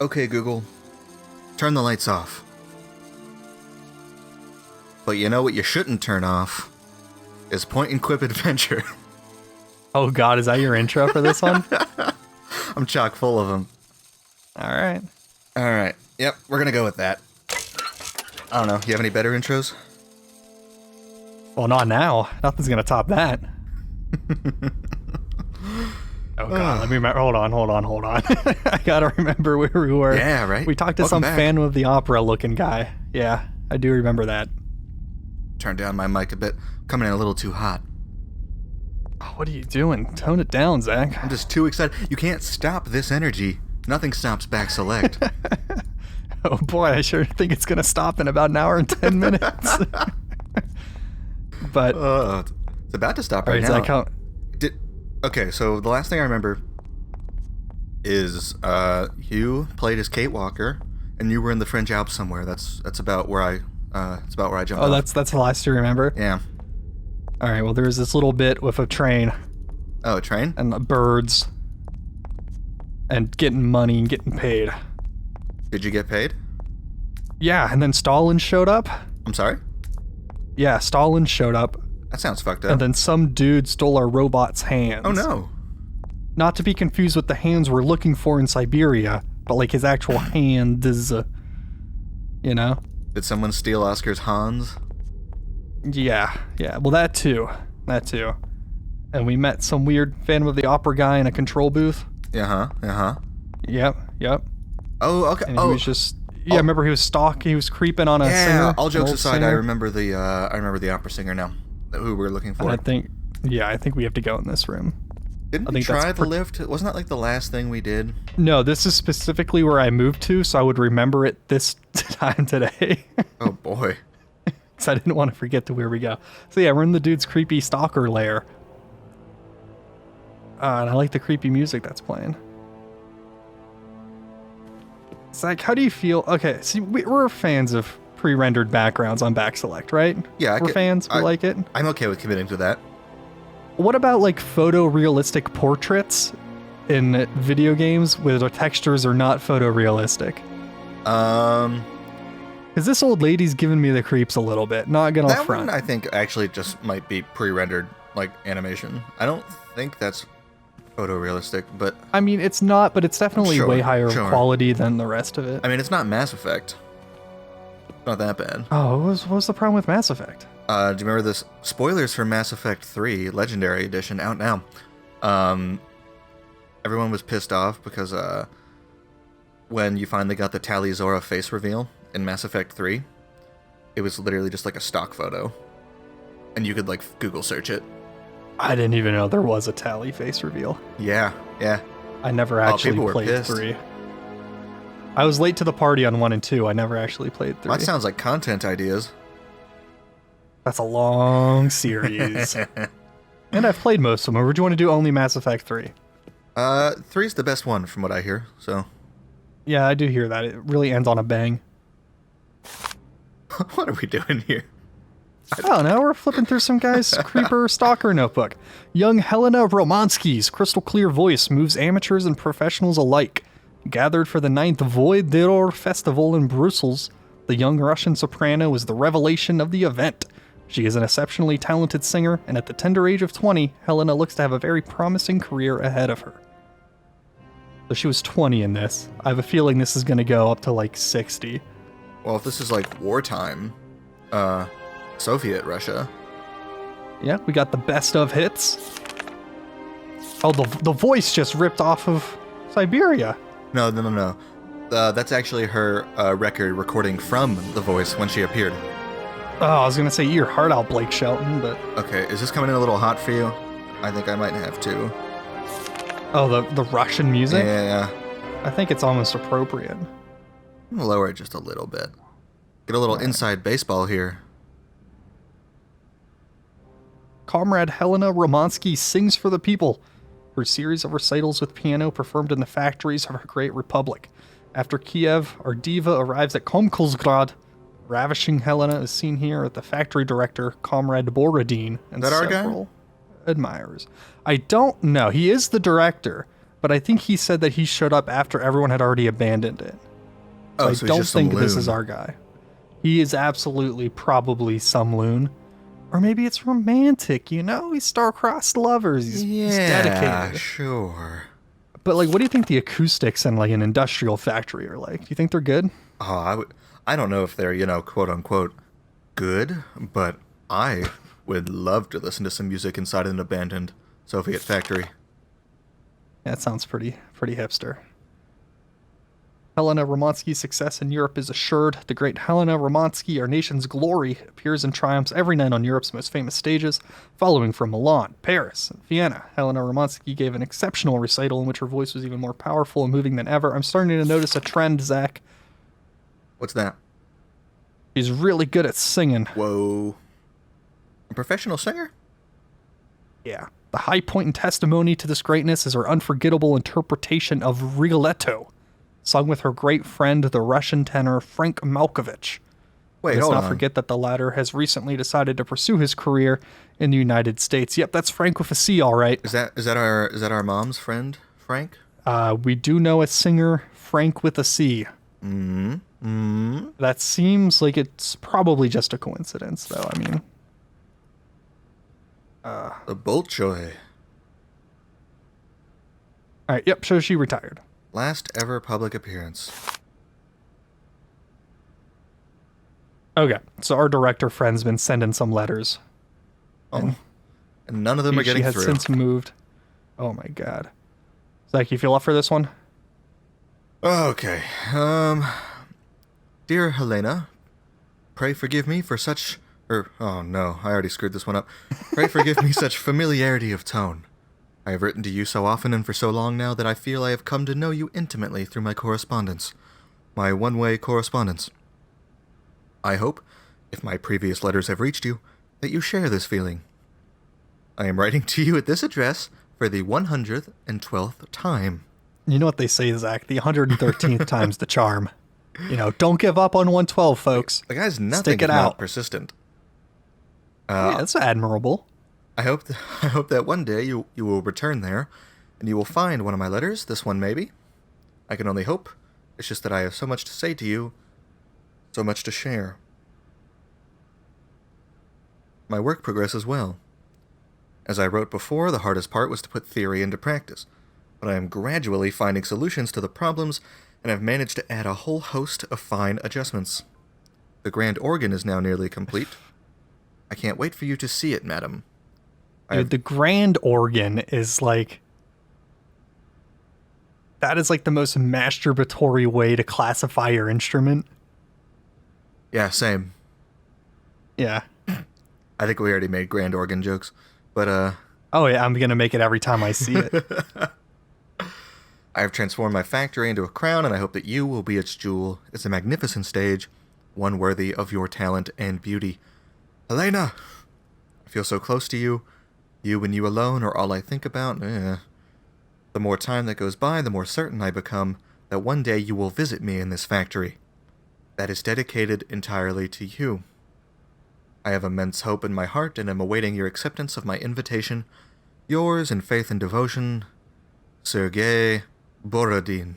Okay, Google, turn the lights off. But you know what you shouldn't turn off? Is point and quip adventure. Oh God, is that your intro for this one? I'm chock full of them. All right. Alright, yep, we're gonna go with that. I don't know, you have any better intros? Well, not now. Nothing's gonna top that. Oh God, let me remember. Hold on. I gotta remember where we were. Yeah, right? We talked to Welcome some back. Phantom of the Opera looking guy. Yeah, I do remember that. Turn down my mic a bit. Coming in a little too hot. Oh, what are you doing? Tone it down, Zach. I'm just too excited. You can't stop this energy. Nothing stops back select. Oh boy, I sure think it's gonna stop in about an hour and 10 minutes. But It's about to stop all right right, now. Zach, how, Okay, so the last thing I remember is you played as Kate Walker, and you were in the French Alps somewhere. That's about where I jumped. oh, off. that's the last you remember? Yeah. All right, well, there was this little bit with a train Oh, a train? and birds and getting money and getting paid. Did you get paid? Yeah, and then Stalin showed up. I'm sorry? Yeah, Stalin showed up, That sounds fucked up. and then some dude stole our robot's hands. Oh no. Not to be confused with the hands we're looking for in Syberia, but like his actual hand is, you know? Did someone steal Oscar's Hans? Yeah. Well, that too. And we met some weird Phantom of the Opera guy in a control booth. Uh-huh. Yep. Oh, okay. And he was just, I remember he was creeping on a singer. All an jokes old aside, singer. I remember the opera singer now, who we're looking for. And I think we have to go in this room. Didn't I we think that's try the lift? Wasn't that like the last thing we did? No, this is specifically where I moved to, so I would remember it this time today. Oh boy. Because I didn't want to forget to where we go. So yeah, we're in the dude's creepy stalker lair. And I like the creepy music that's playing. Zach, how do you feel? Okay, see, we're fans of pre-rendered backgrounds on back select, right? Yeah, we're fans. We like it. I'm okay with committing to that. What about like photorealistic portraits in video games where the textures are not photorealistic? Because this old lady's giving me the creeps a little bit. Not gonna That front. one I think actually just might be pre-rendered like animation. I don't think that's photorealistic, but I mean, it's not, but it's definitely Sure, way higher sure. quality than the rest of it. I mean it's not Mass Effect. It's not that bad. Oh, what was the problem with Mass Effect? Do you remember this? Spoilers for Mass Effect 3 Legendary Edition out now. Everyone was pissed off because when you finally got the Tali Zora face reveal in Mass Effect 3, it was literally just like a stock photo, and you could like Google search it. I didn't even know there was a Tally face reveal. Yeah. I never Oh, actually people were played pissed. 3. I was late to the party on 1 and 2. I never actually played 3. Well, that sounds like content ideas. That's a long series. And I've played most of them. Or do you want to do only Mass Effect 3? 3's the best one from what I hear. So, Yeah, I do hear that. It really ends on a bang. what are we doing here? Oh, now we're flipping through some guy's creeper stalker notebook. Young Helena Romansky's crystal clear voice moves amateurs and professionals alike. Gathered for the 9th Void d'Or Festival in Brussels, the young Russian soprano is the revelation of the event. She is an exceptionally talented singer, and at the tender age of 20, Helena looks to have a very promising career ahead of her. So she was 20 in this. I have a feeling this is going to go up to like 60. Well, if this is like wartime, Soviet Russia. Yeah, we got the best of hits. Oh, the voice just ripped off of Syberia. No. That's actually her record recording from The Voice when she appeared. Oh, I was going to say, eat your heart out, Blake Shelton, but... Okay, is this coming in a little hot for you? I think I might have to. Oh, the Russian music? Yeah. I think it's almost appropriate. I'm gonna lower it just a little bit. Get a little inside baseball here. Comrade Helena Romansky sings for the people. Her series of recitals with piano performed in the factories of her great republic. After Kiev, our diva arrives at Komkolsgrad. Ravishing Helena is seen here with the factory director, Comrade Borodin, and That our guy? several admirers. I don't know. He is the director. but I think he said that he showed up after everyone had already abandoned it. So I don't think this is our guy. He is absolutely probably some loon. Or maybe it's romantic, you know? He's star-crossed lovers. He's dedicated. Yeah, sure. But, like, what do you think the acoustics in, like, an industrial factory are like? Do you think they're good? Oh, I don't know if they're, quote-unquote good, but I would love to listen to some music inside an abandoned Soviet factory. Yeah, that sounds pretty hipster. Helena Romansky's success in Europe is assured. The great Helena Romansky, our nation's glory, appears in triumphs every night on Europe's most famous stages, following from Milan, Paris, and Vienna. Helena Romansky gave an exceptional recital in which her voice was even more powerful and moving than ever. I'm starting to notice a trend, Zach. What's that? She's really good at singing. Whoa. A professional singer? Yeah. The high point in testimony to this greatness is her unforgettable interpretation of Rigoletto, sung with her great friend, the Russian tenor Frank Malkovich. Wait, Let's hold not on. forget that the latter has recently decided to pursue his career in the United States. Yep, that's Frank with a C, all right. Is that our mom's friend, Frank? We do know a singer, Frank with a C. Mm-hmm. That seems like it's probably just a coincidence, though. I mean, The Bolshoi. all right. Yep. So she retired. Last ever public appearance. Okay. So our director friend's been sending some letters. Oh. And none of them are She getting has through. since moved. Oh my God. Zach, you feel up for this one? Okay. Dear Helena, pray forgive me for such... oh no, I already screwed this one up. Pray forgive me such familiarity of tone. I have written to you so often and for so long now that I feel I have come to know you intimately through my correspondence. My one-way correspondence. I hope, if my previous letters have reached you, that you share this feeling. I am writing to you at this address for the 112th time. You know what they say, Zach? The 113th time's the charm. You know, don't give up on 112, folks. The guy's nothing Stick it if not out. persistent. Yeah, that's admirable. I hope that one day you will return there, and you will find one of my letters, this one maybe. I can only hope. It's just that I have so much to say to you, so much to share. My work progresses well. As I wrote before, the hardest part was to put theory into practice, but I am gradually finding solutions to the problems, and have managed to add a whole host of fine adjustments. The grand organ is now nearly complete. I can't wait for you to see it, madam. Dude, the grand organ is like... That is like the most masturbatory way to classify your instrument. Yeah, same. Yeah. I think we already made grand organ jokes, but Oh yeah, I'm gonna make it every time I see it. I have transformed my factory into a crown, and I hope that you will be its jewel. It's a magnificent stage, one worthy of your talent and beauty. Helena! I feel so close to you. You and you alone are all I think about. The more time that goes by, the more certain I become that one day you will visit me in this factory. That is dedicated entirely to you. I have immense hope in my heart, and am awaiting your acceptance of my invitation. Yours in faith and devotion, Sergei Borodin.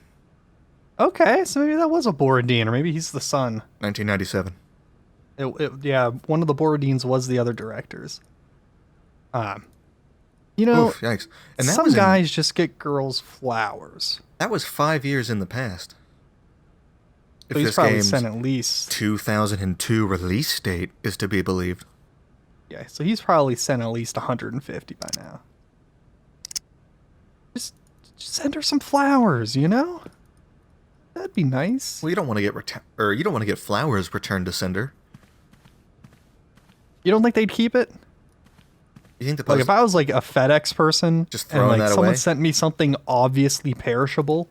Okay, so maybe that was a Borodin, or maybe he's the son. 1997. Yeah, one of the Borodins was the other directors. You know, Oof, yikes. And that some was guys just get girls flowers. that was 5 years in the past. If So he's this probably game's sent at least... 2002 release date is to be believed. Yeah, so he's probably sent at least 150 by now. Just send her some flowers, you know? That'd be nice. Well, you don't want to get flowers returned to sender. You don't think they'd keep it? You think the Like post if I was like a FedEx person Just and throwing like that someone away? sent me something obviously perishable,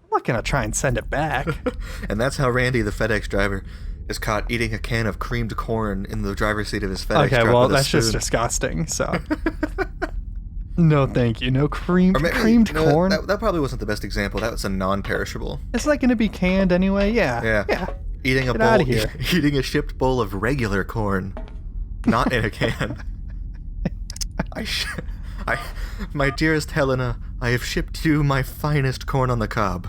I'm not gonna try and send it back. And that's how Randy, the FedEx driver, is caught eating a can of creamed corn in the driver's seat of his FedEx Okay, truck well with a that's just spoon. disgusting. So no, thank you. No creamed Or maybe- creamed no, corn. That probably wasn't the best example. That was a non-perishable. It's not gonna be canned anyway. Yeah. Yeah. Eating a Get bowl, outta here. eating a shipped bowl of regular corn, not in a can. My dearest Helena, I have shipped you my finest corn on the cob.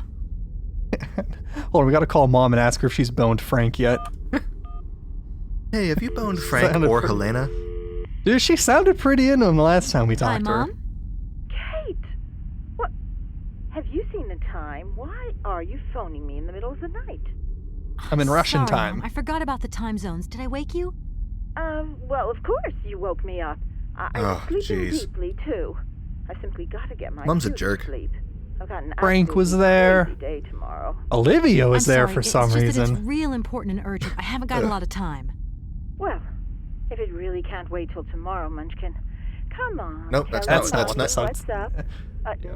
Hold on, we gotta call Mom and ask her if she's boned Frank yet. Hey, have you boned Frank Sounded or pretty- Helena? Dude, she sounded pretty into him the last time we Hi, talked to her. Mom. Kate! What? Have you seen the time? Why are you phoning me in the middle of the night? I'm in Russian Sorry, time. Mom. I forgot about the time zones. Did I wake you? Well, of course you woke me up. I Oh, was sleeping jeez. deeply, too. I simply gotta get my Mom's a beauty jerk. sleep. I've got an Frank was absolutely there. crazy day tomorrow. Olivia was I'm there sorry. for It's some just that reason. it's real important and urgent. I haven't got a lot of time. Well, if it really can't wait till tomorrow, Munchkin, come on. Nope, that's tell not- me that's not what what's up.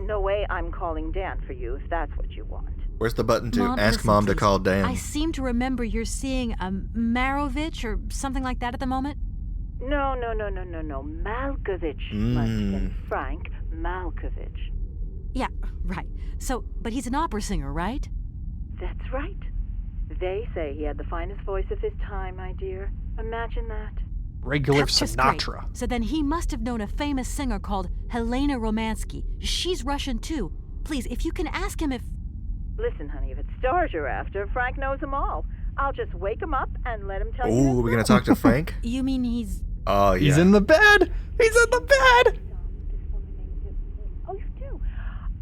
No way I'm calling Dan for you if that's what you want. Where's the button to Mom, ask listen, Mom to please. call Dan? I seem to remember you're seeing a Marovich or something like that at the moment. No. Malkovich, Munchkin. Frank Malkovich. Yeah, right. So, but he's an opera singer, right? That's right. They say he had the finest voice of his time, my dear. Imagine that. Regular That's just great. Sinatra. So then he must have known a famous singer called Helena Romansky. She's Russian too. Please, if you can ask him if... Listen, honey, if it's stars you're after, Frank knows them all. I'll just wake him up and let him tell you. Oh, we're gonna talk to Frank? You mean he's... Oh, yeah. He's in the bed! He's in the bed! Oh, you do?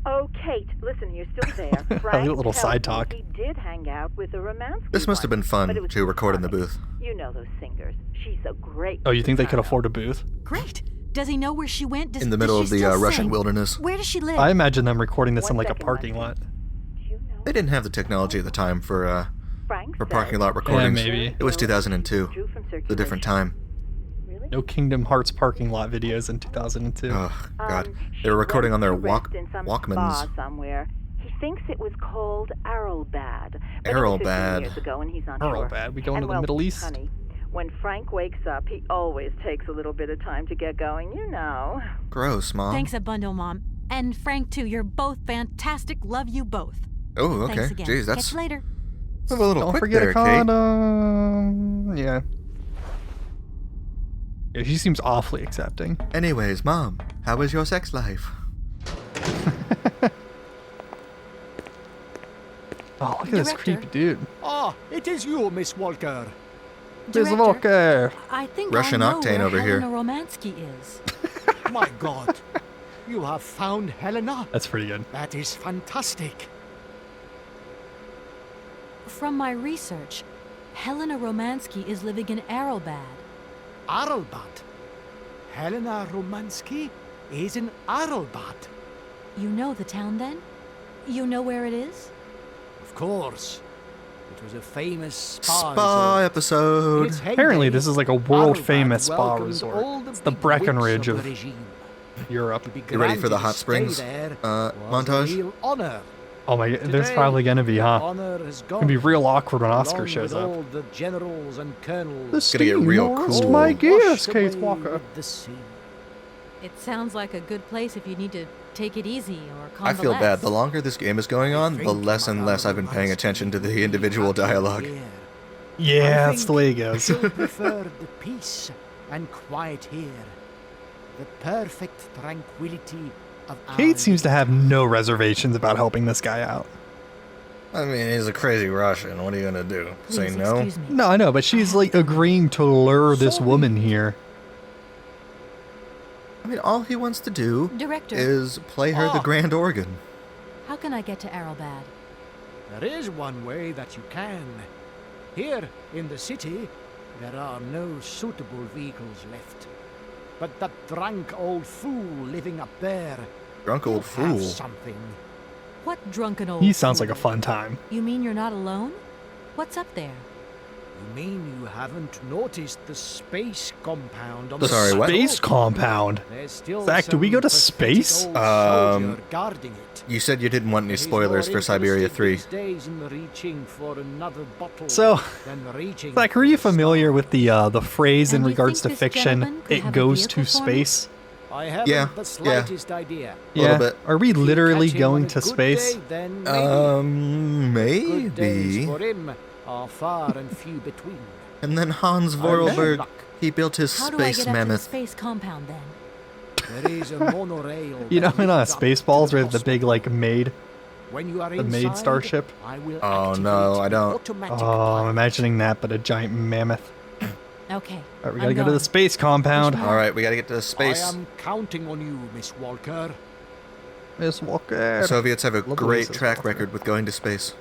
Oh, Kate, listen, you're still there. Frank little tells side me talk. He did hang out with the Romansky This must have been once, fun but it was to record in the funny. booth. You know those singers. She's so great. Oh, you think they could soprano. afford a booth? Great. Does he know where she went? In the middle of the Russian wilderness. Where does she live? I imagine them recording this in One like a second, parking Munchkin. lot. Do you know They didn't have the technology at the time for Frank parking said lot recordings. maybe. It was 2002. drew from It's a different time. Really? No Kingdom Hearts parking lot videos in 2002. Oh, God. She They were recording on their went to rest in some Walkmans. spa somewhere. He thinks it was called Arrowbad. But it was 15 Arrowbad. years ago, and he's not sure. Arrowbad. We going And to the well, Middle East? Honey, when Frank wakes up, he always takes a little bit of time to get going. You know. Gross, Mom. Thanks a bundle, Mom. And Frank, too. You're both fantastic. Love you both. Oh, okay. Thanks again. Jeez, Catch that's you later. a little Don't quick forget there, a Kate. condom. Yeah. Yeah, she seems awfully accepting. Anyways, Mom, how was your sex life? Oh, look at this Director. creepy dude. Ah, it is you, Miss Walker. There's a Director, Walker. I think Russian I know octane where over here. Helena Romansky is. My God. You have found Helena? That's pretty good. That is fantastic. From my research, Helena Romansky is living in Arrowbad. Arlbat. Helena Romansky is in Arlbat. You know the town then? You know where it is? Of course. It was a famous spa Spa resort. In episode. its heyday, Apparently, this is like a world-famous Arlbat spa welcomed resort. all It's the big Breckenridge wigs of the regime. Europe. To be You ready for the granted hot to springs, stay there uh, was a montage? real honor. Oh my, there's Today, probably gonna be, the huh? honor has Gonna be gone, real awkward when Oscar along shows with up. all the generals and colonels. The gonna get real steam lost cool. my gears, washed Kate away Walker. with the sea. It sounds like a good place if you need to take it easy or I convalesce. feel bad. The longer this game is going on, the less and less I've been paying attention to the individual dialogue. Yeah, I that's the way it think goes. She'll prefer the peace and quiet here, the perfect tranquility of Kate our seems to have no reservations about helping this guy out. I mean, he's a crazy Russian. What are you gonna do? Say Please, no? excuse me. No, I know, but she's like agreeing to lure this woman here. I mean, all he wants to do Director, is play her the Ah. grand organ. how can I get to Arrowbad? There is one way that you can. Here in the city, there are no suitable vehicles left. But that drunk old fool living up there, Drunk old he'll have fool. something. What drunken old He sounds like a fool? fun time. You mean you're not alone? What's up there? You mean you haven't noticed the space compound on The the Sorry, what? Space compound. There's still Zach, do we some go to pathetic space? old soldier guarding it. You said you didn't want any He's spoilers more for Syberia interested 3. these days in reaching for another bottle So, than reaching Zach, for are you a star. familiar with the phrase in And you regards to think this fiction? gentleman could It have a goes to vehicle for me? space. I haven't Yeah, the yeah. slightest idea. A little Yeah. bit. Are we If you literally catch him on going a to good space? day, then maybe. Good days Maybe. for him are far and few between. And then Hans I'm Vorarlberg, luck. he built his How do I space get up to the mammoth. space compound then? There is a monorail. You know, that in leads up to Spaceballs, where the hospital. big, like, maid. When you are the maid inside, starship? I will Oh, activate no, I the don't. automatic Oh, I'm pilot. imagining that, but a giant mammoth. Okay. All right, we I'm gotta go to going. the space compound. Which All right, we gotta get to space. I am counting on you, Miss Walker. Miss Walker. The Soviets have a Lovely great Mrs. track Walker. record with going to space.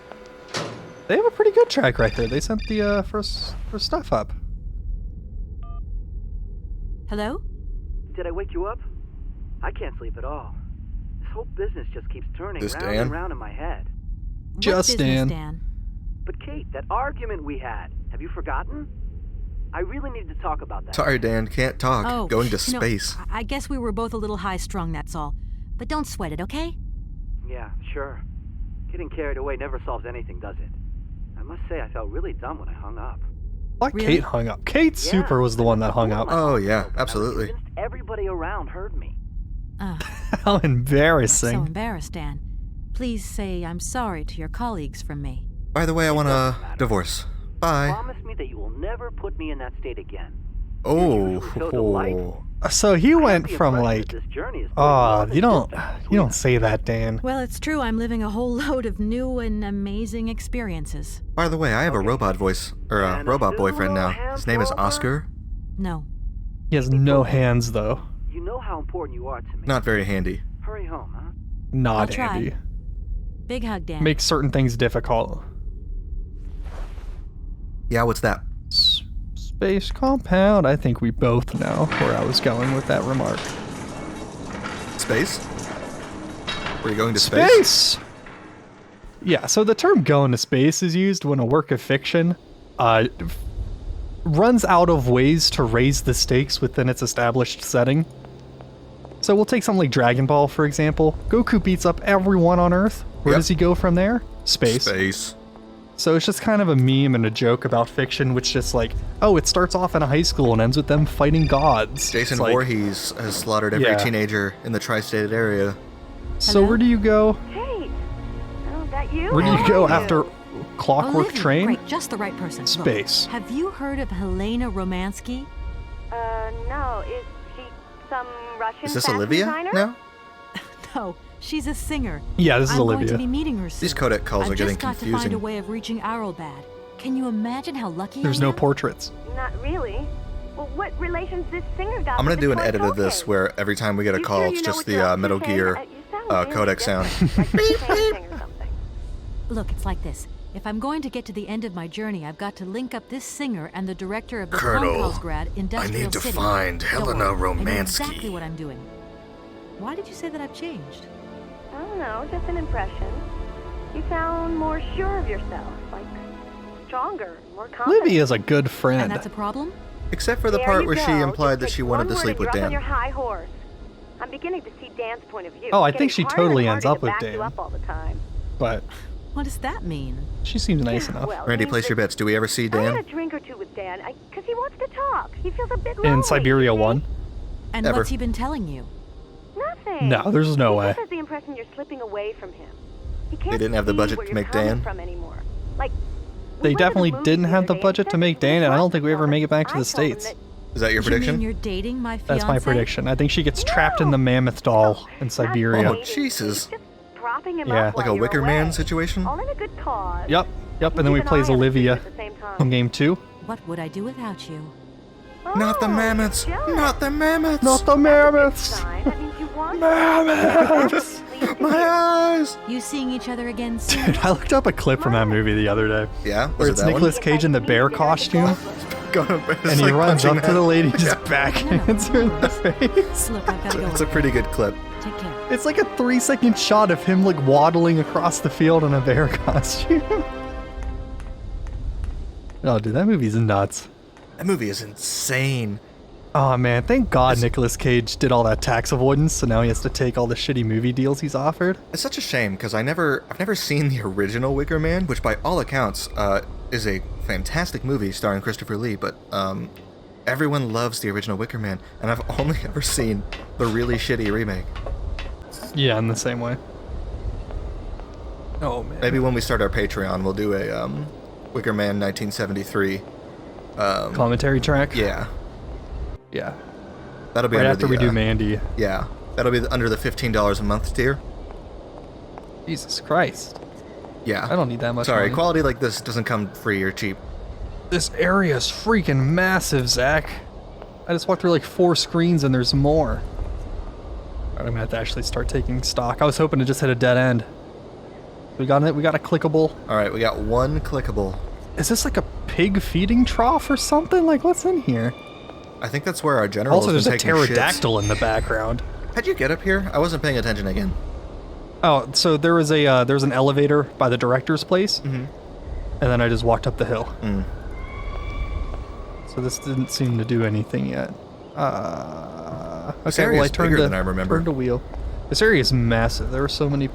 They have a pretty good track record. They sent the first stuff up. Hello? Did I wake you up? I can't sleep at all. This whole business just keeps turning This round Dan? and round in my head. Just what business, Dan. Dan? But Kate, that argument we had, have you forgotten? I really need to talk about that. Sorry, Dan, can't talk. Oh, Going to you know, space. I guess we were both a little high-strung, that's all. But don't sweat it, okay? Yeah, sure. Getting carried away never solves anything, does it? I must say I felt really dumb when I hung up. Why Really? Kate hung up? Kate Yeah, Super was the one that hung up. Oh, yeah, but I was absolutely. convinced everybody around heard me. How So embarrassing. embarrassed, Dan. Please say I'm sorry to your colleagues from me. By the way, I want a divorce. Bye. Promise me that you will never put me in that state again. Oh. So delightful. So he I have went the from impression like, that this journey is going oh, more than you don't just a you don't say that, Dan. Well, it's true I'm living a whole load of new and amazing experiences. By the way, I have a robot voice, or a And a robot boyfriend now. pseudo His name is hand Oscar. No. He has no hands though. You know how important you are to me. Not very handy. Hurry home, huh? Not I'll try. handy. Big hug, Dan. Makes certain things difficult. Yeah, what's that? Space compound. I think we both know where I was going with that remark. Space? Were you going to space? Yeah, so the term going to space is used when a work of fiction runs out of ways to raise the stakes within its established setting. So we'll take something like Dragon Ball, for example. Goku beats up everyone on Earth. Where Yep. does he go from there? Space. Space. So it's just kind of a meme and a joke about fiction, which just like, oh, it starts off in a high school and ends with them fighting gods. Jason It's like, Voorhees has slaughtered every Yeah. teenager in the tri-state area. So Hello? where do you go? Hey, oh, that you? Where do How you go are after Clockwork Olivia, Train? Great, just the right person. Look, Space. have you heard of Helena Romansky? No, is she some Russian Is this fashion Olivia designer? now? No, she's a singer. Yeah, this is I'm going Olivia. to be meeting her soon. These codec calls I've are getting just got to find confusing. a way of reaching Arlbad. Can you imagine how lucky There's I no am? portraits. Not really. Well, what relations this singer got I'm with gonna do an the edit of toy this case? where every time we get a You call, sure it's you know just what the you're up to, Metal Shane? Gear You sound really codec sound. different, like you're chanting or something. Look, it's like this. If I'm going to get to the end of my journey, I've got to link up this singer and the director of the Colonel, Konkalsgrad Industrial I need to City. find Don't Helena worry, I know Romansky. exactly what I'm doing. Why did you say that I've changed? I don't know, just an impression. You sound more sure of yourself, like stronger, more confident. Livia's a good And friend. that's a problem? Except for the There part you where she go. implied Just that take she wanted one to word sleep and with you're up on Dan. your high horse. I'm beginning to see Dan's point of view. Oh, I It's think getting she harder totally and ends harder up to with back Dan. You up all the time. But What does that mean? she seems nice enough. Well, Randy, means place that your bets. Do we ever see I had a Dan? drink or two with Dan, because he wants to talk. He feels a bit lonely. In Syberia you see? 1? And Ever. what's he been telling you? Nothing. No, there's no He way. just has the impression you're slipping away from him. He can't didn't have the see budget where to you're make coming Dan? From anymore. Like, we They went to the definitely movies didn't the have other the day budget and to make said Dan, and I don't think we ever he make it back to I the told him States. that- Is that your You mean prediction? you're dating my fiancé? That's my prediction. I think she gets trapped in the mammoth doll in not Syberia. Oh, dating. Jesus. He's just propping him Yeah. up Like while a you're Wicker Man away. situation? All in a good cause. Yep, and then we Keep an plays eye on the Olivia future at the same time. in game 2. What would I do without you? Not the Oh, mammoths! jealous. Not the mammoths! Not the That's a good mammoths! sign. That means you want Mammoths! My eyes! You seeing each other again soon? Dude, I looked up a clip from that movie the other day. Yeah? Where Was it's it that Nicolas Cage in the bear costume, one? and he runs up to the lady, just backhands her in the face. Look, I've got to go. It's a pretty good clip. Take care. It's like a 3-second shot of him like waddling across the field in a bear costume. Oh, dude, that movie's nuts. That movie is insane. Oh man, thank God Nicolas Cage did all that tax avoidance, so now he has to take all the shitty movie deals he's offered. It's such a shame because I've never seen the original Wicker Man, which by all accounts is a fantastic movie starring Christopher Lee. But everyone loves the original Wicker Man, and I've only ever seen the really shitty remake. Yeah, in the same way. Oh man. Maybe when we start our Patreon, we'll do a Wicker Man 1973. Commentary track? Yeah. Yeah. That'll be Right under after the, we do Mandy. Yeah, that'll be under the $15 a month tier. Jesus Christ. Yeah. I don't need that much Sorry, money. quality like this doesn't come free or cheap. This area's freaking massive, Zach. I just walked through like 4 screens and there's more. Alright, I'm gonna have to actually start taking stock. I was hoping to just hit a dead end. We got it. We got a clickable. Alright, we got one clickable. Is this like a pig feeding trough or something? Like, what's in here? I think that's where our general Also, has there's been a taking pterodactyl in the background. shits. How'd you get up here? I wasn't paying attention again. Oh, so there was a there's an elevator by the director's place, and then I just walked up the hill. So this didn't seem to do anything yet. This Okay, area well, is bigger than I remember. Turned a wheel. This area is massive. There are so many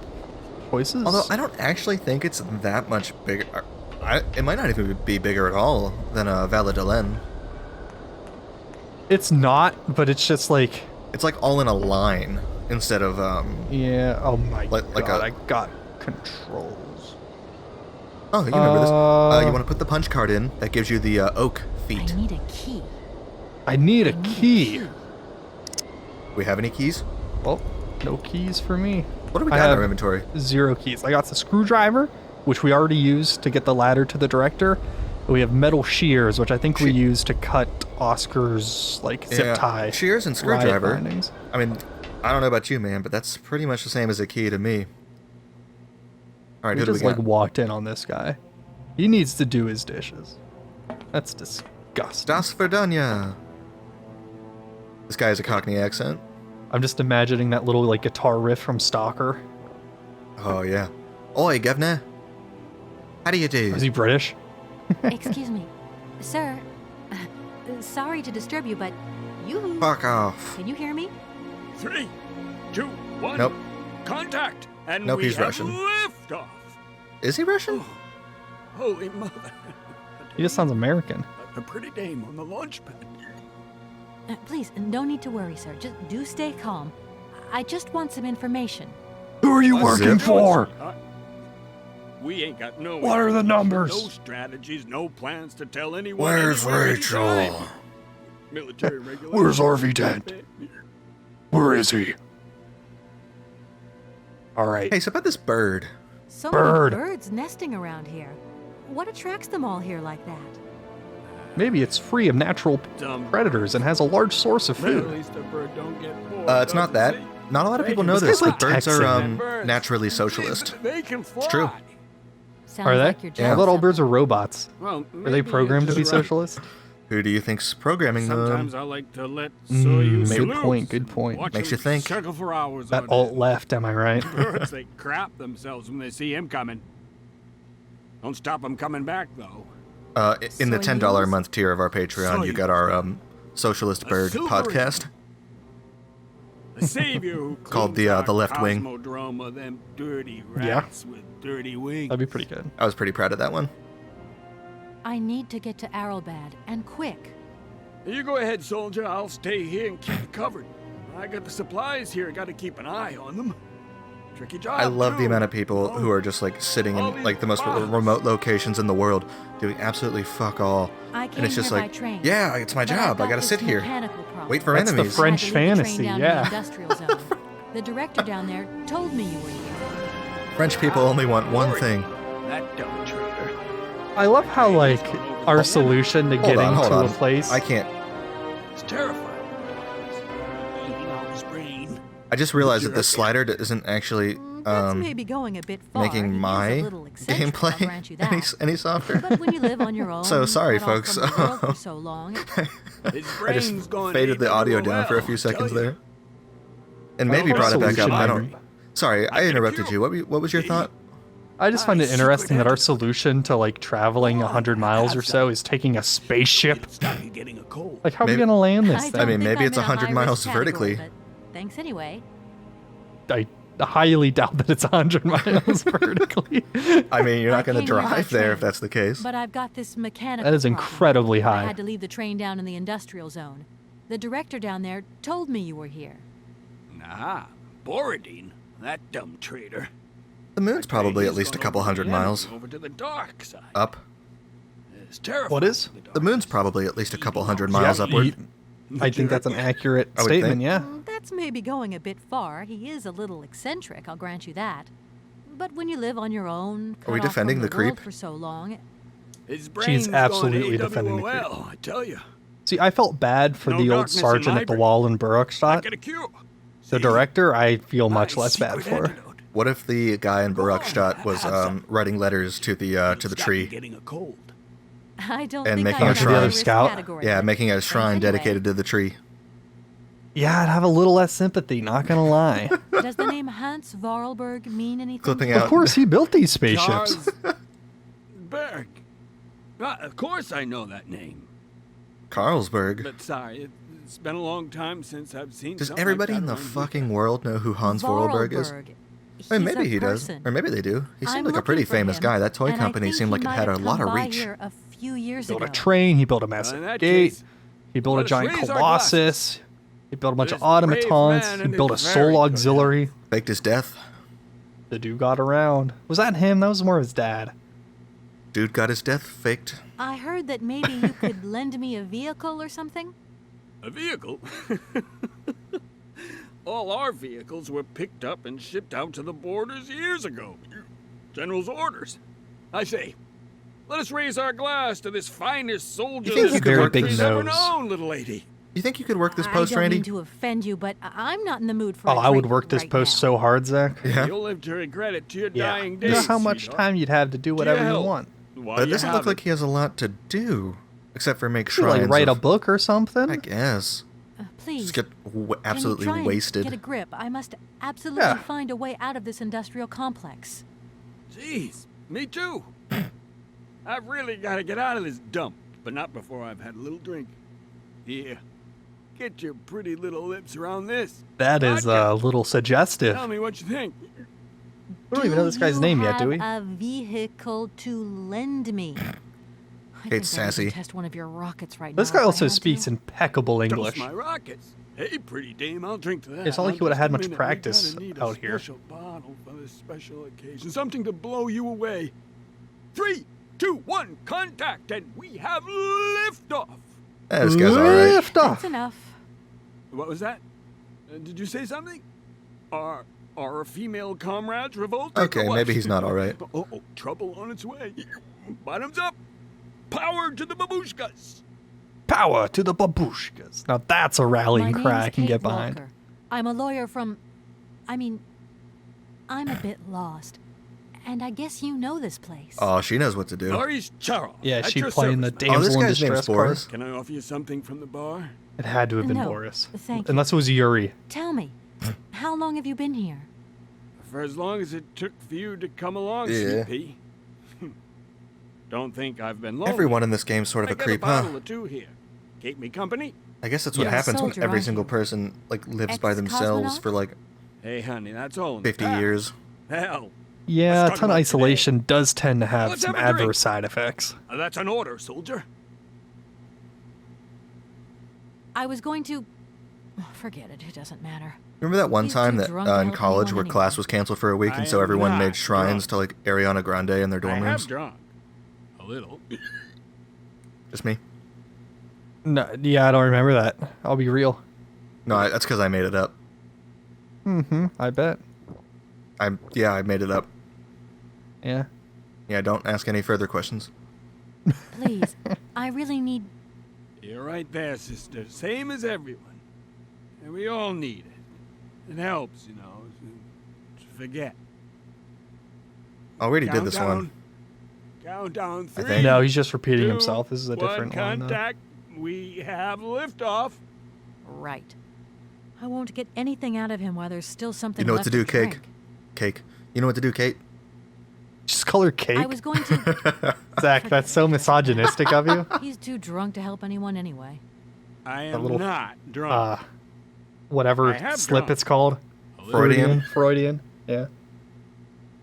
choices. Although I don't actually think it's that much bigger. It might not even be bigger at all than Valladolid. It's not, but it's just like, It's like all in a line instead of yeah. Oh my Like god, a- I got controls. Oh, you remember this? You want to put the punch card in. That gives you the oak feet. I need a key. I need a key. We have any keys? Well, no keys for me. What do we I got in have our inventory? 0 keys. I got the screwdriver, which we already used to get the ladder to the director. We have metal shears, which I think we used to cut Oscar's like zip tie. Shears and riot screwdriver. bindings. I mean, I don't know about you, man, but that's pretty much the same as a key to me. All right, We who do we just got? like walked in on this guy. He needs to do his dishes. That's disgusting. Das Verdania. This guy has a Cockney accent. I'm just imagining that little like guitar riff from Stalker. Oh yeah. Oi, governor. How do you do? Is he British? Excuse me. Sir, sorry to disturb you, but you... Fuck off. Can you hear me? 3, 2, 1. Nope. Contact. And Nope, we he's have Russian. liftoff. Is he Russian? Holy mother. He just sounds American. A pretty dame on the launch pad. Please, no need to worry, sir. Just do stay calm. I just want some information. Who are you What's working it? for? We ain't got no... What are the numbers? No strategies, no plans to tell anyone. Where's anywhere, Rachel? anytime. Military regulations. Where's Harvey Dent? Where is he? All right. Hey, so about this bird. So Bird. many birds nesting around here. What attracts them all here like that? Maybe it's free of natural Dumb. predators and has a large source of At food. least the bird don't get bored. It's not that. doesn't Not a lot of people know This this, guy's but like birds are Texan. Birds. naturally he? socialist. They can fly. true. Sounds Are they? like your Yeah. I job. thought all birds are robots. Well, Are they programmed to be socialist? Who do you think's programming them? Sometimes I like to let Soyuz good loose point, good and point. watch Makes them you think. Circle for hours That on alt end. left, am I right? Birds, they crap themselves when they see him coming. Don't stop them coming back, though. In the $10 a Soyuz? month tier of our Patreon, you got our Socialist Bird silver podcast. The savior who Called the, cleans our Left Wing. Cosmodrome of them dirty Yeah. rats with dirty wings. That'd be pretty good. I was pretty proud of that one. I need to get to Arrowbad, and quick. You go ahead, soldier. I'll stay here and keep it covered. I got the supplies here. Got to keep an eye on them. Tricky job. I love the too. amount of people who are just like sitting in like the most remote locations in the world doing absolutely fuck all. I And came it's just here like, by train. yeah, it's my But I've job. I got gotta this sit here. mechanical problem. Wait for That's the enemies. French I had to leave the fantasy, train down yeah. in the industrial zone. The director down there told me you were here. French people only want one thing. That dumb traitor. I love how like our solution to Hold getting on, hold to on. a place. I can't. It's terrifying. Eating out his brain. I just realized that this slider isn't actually That's maybe going a bit far. making He is my a little eccentric, I'll grant you gameplay that. any softer. But when you live on your own, So sorry, cut off folks. from the world for so long, His I brain's just going faded the audio down for a few seconds there, and maybe our brought it back up. solution I might don't. Sorry, I interrupted you. What was your thought? I just find it interesting that our solution to like traveling 100 miles or so is taking a spaceship. Stop you getting a cold. Like, how are we Maybe- gonna land this I thing? don't mean, think maybe I'm it's in a 100 high-risk miles category, vertically. but thanks anyway. I highly doubt that it's 100 miles vertically. I mean, you're I not going to came here by drive there train, if that's the case. But I've got this mechanical That is problem. incredibly I high. had to leave the train down in the industrial zone. The director down there told me you were here. Nah, Borodine, that dumb traitor. The moon's probably He's at least a gone couple over hundred the miles Over to the dark side. up. It's terrifying. What is? The moon's probably at least a couple hundred miles upward. I think that's an accurate I would statement, think. yeah. That's maybe going a bit far. He is a little eccentric, I'll grant you that. But when you live on your own, Are we cut off defending from the world creep? for so long, His brain's absolutely gone defending the creep. AWOL, I tell you. See, I felt bad for No the old darkness in sergeant my at the brain. wall in I Barukstadt. get a cure. The See? director, I feel much My less bad secret for. antidote. What if the guy in Go on, Barukstadt was have some. writing letters to the He's got me tree? getting a cold. I don't And think making I'm a in shrine. the The other risk scout? category, Yeah, but making a shrine anyway, dedicated to the tree. Yeah, I'd have a little less sympathy, not gonna lie. Does the name Hans Vorarlberg mean anything? Clipping to you? out. Of course, he built these spaceships. Charles Berg. Of course I know that name. Carlsberg. But sorry, it's been a long time since I've seen Does something everybody like in that the around fucking world know who Hans Vorarlberg is? Vorarlberg. I mean, He's maybe a he does. person. Or maybe they do. He seemed I'm like a looking pretty for famous him, guy. That toy and I company think seemed he like it might had a have lot come of by reach. here a few years Built ago. a train, he built a in massive that gate, case, he built a let us giant raise our colossus, he built a bunch of This brave automatons, man he built a and his soul very good auxiliary. Faked his death. The dude got around. Was that him? That was more his dad. Dude got his death faked. I heard that maybe you could lend me a vehicle or something. A vehicle? All our vehicles were picked up and shipped out to the borders years ago. General's orders. I say, let us raise our glass to this finest soldier think this you could work country's this- ever nose. known, little lady. You think you could work this I post, don't Randy? mean to offend you, but I'm not in the mood for. Oh, a I would drink work this right post now. so hard, Zach. Yeah. You'll live to regret it to your Yeah. dying You days. know how much sweetheart. time you'd have to do whatever you help. want. While But it you doesn't have look like he has a lot to do. Except for make You shrines. like write a of- book or something? I guess. Please. Just get absolutely can you try and wasted. Get a grip. I must absolutely Yeah. find a way out of this industrial complex. Jeez, me too. I've really got to get out of this dump, but not before I've had a little drink. Here, get your pretty little lips around this. That is Vodka. a little suggestive. Tell me what you think. We don't even know this guy's name yet, do we? A vehicle to lend me. I Kate's think I sassy. can test one of your rockets right This now guy if I also had speaks to. impeccable Toast English. my rockets. Hey, pretty dame, I'll drink to that. It's not like Now, he would've just had a much minute, we practice kinda need out a here. Special bottle for this special occasion. Something to blow you away. 3, 2, 1, contact, and we have liftoff. This guy's alright. Lift off. That's enough. What was that? Did you say something? Are our female comrades revolting? Okay, or what? maybe he's not alright. Oh, trouble on its way. Bottoms up. Power to the babushkas. Power to the babushkas. Now that's a rallying My cry I name's can Kate get behind. Walker. I'm a lawyer from. I mean, I'm a bit lost. And I guess you know this place. Oh, she knows what to do. Maurice Charles. Yeah, at she your playing the service, Oh, this damsel in guy's name's distress Boris. part. Can I offer you something from the bar? It had to have been No, Boris. thank you. Unless it was Yuri. Tell me, how long have you been here? For as long as it took for you to come along, Yeah. Sweet Pea. Don't think I've been lonely. Everyone in this game's sort of I a got creep, a bottle huh? or two here. Keep me company. I guess that's what Yeah. happens when Soldier, every aren't single you? person like lives by Ex-cosmonaut? themselves for like Hey, honey, that's all in the 50 past. years. Hell, Yeah, Let's a talk ton of about isolation does tend to have Let's some have a drink. adverse side effects. that's an order, soldier. I was going to. Forget it, it doesn't matter. Remember that one He's time too that drunk to in help college anyone where class anyway. was canceled for a week, I and so am everyone not made shrines drunk. to like Ariana Grande in their dorm I rooms? have drunk. A little. Just me? No, yeah, I don't remember that. I'll be real. No, that's because I made it up. Mm-hmm. I bet. I made it up. Yeah. Yeah, don't ask any further questions. Please, I really need. You're right there, sister. Same as everyone. And we all need it. It helps, you know, to forget. I already did this one. Count down I 3. think. No, he's just repeating 2, himself. This is a 1, different one. though. contact. We have liftoff. Right. I won't get anything out of him while there's still something You know what left to do, Cake. drink. Cake. You know what to do, Kate? Just call her Cake. I was going to. Zach, that's so misogynistic of you. He's too drunk to help anyone anyway. I That am little, not drunk. Whatever I have slip drunk. it's called. A little. Freudian. Freudian. Yeah.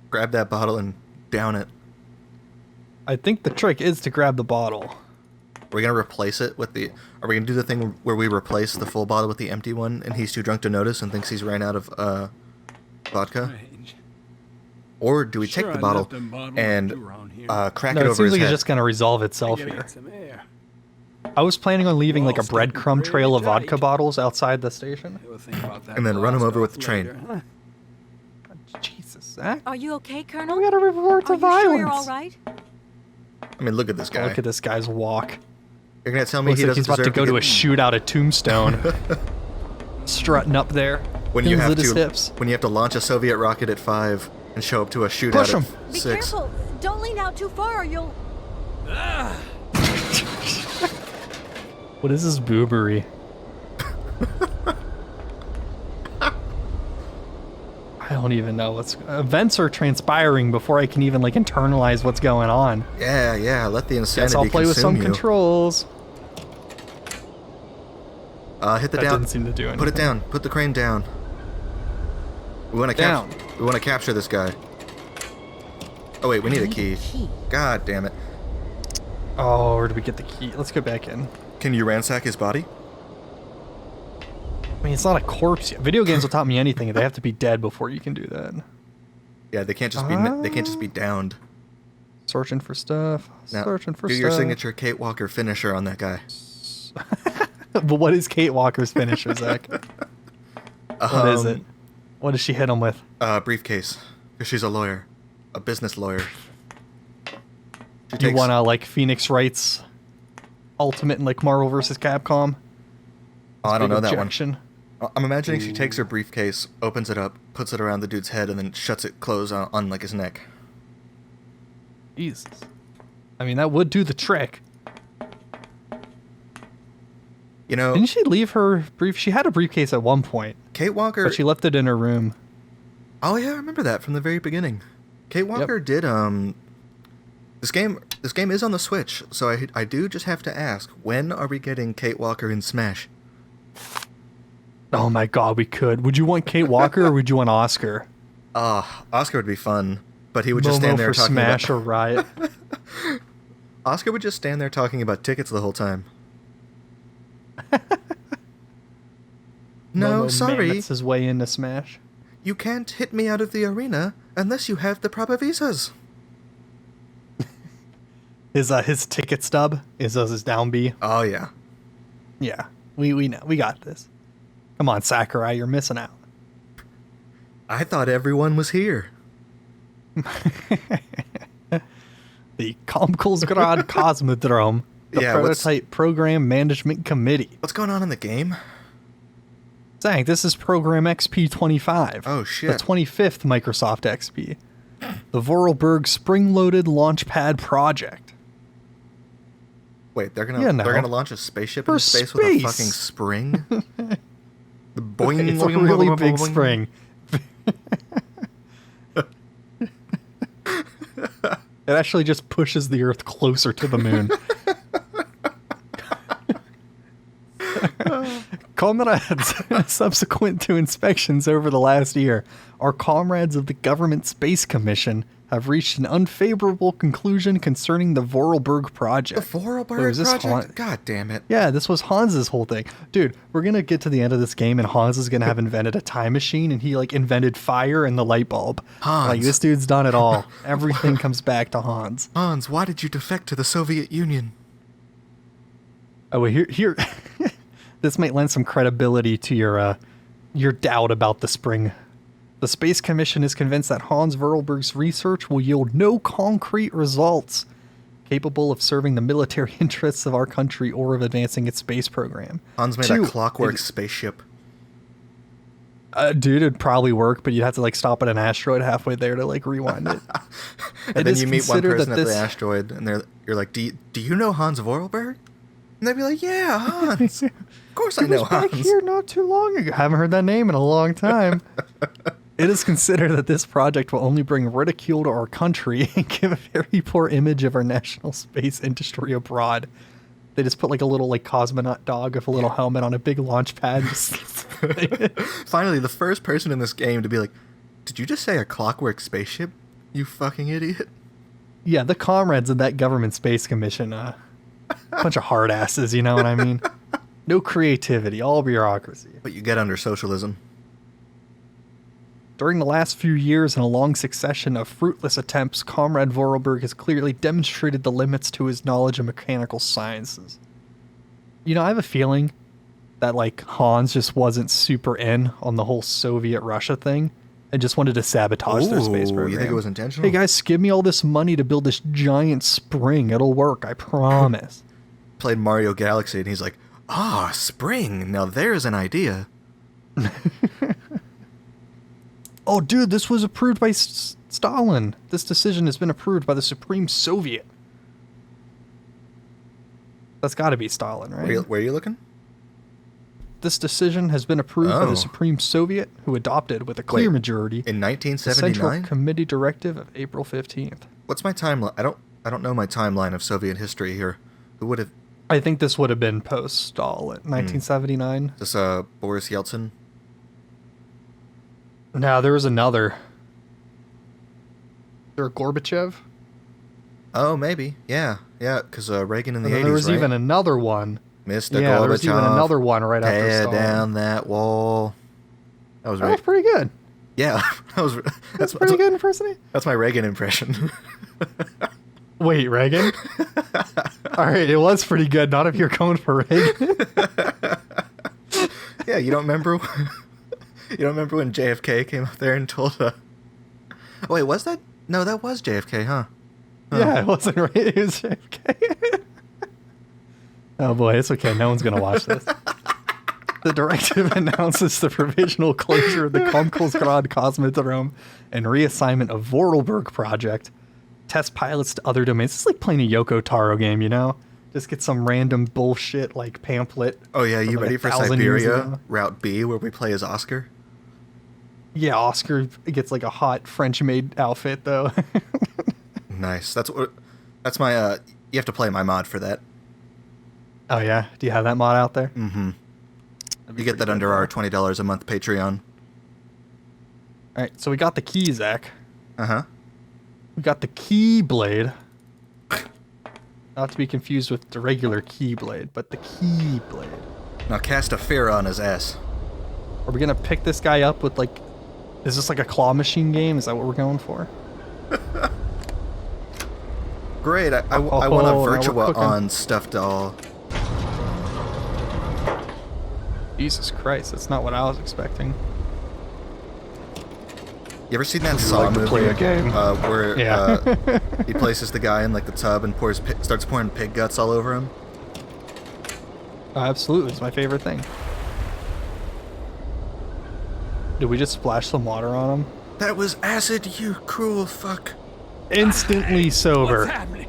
Grab that bottle and down it. I think the trick is to grab the bottle. Are we gonna replace it with the? Are we gonna do the thing where we replace the full bottle with the empty one, and he's too drunk to notice and thinks he's ran out of vodka? Strange. Or do we Sure, take the I bottle left them bottle or and two around here. crack No, it it over seems his like head? it's just gonna resolve I itself gotta here. get some air. I was planning on leaving like a Well, stuck breadcrumb pretty trail of tight. vodka bottles outside the station. We'll think about that And then run 'em blast over with off the train. later, huh? Jesus, Zach. Are you okay, Colonel? We got a report to Are you violence. sure you're all right? I mean, look at this guy. Look at this guy's walk. You're gonna tell me Looks he like doesn't he's about to deserve go to a get- shootout at Tombstone. Strutting up there. when you Heels have at his to hips. when you have to launch a Soviet rocket at 5 and show up to a shootout Push at him. Be 6. careful. Don't lean out too far or you'll... What is this boobery? I don't even know what's... Events are transpiring before I can even, like, internalize what's going on. Yeah, let the insanity Guess I'll play with some consume you. controls. Hit the That down. didn't seem to do anything. Put it down. Put the crane down. We want to Down. We want to capture this guy. Oh wait, we need a key. Key. God damn it. Oh, where did we get the key? Let's go back in. Can you ransack his body? I mean, it's not a corpse yet. Video games will taught me anything. They have to be dead before you can do that. Yeah, they can't just be downed. Searching for stuff. Now, Searching for do stuff. your signature Kate Walker finisher on that guy. But what is Kate Walker's finisher, Zach? What is it? What does she hit him with? Briefcase. Because she's a lawyer. A business lawyer. She Do you takes- want to, like, Phoenix Wright's Ultimate in, like, Marvel vs. Capcom? Oh, I don't Big know that one. objection. I'm imagining she takes her briefcase, opens it up, puts it around the dude's head, and then shuts it closed on like his neck. Jesus. I mean, that would do the trick. You know, Didn't she leave her brief? She had a briefcase at one point, Kate Walker. but she left it in her room. Oh yeah, I remember that from the very beginning. Kate Walker did This game is on the Switch, so I do just have to ask, when are we getting Kate Walker in Smash? Oh my god, we could. Would you want Kate Walker or would you want Oscar? Oscar would be fun, but he would just Momo stand there for talking Smash about or Riot. Oscar would just stand there talking about tickets the whole time. No, Momo sorry. mammoths his way into Smash. You can't hit me out of the arena unless you have the proper visas. His ticket stub is his down B. Oh yeah. Yeah, we know. We got this. Come on, Sakurai, you're missing out. I thought everyone was here. The Komkulsgrad Cosmodrome, the Yeah, what's- Prototype Program Management Committee. What's going on in the game? Zach, this is Program XP25. Oh, shit. The 25th Microsoft XP. The Vorarlberg Spring-Loaded Launchpad Project. Wait, they're Yeah, no. gonna launch a spaceship For in space with a space. fucking spring? The boing, It's a boing, really boing, big boing. spring. It actually just pushes the Earth closer to the moon. Comrades, subsequent to inspections over the last year, our comrades of the Government Space Commission have reached an unfavorable conclusion concerning the Vorarlberg project. The Vorarlberg So is this project? God damn it. Yeah, this was Hans's whole thing. Dude, we're going to get to the end of this game and Hans is going to have invented a time machine and he like invented fire and the light bulb. Hans. Like this dude's done it all. Everything comes back to Hans. Hans, why did you defect to the Soviet Union? Oh, well, here this might lend some credibility to your doubt about the spring. The Space Commission is convinced that Hans Vorarlberg's research will yield no concrete results capable of serving the military interests of our country or of advancing its space program. Hans made Two, a clockwork spaceship. Dude, it'd probably work, but you'd have to like stop at an asteroid halfway there to like rewind it. And It then is you meet one considered person that at the this- asteroid, and you're like, do you know Hans Vorarlberg? And they'd be like, yeah, Hans. Of course I He know was back Hans. here not too long ago. Haven't heard that name in a long time. It is considered that this project will only bring ridicule to our country and give a very poor image of our national space industry abroad. They just put like a little like cosmonaut dog with a little helmet on a big launch pad. Finally, the first person in this game to be like, did you just say a clockwork spaceship? You fucking idiot. Yeah, the comrades of that government space commission, bunch of hard asses, you know what I mean? No creativity, all bureaucracy. But you get under socialism. During the last few years in a long succession of fruitless attempts, Comrade Vorarlberg has clearly demonstrated the limits to his knowledge of mechanical sciences. You know, I have a feeling that like Hans just wasn't super in on the whole Soviet Russia thing and just wanted to sabotage their space Ooh, program. you think it was intentional? Hey guys, give me all this money to build this giant spring. It'll work, I promise. Played Mario Galaxy and he's like, spring. Now there's an idea. Oh, dude, this was approved by Stalin. This decision has been approved by the Supreme Soviet. That's got to be Stalin, right? Where are you looking? This decision has been approved by Oh. the Supreme Soviet, who adopted with a clear Wait, majority In the Central 1979? Committee Directive of April 15th. What's my timeline? I don't know my timeline of Soviet history here. Who would have I think this would have been post-Stalin, 1979. this Boris Yeltsin? Now there was another. Is there a Gorbachev? Oh, maybe. Yeah, because Reagan in the And 80s, then there was right? even another one. Mr. Yeah, there was even Gorbachev, another one right after tear Stalin. down that wall. That was That right. was pretty good. Yeah, that's That's pretty good impersonating. That's my Reagan impression. Wait, Reagan? All right, it was pretty good. Not if you're going for Reagan. Yeah, you don't remember? You don't remember when JFK came up there and told? Oh, wait, was that? No, that was JFK, huh? Yeah, it wasn't right. It was JFK. Oh boy, it's okay. No one's gonna watch this. The directive announces the provisional closure of the Komkolsgrad Cosmodrome and reassignment of Vorarlberg project. Test pilots to other domains. It's like playing a Yoko Taro game, you know? Just get some random bullshit like pamphlet. Oh yeah, from, you like, ready for 1,000 years Syberia ago. Route B, where we play as Oscar? Yeah, Oscar gets like a hot French-made outfit though. Nice. That's my. You have to play my mod for that. Oh yeah, do you have that mod out there? Mm-hmm. You get that under our $20 a month Patreon. All right, so we got the key, Zach. Uh-huh. We got the Keyblade. Not to be confused with the regular Keyblade, but the Keyblade. Now cast a fear on his ass. Are we gonna pick this guy up with like... Is this like a claw machine game? Is that what we're going for? Great, I want now a we're Virtua cooking. on stuffed doll. Jesus Christ, that's not what I was expecting. You ever seen that Saw like to movie? play a game. Where Yeah. he places the guy in like the tub and starts pouring pig guts all over him? Absolutely, it's my favorite thing. Did we just splash some water on him? That was acid, you cruel fuck. Instantly sober. What's happening?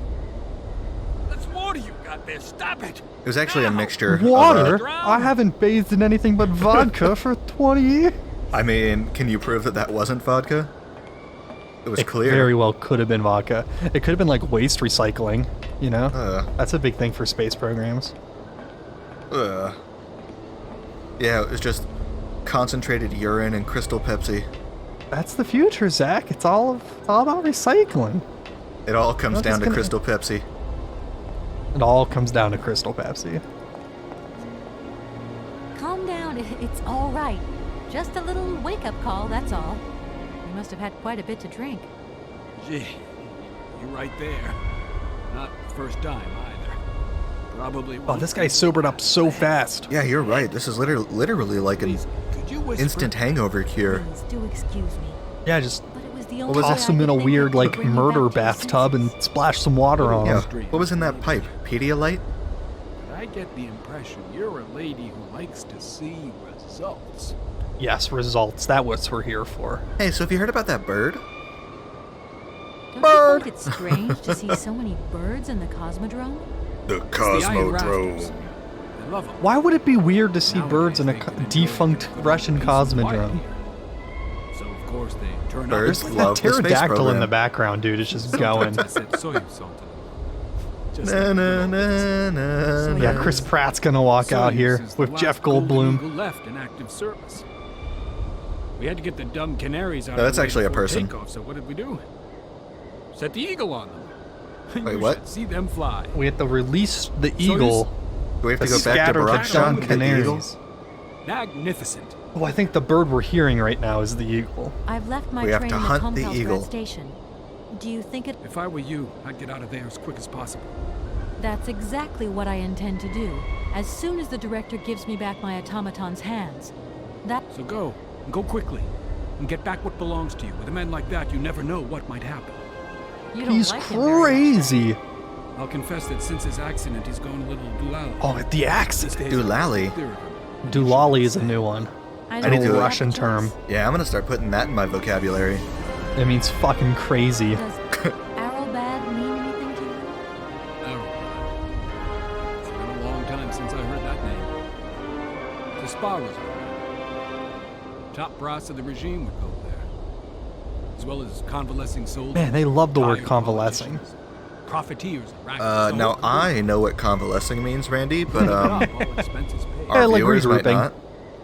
That's water you got there. Stop it. It was actually a mixture. Water? Of, I haven't bathed in anything but vodka for 20 years. I mean, can you prove that wasn't vodka? It was clear. Very well could have been vodka. It could have been like waste recycling, you know? That's a big thing for space programs. Yeah, it was just concentrated urine and Crystal Pepsi. That's the future, Zach. It's all about recycling. It all comes Well, down that's to gonna- Crystal Pepsi. It all comes down to Crystal Pepsi. Calm down. It's all right. Just a little wake-up call, that's all. You must have had quite a bit to drink. Gee, you're right there. Not first time either. Probably. Oh, this guy sobered up so fast. Yeah, you're right. This is literally like an Please, could you whisper? instant hangover cure. Please do excuse me. Yeah, just But it was the was only it? way I toss him could in a think weird of to like bring you murder back to your bathtub and senses. splash some water on Yeah. him. What was in that pipe? Pedialyte? But I get the impression you're a lady who likes to see results. Yes, results. That's what we're here for. Hey, so have you heard about that bird? Don't you find it strange to see so many birds in the Cosmodrome? The It's the iron rafters. I love 'em. Why would it be weird to see Now birds in I a think that defunct enjoy Russian peace and quiet cosmodrome? here. So of course they turn Birds up. There's like love that the space pterodactyl in program. the background, dude. It's just going. I said soy salt to them. Just Na like na little na bits. na. Yeah, na. Chris Pratt's gonna walk out Soyuz here is the with last Jeff golden Goldblum. eagle left in active service. We had to get the dumb canaries out. No, of that's the way actually a before person. takeoff, so what did we do? Set the eagle on them. Wait, You what? should see them fly. We have to release the eagle Do we have to to go back to scatter the Baruch dumb to get the eagle? canaries. Magnificent. Oh, I think the bird we're hearing right now is the eagle. I've left my We have train to at hunt the Komkalsgrad eagle. Station. Do you think it... If I were you, I'd get out of there as quick as possible. That's exactly what I intend to do, as soon as the director gives me back my automaton's hands. So go, and go quickly, and get back what belongs to you. With a man like that, you never know what might happen. You don't He's like him very much. crazy. I'll confess that since his accident, he's gone a little doolally. Oh, the accident. Doolally? Doolally is a new one. I I need An to- don't Russian have a term. choice. Yeah, I'm gonna start putting that in my vocabulary. It means fucking crazy. Does Arrowbad mean anything to you? Arrow. It's been a long time since I heard that name. The spa resort. Top brass of the regime would go there. As well as convalescing soldiers. Man, they love the word tired convalescing. politicians, Profiteers and racket Now soldiers. I know what convalescing means, Randy, but All expenses paid. our Yeah, like viewers might regrouping. not.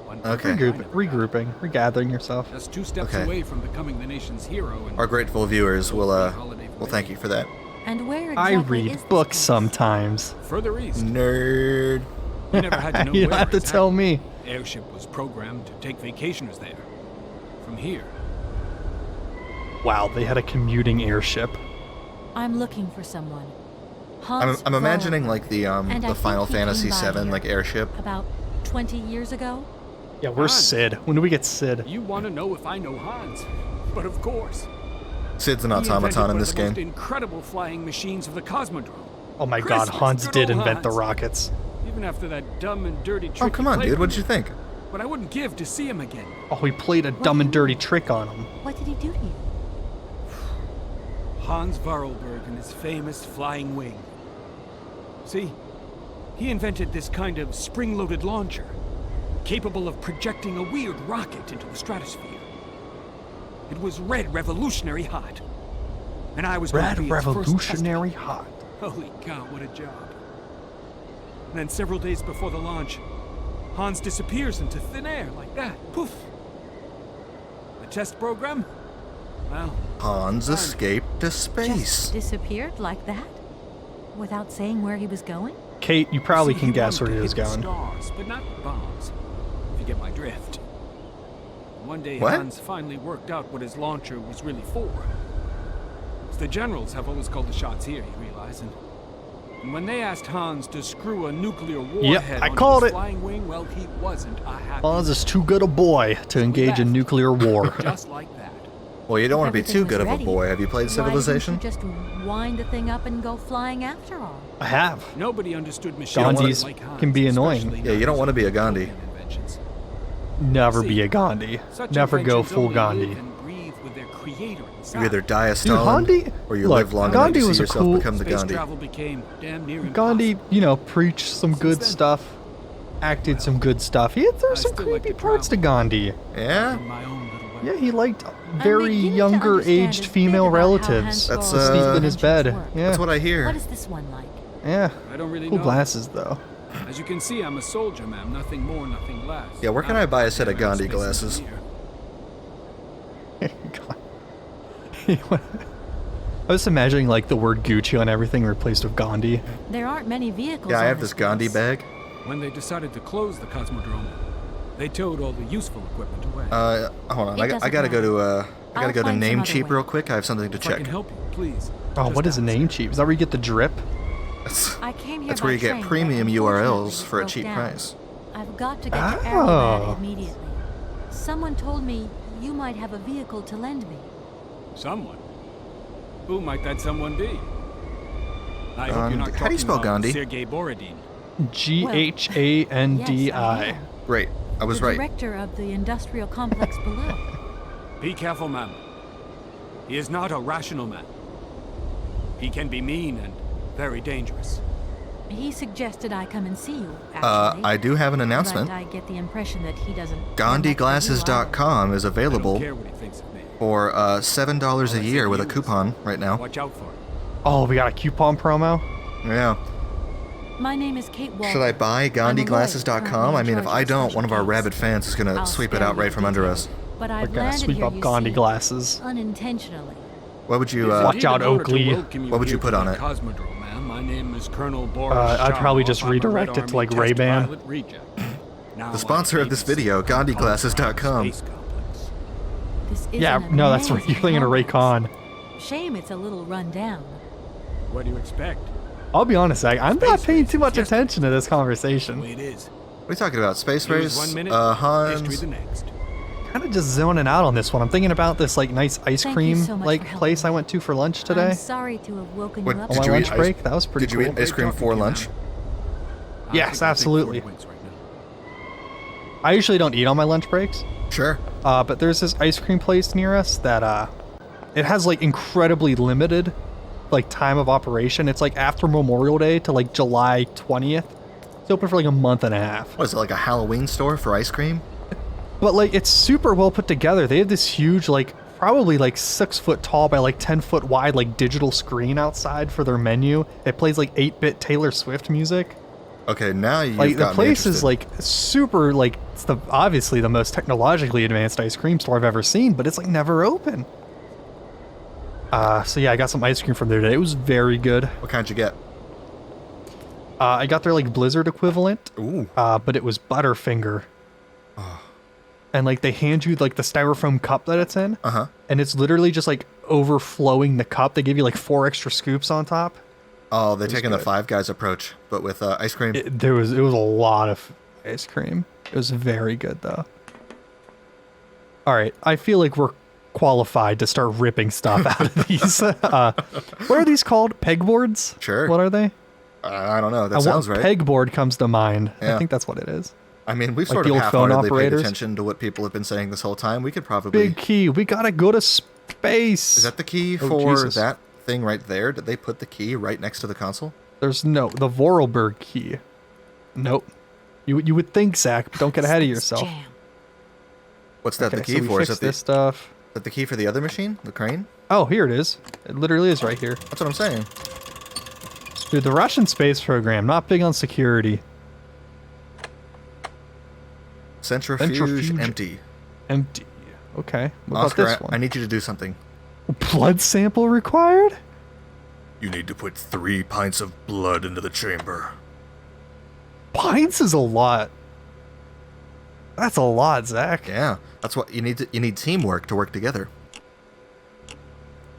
One Okay. thing Regrouping, regathering yourself. Just 2 steps Okay. away from becoming the nation's hero. And Our grateful viewers will thank you for that. And where I exactly is read this books place? sometimes. Further east. Nerd. You never had to know You where have to exactly. tell me. Airship was programmed to take vacationers there. From here. Wow, they had a commuting airship. I'm looking for someone. I'm Hans imagining Varley. like the And I Final think he Fantasy came by VII like here airship. About 20 years ago? Yeah, where's Hans. Sid? When do we get Sid? You want to know if I know Hans? But of course. Sid's an He invented automaton in one of this the most game. incredible flying machines of the Cosmodrome. Oh my god, Christmas, Hans good did old invent the Hans. rockets. Even after that dumb and dirty trick. Oh he come on, played dude. with What did you me. think? But I wouldn't give to see him again. Oh, he played a dumb and dirty trick on him. What did he do to you? Hans Varlberg and his famous flying wing. See, he invented this kind of spring-loaded launcher, capable of projecting a weird rocket into the stratosphere. It was red revolutionary hot. And I was going to Red be its first revolutionary hot. test- Holy cow, what a job. And then several days before the launch, Hans disappears into thin air like that. Poof. The test program? Well, Hans escaped to space. Just disappeared like that? Without saying where he was going? Kate, you probably see, can he guess where wanted he to was hit the going. Stars, but not bombs. If you get my drift. One day What? Hans finally worked out what his launcher was really for. The generals have always called the shots here, you realize, and when they asked Hans to screw a nuclear warhead I onto called his it. flying wing, well, he wasn't a happy Hans is too good a boy to engage in nuclear war. just like that. Well, you don't want to be Everything too was good of a ready. boy. Have you played Why Civilization? didn't you just wind the thing up and go flying after all? I have. Nobody understood machines Gandhis like Hans, can be annoying. especially Yeah, you not don't his wanna be a own Gandhi. utopian inventions. Never See, be a Gandhi. Such Never go inventions full only Gandhi. live and breathe with their creator inside. You either die a Dude, Stalin, Gandhi. or you look, live long Gandhi enough was to a see yourself cool. become the Space Gandhi. travel became damn near Gandhi, impossible. preached some Since good then- stuff, acted some good stuff. There were I some still like creepy to parts to travel. Gandhi. Yeah? In my own little way. Yeah, he liked I'm very beginning to younger understand aged a bit female about how relatives. Hans That's, Varley's Sleep in his bed. inventions work. Yeah. That's what I hear. What is this one like? Yeah. I don't really Cool know. glasses though. As you can see, I'm a soldier, ma'am. Nothing more, nothing less. Yeah, where can I buy a set of Gandhi Space glasses? engineer. God. I was imagining like the word Gucci on everything replaced with Gandhi. There aren't many vehicles. Yeah, I on have this Gandhi place. bag. When they decided to close the Cosmodrome, they towed all the useful equipment away. Hold on. It I doesn't gotta go to matter. I gotta I'll go to find some Namecheap other way. real quick. I have something to if I check. can help you, please. Oh, just what is a ask. name cheap? Is that where you get the drip? I came here That's by where you get train, but premium unfortunately URLs it for a broke cheap down. price. I've got to get to Oh. Arrowbad immediately. Someone told me you might have a vehicle to lend me. Someone? Who might that someone be? I hope you're not how do you talking spell about Gandhi? Sergei Borodin. GHANDI. Yes, I am. Great. I was the right. director of the industrial complex below. Be careful, ma'am. He is not a rational man. He can be mean and very dangerous. He suggested I come and see you, actually. I do have an announcement. But I get the impression that he doesn't... GandhiGlasses.com is I don't available care what he thinks of me. for $7 a year with a coupon right now. Watch out for him. Oh, we got a coupon promo? Yeah. My name is Kate Walker. Should I buy I'm a lawyer, GandhiGlasses.com? I currently mean, in if charge I of don't, special one of our case. rabid fans is gonna I'll sweep it spare out you right the from under details, us. But We're I've gonna landed sweep here, up you Gandhi see, glasses. unintentionally. What would you, Watch out, Oakley. What would you put on it? Cosmodrome, ma'am. My name is Colonel Boris I'd probably Sharma. just I'm a redirect Red it to, like, Army test Ray-Ban. pilot reject. Now The sponsor I of this babysit video, the GandhiGlasses.com. Space complex. This is Yeah, an no, that's right. amazing You're thinking of complex. Ray-Con. Shame it's a little run down. What do you expect? I'll be honest, Zach, I'm not paying too much attention to this conversation. Way it is. What are you talking about? Space Here's race? 1 minute, Hans? history the next. Kind of just zoning out on this one. I'm thinking about this like nice ice Thank you cream so much like for helping place I me. went to for lunch today. I'm sorry to have woken What, you up. On did my you lunch eat break, that was pretty Did you cool. eat ice cream for lunch? Yes, I'll take absolutely. 40 points right now. I usually don't eat on my lunch breaks, Sure. but there's this ice cream place near us that it has like incredibly limited like time of operation. It's like after Memorial Day to like July 20th. It's open for like a month and a half. What is it, like a Halloween store for ice cream? But like it's super well put together. They have this huge like probably like 6 foot tall by like 10 foot wide like digital screen outside for their menu. It plays like 8-bit Taylor Swift music. Okay, now you've Like the got me place is interested. like super like it's the obviously the most technologically advanced ice cream store I've ever seen, but it's like never open. So yeah, I got some ice cream from there today. It was very good. What kind you get? I got their like Blizzard equivalent. Ooh. But it was Butterfinger. And like they hand you like the styrofoam cup that it's in, Uh-huh. and it's literally just like overflowing the cup. They give you like 4 extra scoops on top. Oh, they're taking the good. Five Guys approach, but with ice cream. It was a lot of ice cream. It was very good though. All right, I feel like we're qualified to start ripping stuff out of these. What are these called? Pegboards? Sure. What are they? I don't know. That sounds right. Pegboard comes to mind. Yeah. I think that's what it is. I mean, we've like sort the of old phone half-heartedly paid operators. attention to what people have been saying this whole time. We could probably... Big key. We gotta go to space. Is that the key Oh, for Jesus. that thing right there? Did they put the key right next to the console? There's the Vorarlberg key. Nope. You would think, Zach, but don't get ahead of yourself. Jam. What's that Okay, the key so we for? Is fixed that this stuff. the key for the other machine? The crane? Oh, here it is. It literally is right here. That's what I'm saying. Dude, the Russian space program, not big on security. Centrifuge empty. Empty. Okay. What Oscar, about this one? I need you to do something. Blood sample required? You need to put 3 pints of blood into the chamber. Pints is a lot. That's a lot, Zach. Yeah, that's what you need. You need teamwork to work together.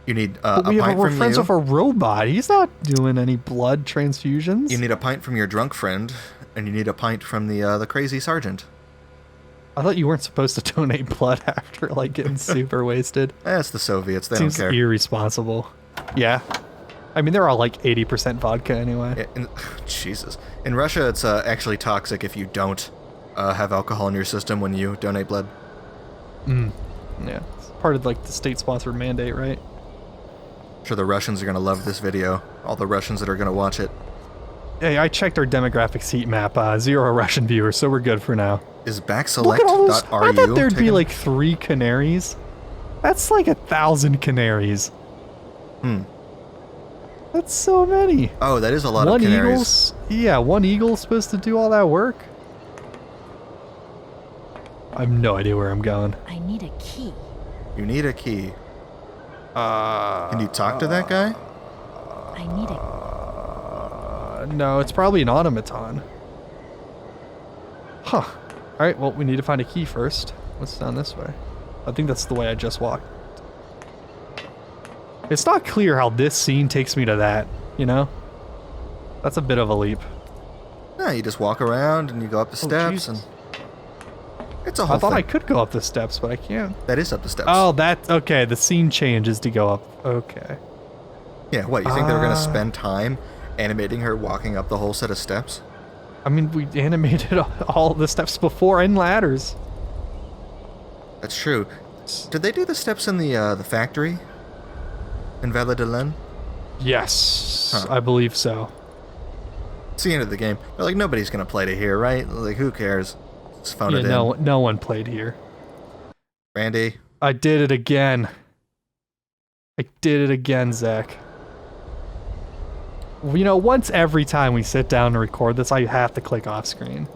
You need But a pint we're from friends you. with a robot. He's not doing any blood transfusions. You need a pint from your drunk friend, and you need a pint from the crazy sergeant. I thought you weren't supposed to donate blood after like getting super wasted. That's the Soviets. They Seems don't care. irresponsible. Yeah. I mean, they're all like 80% vodka anyway. Yeah, Jesus. In Russia, it's actually toxic if you don't have alcohol in your system when you donate blood. Yeah. It's part of like the state-sponsored mandate, right? Sure, the Russians are going to love this video. All the Russians that are going to watch it. Hey, I checked our demographics heat map. 0 Russian viewers, so we're good for now. Is Look at all those. I backselect.ru thought there'd be taken? like 3 canaries. That's like 1,000 canaries. That's so many. Oh, that is a lot of One canaries. eagle's, yeah, one eagle's supposed to do all that work. I have no idea where I'm going. I need a key. You need a key. Can you talk to that guy? I need a No, it's probably an automaton. Huh. Alright, well, we need to find a key first. What's down this way? I think that's the way I just walked. It's not clear how this scene takes me to that, you know? That's a bit of a leap. No, you just walk around and you go up the steps Jesus. and... It's a whole I thought thing. I could go up the steps, but I can't. That is up the steps. Oh, that... Okay, the scene changes to go up. Okay. Yeah, what, you think they were going to spend time animating her walking up the whole set of steps? I mean, we animated all the steps before and ladders. That's true. Did they do the steps in the factory? In Valladolid? Yes, Huh. I believe so. It's the end of the game. They're like, nobody's going to play to here, right? Like, who cares? Just phone Yeah, it in. no one played here. Randy? I did it again. I did it again, Zach. You know, once every time we sit down to record this, I have to click off screen.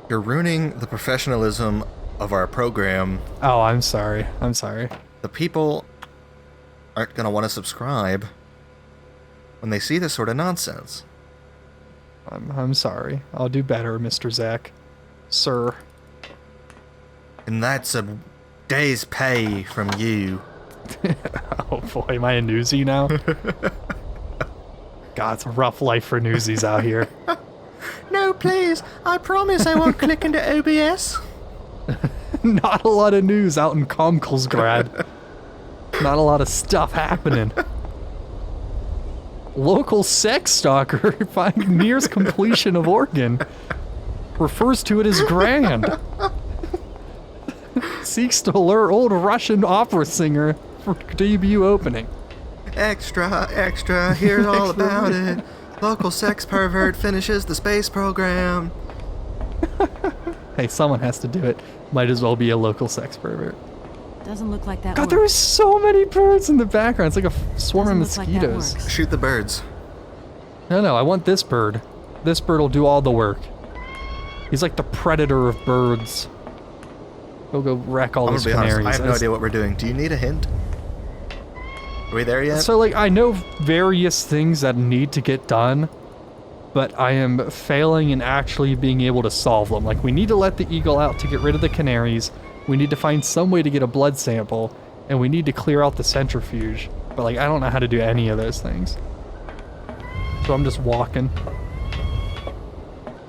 You're ruining the professionalism of our program. Oh, I'm sorry. I'm sorry. The people aren't going to want to subscribe when they see this sort of nonsense. I'm sorry. I'll do better, Mr. Zach. Sir. And that's a day's pay from you. Oh boy, am I a newsie now? God, it's a rough life for newsies out here. No, please. I promise I won't click into OBS. Not a lot of news out in Komkulsgrad. Not a lot of stuff happening. Local sex stalker finding nears completion of organ. Refers to it as grand. Seeks to lure old Russian opera singer for debut opening. Extra, extra, here's all about it. Local sex pervert finishes the space program. Hey, someone has to do it. Might as well be a local sex pervert. Doesn't look like that God, worked. there are so many birds in the background. It's like a swarm of Doesn't look like that mosquitoes. works. Shoot the birds. No, I want this bird. This bird will do all the work. He's like the predator of birds. He'll go wreck all I'm those gonna be canaries. honest, I have no idea what we're doing. Do you need a hint? Are we there yet? So, like, I know various things that need to get done, but I am failing in actually being able to solve them. Like, we need to let the eagle out to get rid of the canaries. We need to find some way to get a blood sample, and we need to clear out the centrifuge. But, like, I don't know how to do any of those things. So I'm just walking.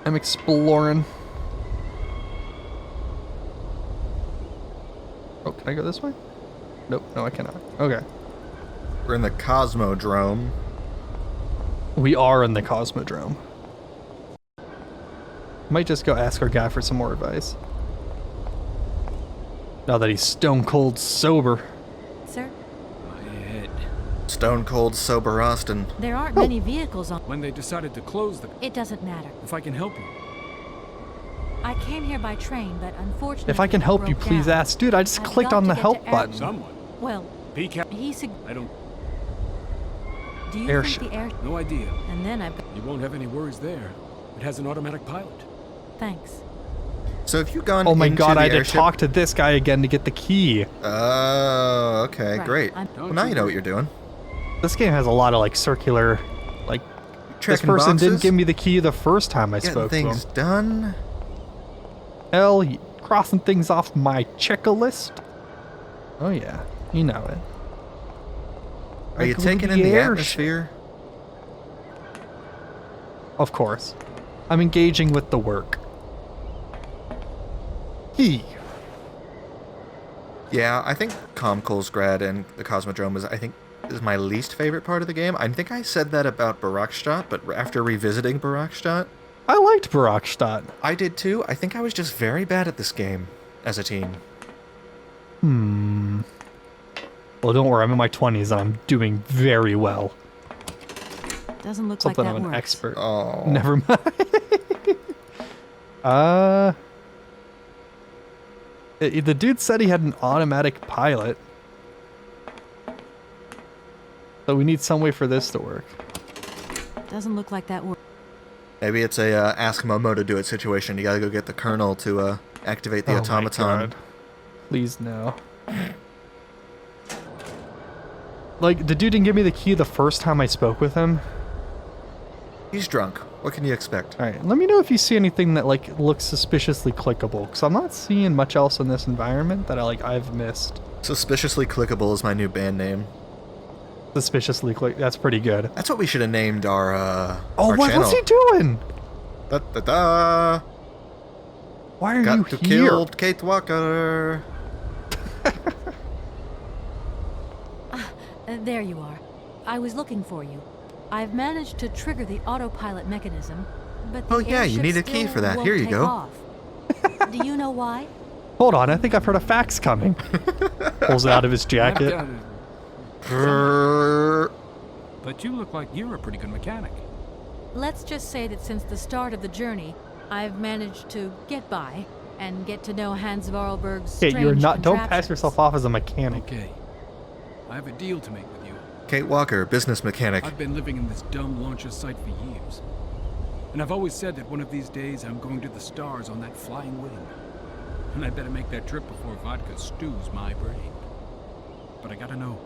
I'm exploring. Oh, can I go this way? Nope, no I cannot. Okay. We're in the Cosmodrome. We are in the Cosmodrome. Might just go ask our guy for some more advice. Now that he's stone cold sober. Sir, My head. Stone cold sober Austin. there aren't many vehicles on. When they decided to close the... It doesn't matter. If I can help you. I came here by train, but unfortunately. If I can it help you, broke please down. ask. Dude, I just I've clicked got on to the get help to button. Someone. Well, PCAP. he said. I don't... Do you Airship. think the air? No idea. And then I've got. You won't have any worries there. It has an automatic pilot. Thanks. So have you gone Oh my into god, the I had to airship? talk to this guy again to get the key. Oh, okay, Right, great. I'm- Well, now you know what you're doing. This game has a lot of like circular, like this Checking person didn't boxes, give me the key the first time I getting spoke to things him. done. Hell, crossing things off my checklist. Oh yeah, you know it. Are you Like, taking in the airship. atmosphere? Of course. I'm engaging with the work. He. Yeah, I think Komkulsgrad and the Cosmodrome is my least favorite part of the game. I think I said that about Barakstadt, but after revisiting Barakstadt, I liked Barakstadt. I did too. I think I was just very bad at this game as a teen. Well, don't worry, I'm in my 20s and I'm doing very well. Doesn't look Something like that I'm an works. expert. Oh. Never mind. The dude said he had an automatic pilot. So we need some way for this to work. Doesn't look like that works. Maybe it's a ask Momo to do it situation. You gotta go get the colonel to activate the Oh my automaton. God. Please no. Like, the dude didn't give me the key the first time I spoke with him. He's drunk. What can you expect? Alright, let me know if you see anything that, like, looks suspiciously clickable. Because I'm not seeing much else in this environment that I've missed. Suspiciously Clickable is my new band name. Suspiciously click. That's pretty good. That's what we should have named our Oh, our what? channel. What's he doing? Da, da, da. Why are Got you to here? kill Kate Walker. There you are. I was looking for you. I've managed to trigger the autopilot mechanism, but the Oh, yeah, you airship need a key still for that. won't Here you take go. off. Do you know why? Hold on, I think I've heard a fax coming. Pulls it out of his I've jacket. got it. Brrr. But you look like you're a pretty good mechanic. Let's just say that since the start of the journey, I've managed to get by and get to know Hans Vorarlberg's Hey, strange you're not. Don't pass contraptions. yourself off as a mechanic. Okay. I have a deal to make with you. Kate Walker, business mechanic. I've been living in this dumb launcher site for years. And I've always said that one of these days I'm going to the stars on that flying wing. And I better make that trip before vodka stews my brain. But I gotta know.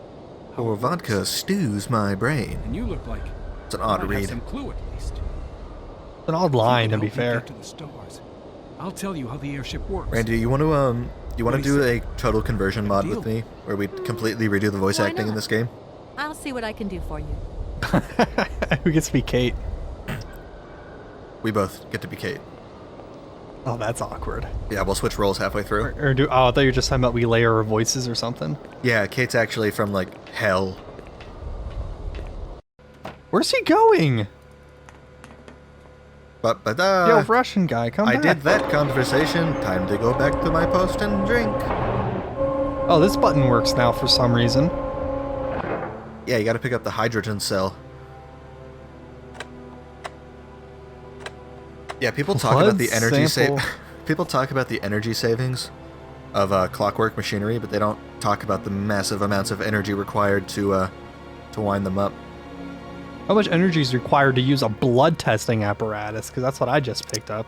how Or it vodka works. stews my brain. And you look like It's an you odd might read. have some clue at least. It's an odd If you line, can to be help me fair. get to the stars, I'll tell you how the airship works. Randy, you want to What do do you a total conversion mod Deal. with me, where we completely redo the voice Why acting in not? this game? I'll see what I can do for you. Who gets to be Kate? We both get to be Kate. Oh, that's awkward. Yeah, we'll switch roles halfway through. Or do? Oh, I thought you were just talking about we layer our voices or something. Yeah, Kate's actually from, like, hell. Where's he going? But Yo, Russian guy, come I back. did that conversation. Time to go back to my post and drink. Oh, this button works now for some reason. Yeah, you gotta pick up the hydrogen cell. Yeah, people talk Blood about the energy sample. People talk about the energy savings of clockwork machinery, but they don't talk about the massive amounts of energy required to wind them up. How much energy is required to use a blood testing apparatus? Because that's what I just picked up.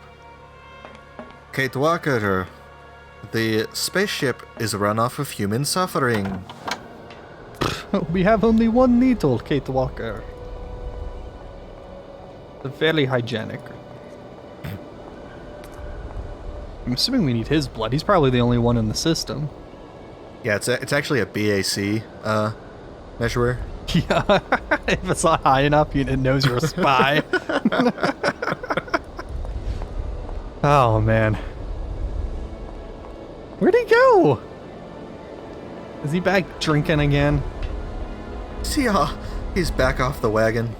Kate Walker, the spaceship is run off of human suffering. We have only one needle, Kate Walker. Very hygienic. I'm assuming we need his blood. He's probably the only one in the system. Yeah, it's actually a BAC measurer. Yeah, if it's not high enough, it knows you're a spy. Oh, man. Where'd he go? Is he back drinking again? See ya, he's back off the wagon.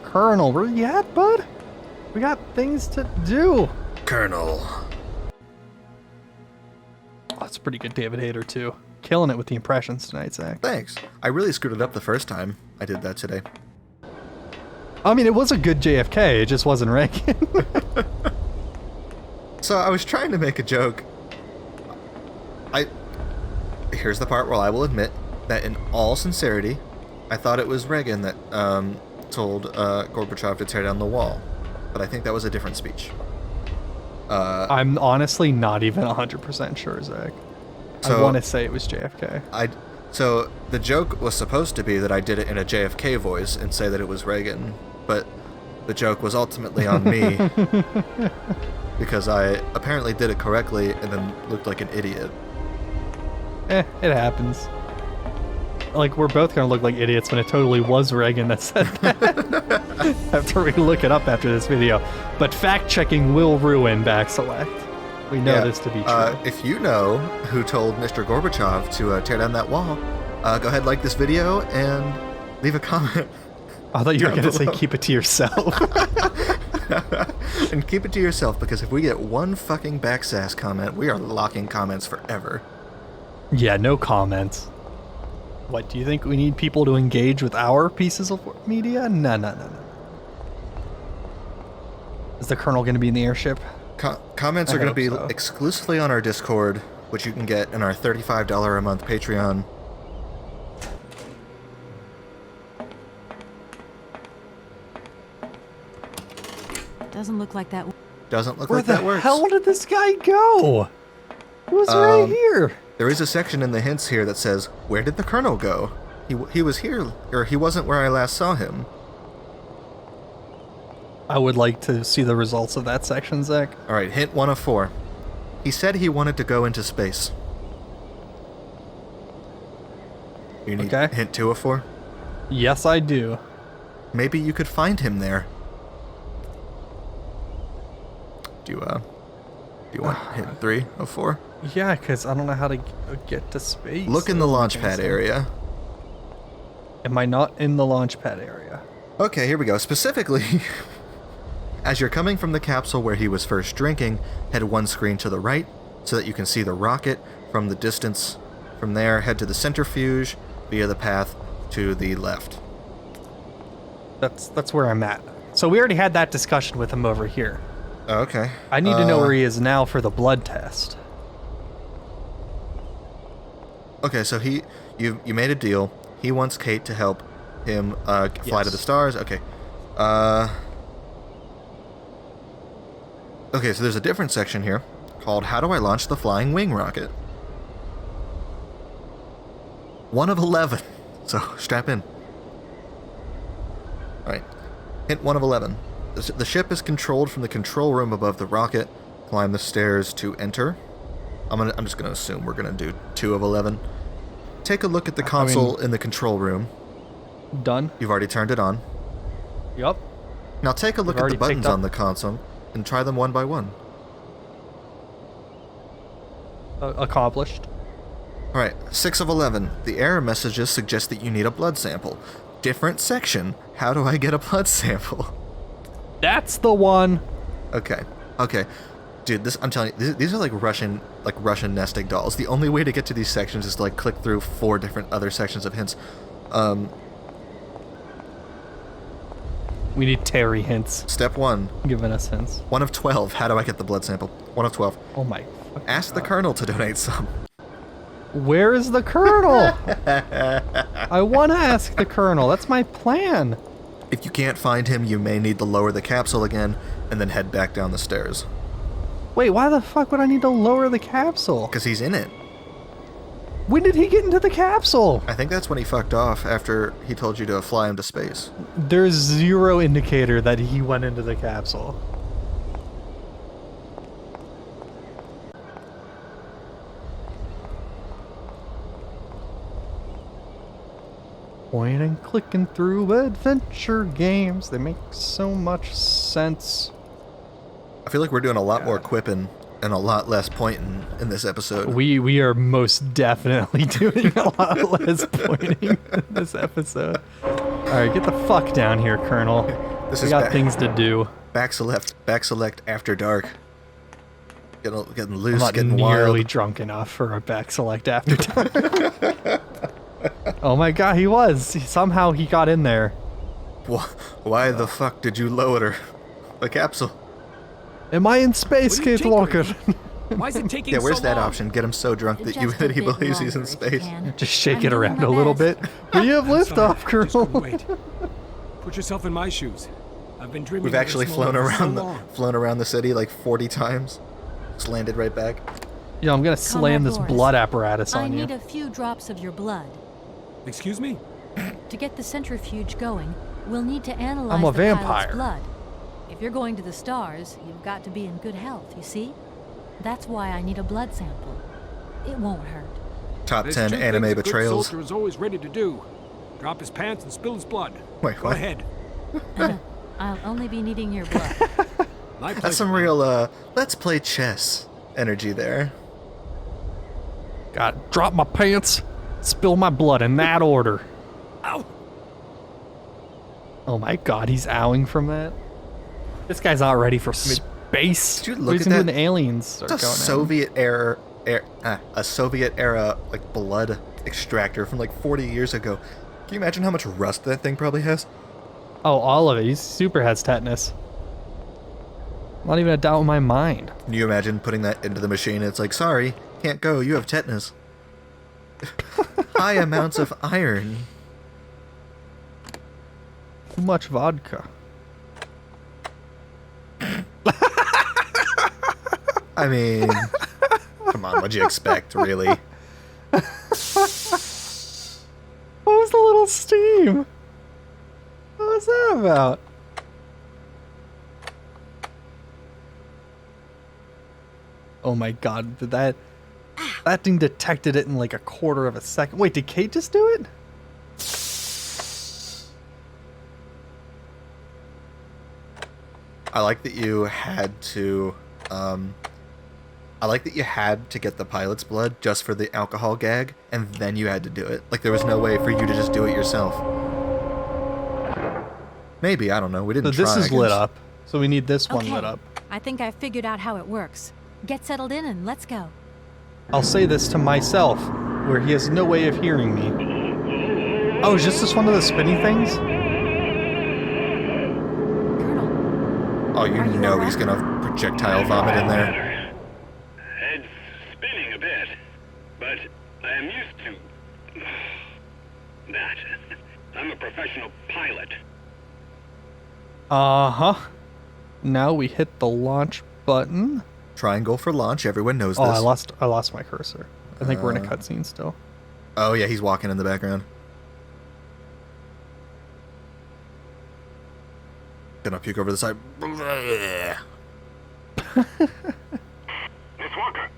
Colonel, where you at, bud? We got things to do. Colonel. Oh, that's a pretty good David Hayter, too. Killing it with the impressions tonight, Zach. Thanks. I really screwed it up the first time I did that today. I mean, it was a good JFK, it just wasn't Reagan. So I was trying to make a joke. Here's the part where I will admit that in all sincerity, I thought it was Reagan that told Gorbachev to tear down the wall. But I think that was a different speech. I'm honestly not even 100% sure, Zach. I So- want to say it was JFK. So the joke was supposed to be that I did it in a JFK voice and say that it was Reagan, but the joke was ultimately on me because I apparently did it correctly and then looked like an idiot. It happens. Like, we're both gonna look like idiots when it totally was Reagan that said that. After we look it up after this video. But fact-checking will ruin back select. We know this to be true. If you know who told Mr. Gorbachev to tear down that wall, go ahead, like this video and leave a comment. I thought you were down gonna say below. keep it to yourself. And keep it to yourself, because if we get one fucking backsass comment, we are locking comments forever. Yeah, no comments. What, do you think we need people to engage with our pieces of media? No. Is the Colonel going to be in the airship? Comments I are going to hope be so. exclusively on our Discord, which you can get in our $35 a month Patreon. Doesn't look like that. Doesn't look Where like the that works. hell did this guy go? He was right here. There is a section in the hints here that says, "Where did the Colonel go? He was here, or he wasn't where I last saw him." I would like to see the results of that section, Zach. All right, hint 1 of 4. He said he wanted to go into space. You need Okay. hint 2 of 4? Yes, I do. Maybe you could find him there. Do you want hint 3 of 4? Yeah, because I don't know how to get to space. Look in the That doesn't launch make pad sense. area. Am I not in the launch pad area? Okay, here we go. Specifically, as you're coming from the capsule where he was first drinking, head 1 screen to the right so that you can see the rocket from the distance. From there, head to the centrifuge via the path to the left. That's where I'm at. So we already had that discussion with him over here. Okay. I need to know where he is now for the blood test. Okay, so you made a deal. He wants Kate to help him fly to Yes. the stars. Okay. Okay, so there's a different section here called "How do I launch the flying wing rocket?" 1 of 11. So strap in. All right. Hint 1 of 11. The ship is controlled from the control room above the rocket. Climb the stairs to enter. I'm just gonna assume we're gonna do 2 of 11. Take a look at the console in the control room. Done. You've already turned it on. Yup. Now take a look We've at the already buttons picked up- on the console and try them one by one. Accomplished. Alright, 6 of 11. The error messages suggest that you need a blood sample. Different section. How do I get a blood sample? That's the one. Okay. Dude, I'm telling you, these are like Russian nesting dolls. The only way to get to these sections is to like click through 4 different other sections of hints. We need Terry hints. Step 1. Giving us hints. 1 of 12. How do I get the blood sample? 1 of 12. Oh my fucking Ask the God. colonel to donate some. Where is the colonel? I want to ask the colonel. That's my plan. If you can't find him, you may need to lower the capsule again and then head back down the stairs. Wait, why the fuck would I need to lower the capsule? Because he's in it. When did he get into the capsule? I think that's when he fucked off after he told you to fly him to space. There's zero indicator that he went into the capsule. Point and clicking through adventure games. They make so much sense. I feel like we're doing a lot more quipping and a lot less pointing in this episode. We are most definitely doing a lot less pointing in this episode. Alright, get the fuck down here, Colonel. This We is got things to do. back select after dark. Getting I'm loose, not getting nearly wild. drunk enough for a back select after time. Oh my god, he was. Somehow he got in there. Why the fuck did you lower the capsule? Am I in space, What are you Kate Walker? Why is it taking Yeah, where's so that long? option? Get him so drunk that Just a he bit believes he's in longer if you space. can. Just shake I'm it doing around my a little bit. best. We have I'm sorry, liftoff, I just couldn't Colonel. wait. Put yourself in my shoes. I've been dreaming We've of actually this flown moment for so around long. flown around the city like 40 times. Just landed right back. Yeah, I'm gonna slam this Boris, blood apparatus I on you. need a few drops of your blood. Excuse me? To get the centrifuge going, we'll need to analyze I'm a the vampire. pilot's blood. If you're going to the stars, you've got to be in good health, you see? That's why I need a blood sample. It won't hurt. Top There's 10 two anime things a good betrayals. soldier is always ready to do. Drop his pants and spill his blood. Wait, Go what? ahead. I'll only be needing your blood. My That's pleasure. some real let's play chess energy there. God, drop my pants, spill my blood in that order. Ow! Oh my god, he's owing from that. This guy's not ready for space. did you look What he's at gonna do when that? the aliens start It's a going in. Soviet era like blood extractor from like 40 years ago. Can you imagine how much rust that thing probably has? Oh, all of it. He super has tetanus. Not even a doubt in my mind. Can you imagine putting that into the machine? It's like, sorry, can't go. You have tetanus. High amounts of iron. Too much vodka. I mean, come on, what'd you expect, really? What was the little steam? What was that about? Oh my god, did that thing detected it in like a quarter of a second. Wait, did Kate just do it? I like that you had to, I like that you had to get the pilot's blood just for the alcohol gag, and then you had to do it. Like, there was no way for you to just do it yourself. Maybe, I don't know. We So didn't this try, is I lit guess. up. So we need this one Okay, lit up. I think I figured out how it works. Get settled in and let's go. I'll say this to myself, where he has no way of hearing me. Oh, is this one of the spinny things? Colonel, Oh, you Are you know all he's right? gonna projectile vomit in there. It's spinning a bit, but I am used to that. I'm a professional pilot. Uh-huh. Now we hit the launch button. Triangle for launch. Everyone knows Oh, this. I lost my cursor. I think we're in a cutscene still. Oh, yeah, he's walking in the background. Gonna puke over the side. Miss Walker!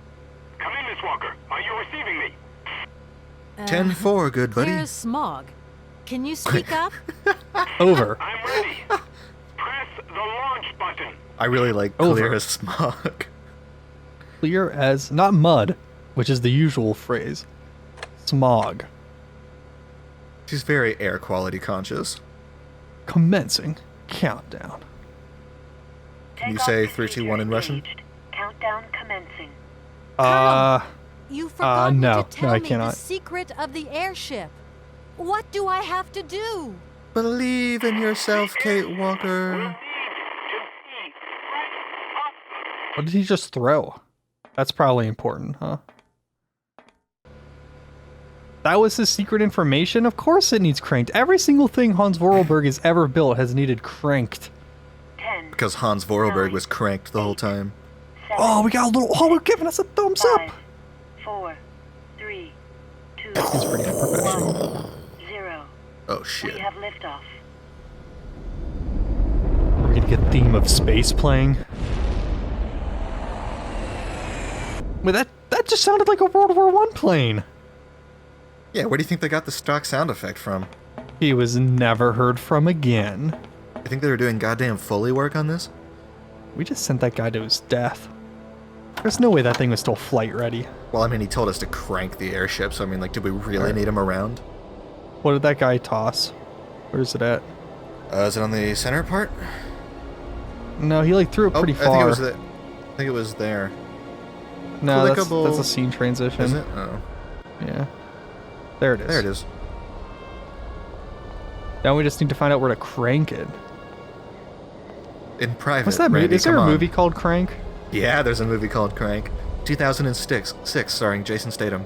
Come in, Miss Walker! Are you receiving me? 10-4, good buddy. Here's Smog. Can you speak up? Over. I'm ready! I really like clear as smog. Clear as, not mud, which is the usual phrase. Smog. She's very air quality conscious. Commencing countdown. Can you say 3, 2, 1 in Russian? Countdown commencing. You've forgotten no, to tell no, I me cannot. the secret of the airship. What do I have to do? Believe in yourself, Kate Walker. What did he just throw? That's probably important, huh? That was his secret information? Of course it needs cranked. Every single thing Hans Vorarlberg has ever built has needed cranked. 10. Because Hans Vorarlberg was cranked the whole time. 7, Oh, we got a little... Oh, we're giving us a thumbs 5, up! 4, 3, 2, That's pretty unprofessional. 1, 0. Oh, We shit. have liftoff. We're gonna get theme of space playing. Wait, that just sounded like a World War I plane. Yeah, where do you think they got the stock sound effect from? He was never heard from again. You think they were doing goddamn Foley work on this? We just sent that guy to his death. There's no way that thing was still flight ready. Well, I mean, he told us to crank the airship, so I mean, like, did we really need him around? What did that guy toss? Where's it at? Is it on the center part? No, he like threw it pretty I far. think it was there. No, that's Clickable. a scene transition. Is it? Oh. Yeah. There it is. There it is. Now we just need to find out where to crank it. In private. What's that movie? Randy, Is there come a on. movie called Crank? Yeah, there's a movie called Crank. 2006, starring Jason Statham.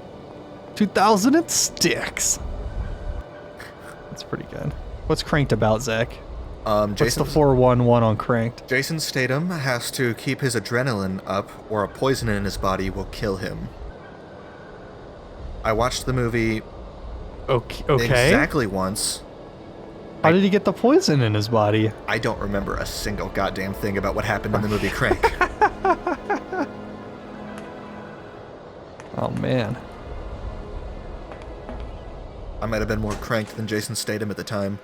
2006. That's pretty good. What's Cranked about, Zach? What's Jason, the 411 on Cranked? Jason Statham has to keep his adrenaline up, or a poison in his body will kill him. I watched the movie Okay. exactly once. How did he get the poison in his body? I don't remember a single goddamn thing about what happened in the movie Crank. Oh, man. I might have been more cranked than Jason Statham at the time.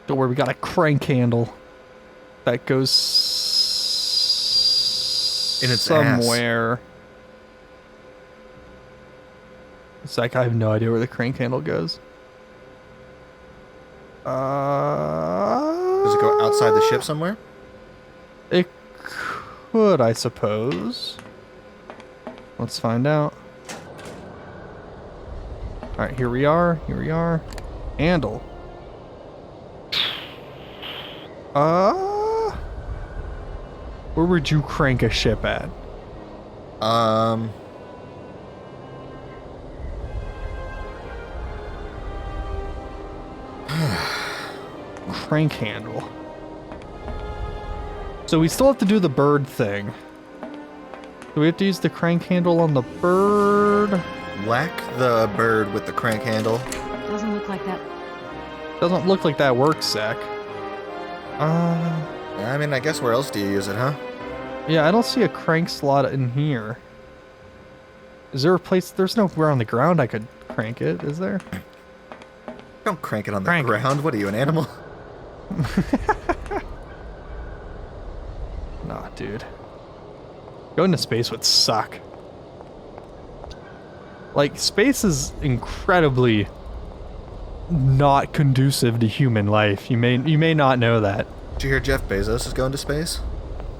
Don't worry, we got a crank handle that goes In its somewhere. Zach, I have no idea where the crank handle goes. Does it go outside the ship somewhere? It could, I suppose. Let's find out. Alright, here we are. Here we are. Handle. Where would you crank a ship at? Crank handle. So we still have to do the bird thing. Do we have to use the crank handle on the bird? Whack the bird with the crank handle. Doesn't look like that. Doesn't look like that works, Zach. I mean, I guess where else do you use it, huh? Yeah, I don't see a crank slot in here. Is there a place? There's nowhere on the ground I could crank it, is there? Don't crank it on the Crank it. ground. What are you, an animal? Nah, dude. Going to space would suck. Like, space is incredibly not conducive to human life. You may not know that. Did you hear Jeff Bezos is going to space?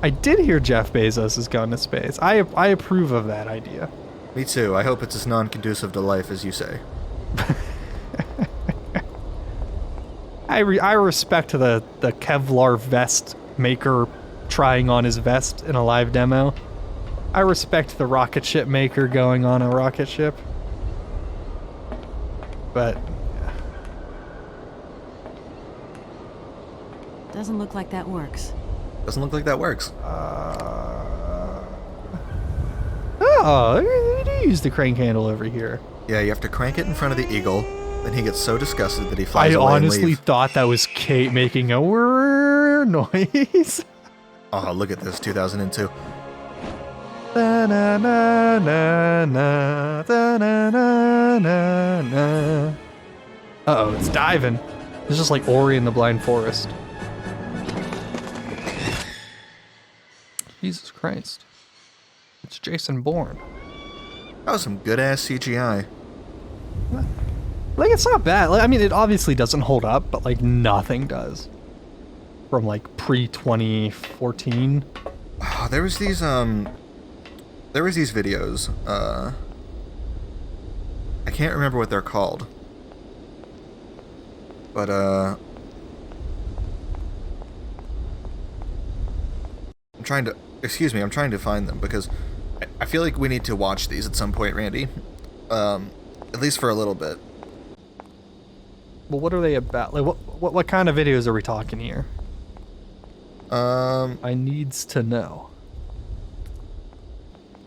I did hear Jeff Bezos has gone to space. I approve of that idea. Me too. I hope it's as non-conducive to life as you say. I respect the Kevlar vest maker trying on his vest in a live demo. I respect the rocket ship maker going on a rocket ship. But Doesn't look like that works. Doesn't look like that works. oh, we do use the crank handle over here. Yeah, you have to crank it in front of the eagle. Then he gets so disgusted that he flies I away and honestly leave. thought that was Kate making a whirr noise. Oh, look at this, 2002. Uh-oh, it's diving. It's just like Ori in the Blind Forest. Jesus Christ. It's Jason Bourne. That was some good-ass CGI. Like, it's not bad. Like, I mean, it obviously doesn't hold up, but, like, nothing does. From, like, pre-2014. Oh, there was these videos. I can't remember what they're called. But, I'm trying to find them, because I feel like we need to watch these at some point, Randy. At least for a little bit. Well, what are they about? Like, what kind of videos are we talking here? I needs to know.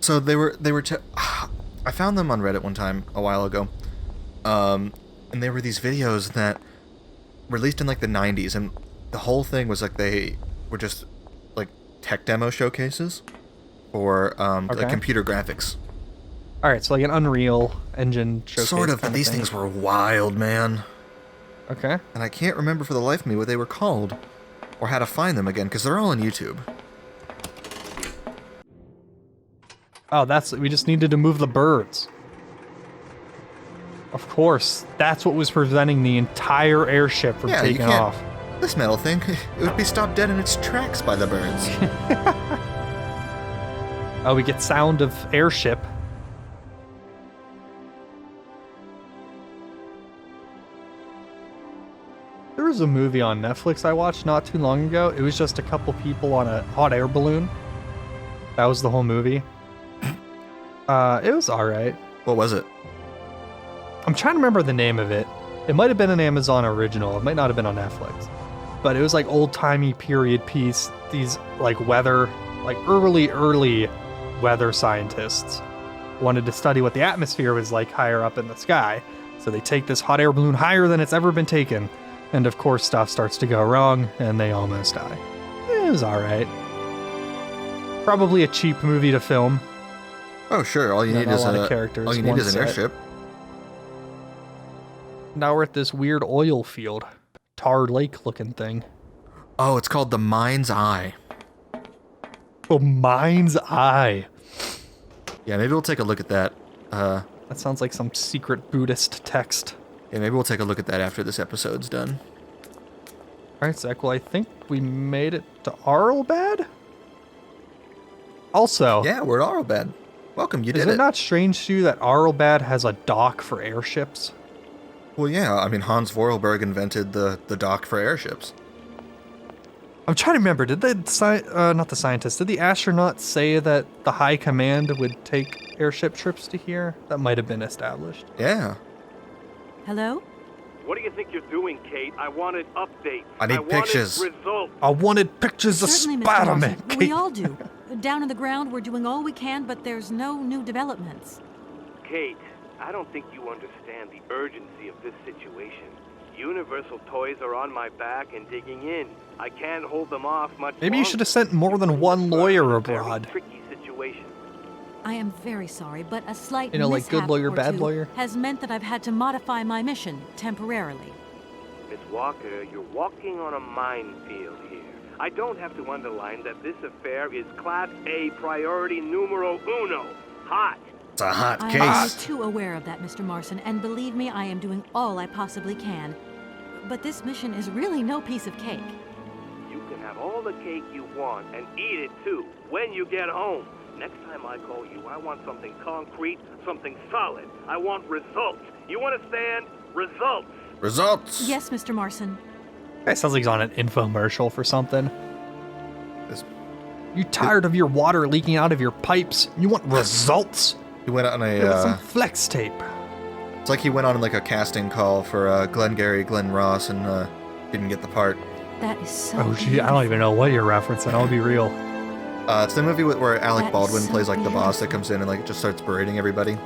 So they were I found them on Reddit one time a while ago. And they were these videos that released in like the 90s, and the whole thing was like they were just like tech demo showcases for like computer graphics. All right, so like an Unreal Engine showcase. Sort of, but these things were wild, man. Okay. And I can't remember for the life of me what they were called, or how to find them again, because they're all on YouTube. Oh, we just needed to move the birds. Of course, that's what was preventing the entire airship from taking off. This metal thing, it would be stopped dead in its tracks by the birds. Oh, we get sound of airship. There was a movie on Netflix I watched not too long ago. It was just a couple people on a hot air balloon. That was the whole movie. It was alright. What was it? I'm trying to remember the name of it. It might have been an Amazon original. It might not have been on Netflix. But it was like old-timey period piece. These like early weather scientists wanted to study what the atmosphere was like higher up in the sky. So they take this hot air balloon higher than it's ever been taken. And of course stuff starts to go wrong and they almost die. It was alright. Probably a cheap movie to film. Oh sure, all you need is an airship. Now we're at this weird oil field. Tar Lake looking thing. Oh, it's called the Mind's Eye. The Mind's Eye. Yeah, maybe we'll take a look at that. That sounds like some secret Buddhist text. Yeah, maybe we'll take a look at that after this episode's done. Alright, Zach, well, I think we made it to Arlbad? Also... Yeah, we're at Arlbad. Welcome, you did it. Is it not strange to you that Arlbad has a dock for airships? Well, yeah, I mean, Hans Vorarlberg invented the dock for airships. I'm trying to remember, did not the scientists, did the astronauts say that the High Command would take airship trips to here? That might have been established. Yeah. Hello? What do you think you're doing, Kate? I wanted updates. I need pictures. Results. I wanted pictures of Certainly, Mr. Spider-Man, Martin. Kate. We all do. Down on the ground, we're doing all we can, but there's no new developments. Kate, I don't think you understand the urgency of this situation. Universal toys are on my back and digging in. I can't hold them off much Maybe longer. you should have sent more than one lawyer abroad. Very tricky situation. I am very sorry, but a slight You know, like good mishap lawyer, or bad two lawyer? has meant that I've had to modify my mission temporarily. Miss Walker, you're walking on a minefield here. I don't have to underline that this affair is Class A priority numero uno. Hot. It's a hot I case. am too aware of that, Mr. Marson, and believe me, I am doing all I possibly can. But this mission is really no piece of cake. You can have all the cake you want and eat it too when you get home. Next time I call you, I want something concrete, something solid. I want results. You understand? Results. Results. Yes, Mr. Marson. That sounds like he's on an infomercial for something. This- You tired of your water leaking out of your pipes? You want results? He went on Give us some a. flex tape. It's like he went on like a casting call for Glengarry Glen Ross and didn't get the part. That is so Oh, gee, I don't even know what you're referencing. I'll be real. It's the movie where Alec That is Baldwin so plays like the boss that beautiful. comes in and like just starts berating everybody.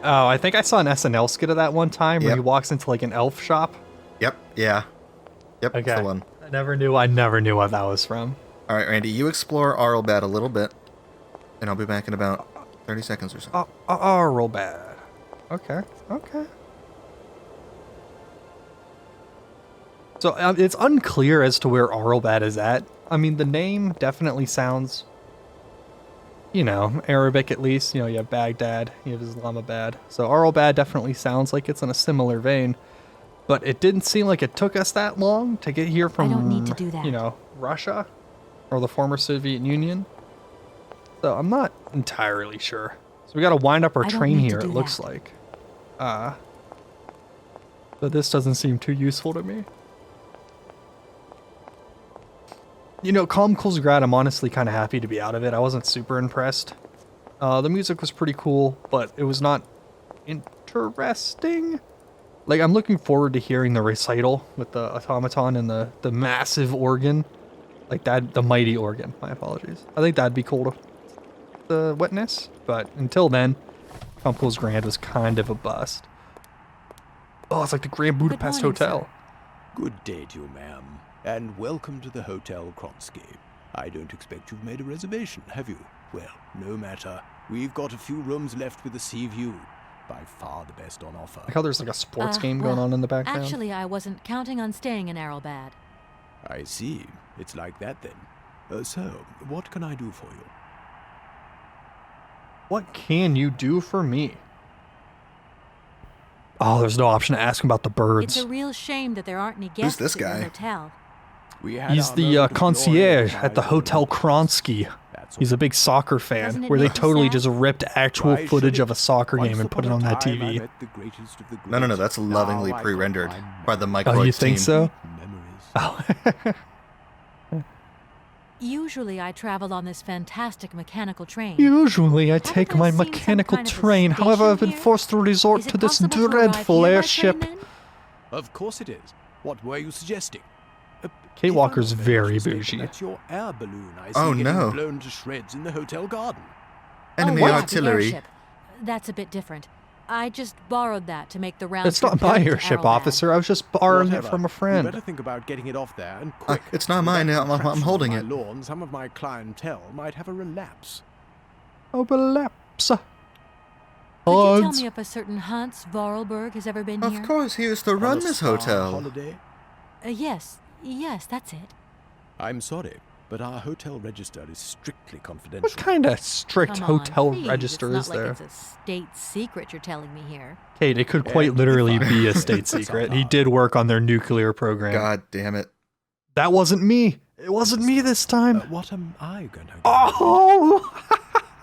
Oh, I think I saw an SNL skit of that one time where Yep. he walks into like an elf shop. Yep. Yeah. Yep. Okay. That's the one. I never knew what that was from. All right, Randy, you explore Arlbad a little bit, and I'll be back in about 30 seconds or so. Real bad. Okay. So it's unclear as to where Arlbad is at. I mean, the name definitely sounds, you know, Arabic at least. You know, you have Baghdad, you have Islamabad. So Arlbad definitely sounds like it's in a similar vein. But it didn't seem like it took us that long to get here from, I don't need to do that. you know, Russia or the former Soviet Union. So I'm not entirely sure. So we got to wind up our I don't train need here, to it do looks that. like. But this doesn't seem too useful to me. You know, Calm Cool's Grad, I'm honestly kind of happy to be out of it. I wasn't super impressed. The music was pretty cool, but it was not interesting. Like, I'm looking forward to hearing the recital with the automaton and the massive organ. Like that, the mighty organ. My apologies. I think that'd be cool to witness. But until then, Calm Cool's Grand was kind of a bust. Oh, it's like the Grand Budapest morning, Hotel. Good day to you, ma'am, and welcome to the Hotel Kronsky. I don't expect you've made a reservation, have you? Well, no matter. We've got a few rooms left with a sea view. By far the best on offer. Like how there's like a sports game going on in the background. Actually, I wasn't counting on staying in Arlbad. I see. It's like that then. So, what can I do for you? What can you do for me? Oh, there's no option to ask him about the birds. It's a real shame that there aren't any guests this at your guy? hotel. He's the concierge at the Hotel Kronsky. He's a big soccer fan, Doesn't it where they make you totally sad? just ripped actual footage of a soccer game and put it on that TV. No, that's lovingly pre-rendered by the Microids Oh, you team. think so? Oh. Usually I travel on this fantastic mechanical train. Usually I take Haven't I my seen some mechanical kind of a train, however I've been station here? forced to resort Is it to this possible to arrive dreadful here by airship. train, then? Of course it is. What were you suggesting? Kate If I'm Walker's not very mistaken, bougie. That's your air balloon I see Oh, getting no. blown to shreds in the hotel garden. Enemy Oh, yeah, the artillery. airship. That's a bit different. I just borrowed that to make the round It's not trip my back to airship, Arlbad. officer. I was just borrowing it Whatever. from a You friend. better think about getting it off there and quick. It's not With mine. that I'm contraption holding on it. my lawn, some of my clientele might have a relapse. Overlaps. Could you tell Odds. me if a certain Hans Vorarlberg has ever been here? Of course, he used to run On a this spa hotel. Holiday? Yes, that's it. I'm sorry, but our hotel register is strictly confidential. What kind of strict Come on, hotel please. register it's is not there? Like it's a state secret you're telling me here. Kate, it could quite And literally if I- be a state secret. He did work on their nuclear program. God damn it. That wasn't me. It wasn't me this time. What am I going to do? Oh!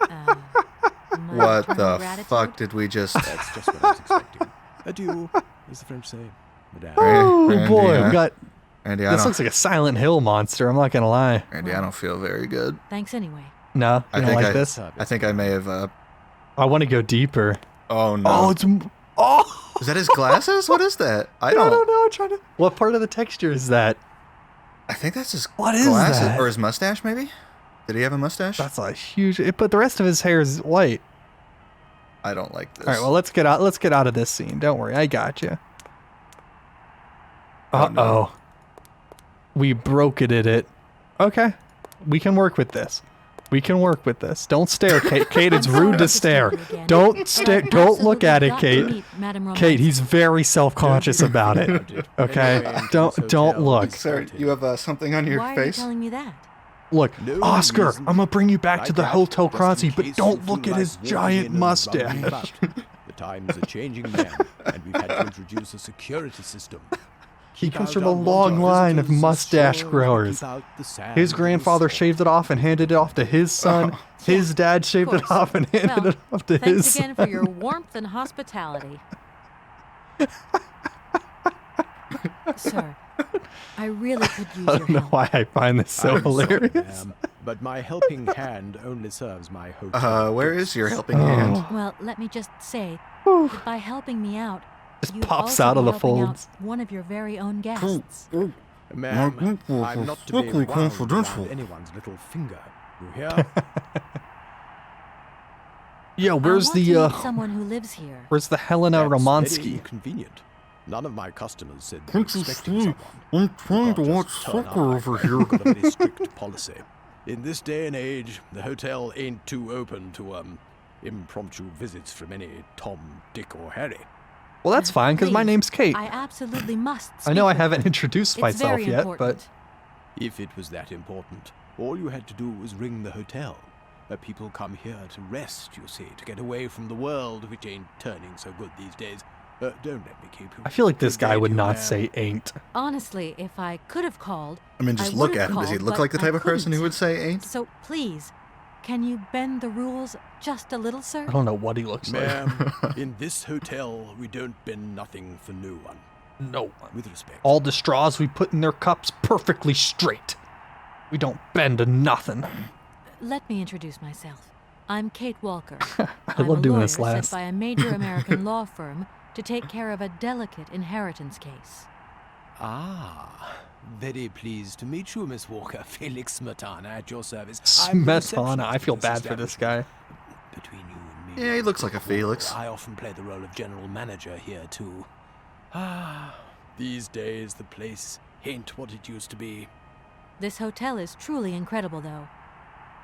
My What eternal the gratitude? fuck did we just... That's just what I was expecting. Adieu, as the French say. Madame. Oh Randy, boy, we got. Andy, I This don't, looks like a Silent Hill monster. I'm not gonna lie. Andy, I don't feel very good. Thanks anyway. No, I you don't think like I- this. I think I may have, I want to go deeper. Oh, no. Oh, it's. Oh! Is that his glasses? What is that? I don't... know. I'm trying to. What part of the texture is that? I think that's his What is glasses. that? Or his mustache, maybe? Did he have a mustache? That's a huge. But the rest of his hair is white. I don't like this. All right, well let's get out. Let's get out of this scene. Don't worry, I got you. Oh, no. Uh-oh. We broke it at it. Okay, we can work with this. We can work with this. Don't stare, Kate. Kate, it's rude to stare. Don't stare. Don't look at it, Kate. Kate, he's very self-conscious about it. Okay, don't look. Sir, you have something on your Why are you face? telling me that? Look, No Oscar, reason I'm gonna bring you back like to the that, Hotel just in Kronsky, but case don't you look feel at his like giant walking in and mustache. rumbling about. The times are changing, man, and we've had to introduce a security system. He Keep comes out from a unwanted long line of visitors, mustache ensure we growers. keep out the sand His and the grandfather salt. shaved it off and handed it off to his son. His dad shaved it course. off and handed Well, it off to Thanks his again son. for your warmth and hospitality. Sir, I really could use I your don't know help. why I find this so I'm sorry, hilarious. ma'am, but my helping hand only serves my hotel. Where is your helping Oh. hand? Well, let me just say that by helping me out, Just you'd pops also out of be the helping out folds. one of your very own guests. Ma'am, I'm not to be Strictly wound confidential. around anyone's little finger. You hear? Yeah, where's I want the to meet someone who lives here. where's the Helena That's very Romansky? inconvenient. None of my customers said they were Can't you expecting see? someone. I'm trying You to can't watch just turn up soccer like over that. here. We've got a very strict policy. In this day and age, the hotel ain't too open to impromptu visits from any Tom, Dick, or Harry. Well, that's fine because my Please, name's Kate. I absolutely must. I know speak I with haven't her. introduced It's myself very yet, important. If it was that important, all you had to do was ring the hotel. People come here to rest, you see, to get away from the world, which ain't turning so good these days. Don't let me keep you. I feel like this Good guy day would to you, not ma'am. say ain't. Honestly, if I could have called, I mean, just I look would've at him. Does he called, look but like the I type of person who couldn't. would say ain't? So please, can you bend the rules just a little, sir? I don't know what he looks like. Ma'am, in this hotel, we don't bend nothing for no one. No one. With respect. All the straws we put in their cups perfectly straight. We don't bend to nothing. Let me introduce myself. I'm Kate Walker. I love doing this I'm a lawyer last. sent by a major American law firm to take care of a delicate inheritance case. Ah, very pleased to meet you, Miss Walker. Felix Smetana at your service. I'm the Smetana. I feel receptionist bad for this establishment. guy. Between you and me. Yeah, he looks like a Felix. I often play the role of general manager here, too. Ah, these days the place ain't what it used to be. This hotel is truly incredible, though.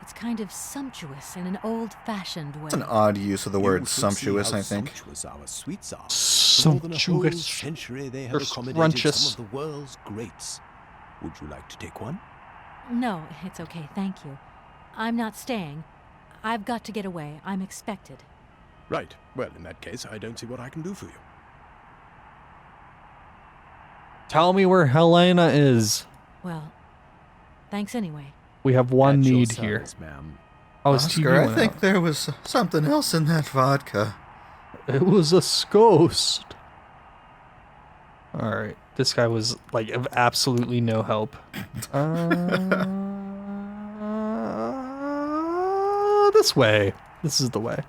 It's kind of sumptuous in an old-fashioned way. It's an odd use of the You word should see sumptuous, how I think. Sumptuous our suites are. For more than a whole Sumptuous. century, they have Or accommodated scrumptious. some of the world's greats. Would you like to take one? No, it's okay, thank you. I'm not staying. I've got to get away. I'm expected. Right. Well, in that case, I don't see what I can do for you. Tell me where Helena is. Well, thanks anyway. We have one At your need here. service, ma'am. Oh, his TV Oscar, I went think out. there was something else in that vodka. It was a ghost. Alright. This guy was, like, of absolutely no help. This way. This is the way.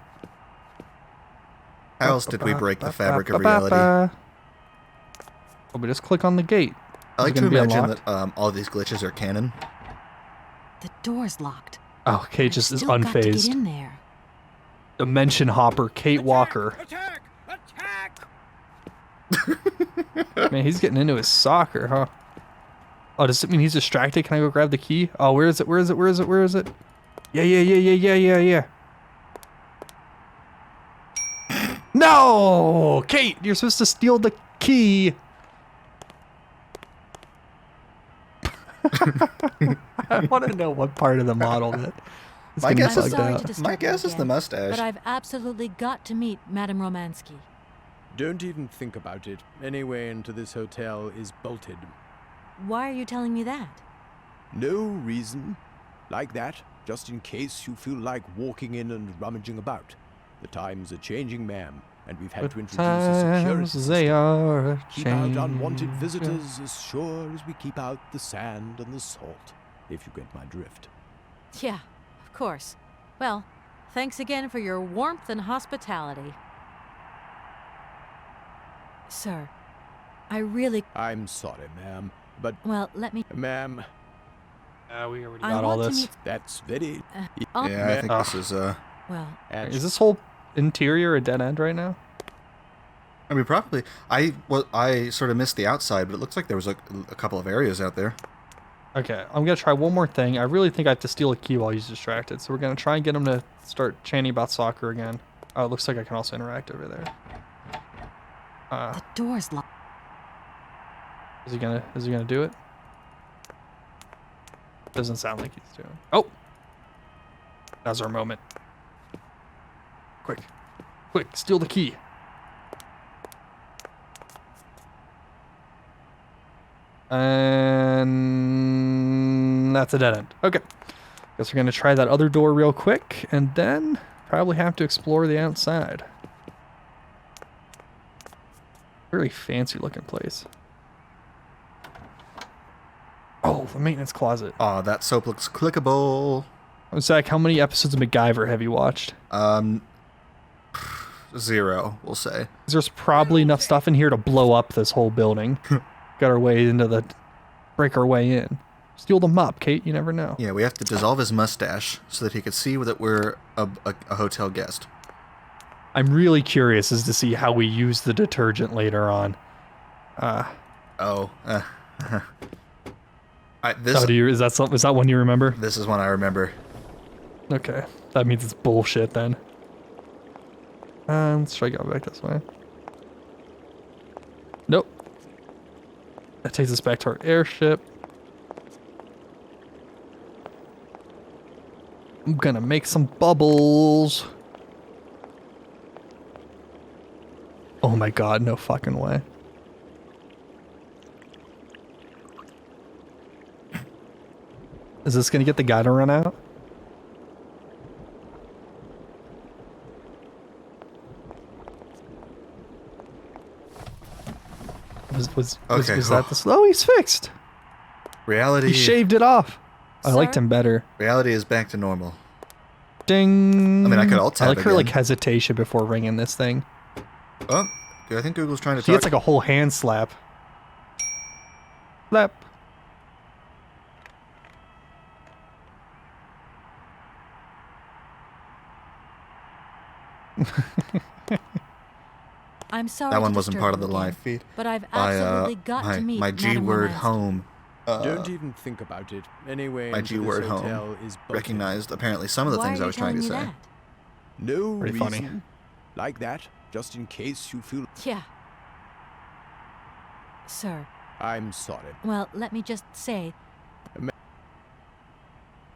How else did we break the fabric of reality? Oh, we just click on the gate. I Is like it to gonna be imagine unlocked? that all these glitches are canon. The door's locked. Oh, Kate just is Still got to get unfazed. in there. Dimension Hopper, Kate Walker. Attack! Attack! Man, he's getting into his soccer, huh? Oh, does it mean he's distracted? Can I go grab the key? Oh, where is it? Where is it? Where is it? Where is it? Yeah. No! Kate, you're supposed to steal the key. I want to know what part of the model that is My getting guess I'm is bugged sorry out. to disturb My you guess is the again, mustache. But I've absolutely got to meet Madame Romansky. Don't even think about it. Any way into this hotel is bolted. Why are you telling me that? No reason. Like that, just in case you feel like walking in and rummaging about. The times are changing, ma'am, and we've had to introduce a security Times system. they are Keep out unwanted changing. visitors as sure as we keep out the sand and the salt, if you get my drift. Yeah, of course. Well, thanks again for your warmth and hospitality. Sir, I really... I'm sorry, ma'am, but, Well, let me... ma'am, We already I got all want to this. meet... that's very... Oh, Yeah, I think this is well, Is this whole interior a dead end right now? I mean, probably. I sort of missed the outside, but it looks like there was a couple of areas out there. Okay, I'm gonna try one more thing. I really think I have to steal a key while he's distracted. So we're gonna try and get him to start chanting about soccer again. Oh, it looks like I can also interact over there. the door's locked. Is he gonna do it? Doesn't sound like he's doing. Oh, now's our moment. Quick, steal the key. And that's a dead end. Okay. Guess we're gonna try that other door real quick, and then probably have to explore the outside. Really fancy looking place. Oh, the maintenance closet. Oh, that soap looks clickable. Zach, how many episodes of MacGyver have you watched? 0, we'll say. There's probably enough stuff in here to blow up this whole building. Got our way into the... break our way in. Steal the mop, Kate, you never know. Yeah, we have to dissolve his mustache so that he could see that we're a hotel guest. I'm really curious as to see how we use the detergent later on. Is that one you remember? This is one I remember. Okay, that means it's bullshit then. Let's try going back this way. Nope. That takes us back to our airship. I'm gonna make some bubbles. Oh my god, no fucking way. Is this gonna get the guy to run out? Was that the... Oh, he's fixed! Reality... He shaved it off! I liked him better. Reality is back to normal. Ding! I mean, I could alt tab I like her again. like hesitation before ringing this thing. Oh, I think Google's trying to She talk. gets like a whole hand slap. Slap. I'm sorry. That one to wasn't disturb part of you the again, live feed. but I've absolutely got to meet my Madame G-word Romansky. home. Don't even think about it. Anyway, My into this G-word hotel home is bumping. recognized apparently some of the Why things are I you was trying to say. telling me No Pretty reason. funny. Like that, just in case you feel... that? Yeah. Sir. I'm sorry. Well, let me just say.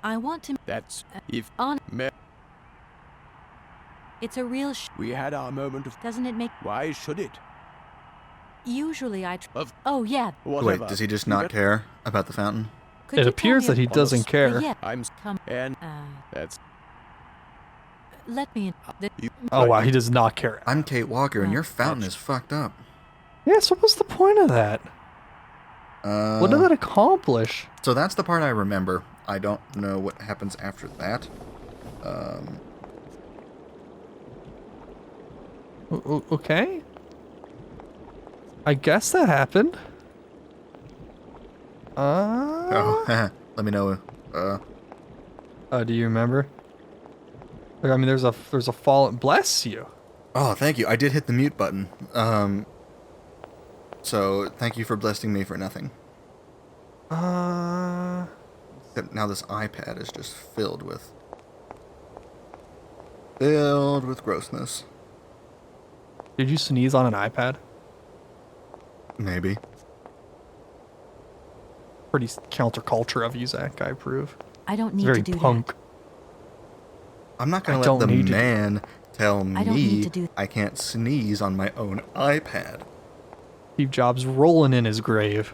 I want to. That's... if... on. It's a real we had our moment of... Doesn't it make... Why should it? Usually I... Oh, yeah. Whatever. Wait, does he just not care about the fountain? Could It you appears tell that me he doesn't care. Yeah. I'm... Come. And... That's... Let me... Oh wow, he does not care. I'm Kate Walker, and your fountain is fucked up. Yeah, so what's the point of that? What did that accomplish? So that's the part I remember. I don't know what happens after that. Okay. I guess that happened. Oh, let me know. Do you remember? Like, I mean, there's a fallen. Bless you. Oh, thank you. I did hit the mute button. So thank you for blessing me for nothing. Except now this iPad is just filled with grossness. Did you sneeze on an iPad? Maybe. Pretty counterculture of you, Zach. I approve. I don't It's need very to do punk. that. I'm not gonna I let don't the need to do- man tell I don't need me to do- I can't sneeze on my own iPad. Steve Jobs rolling in his grave.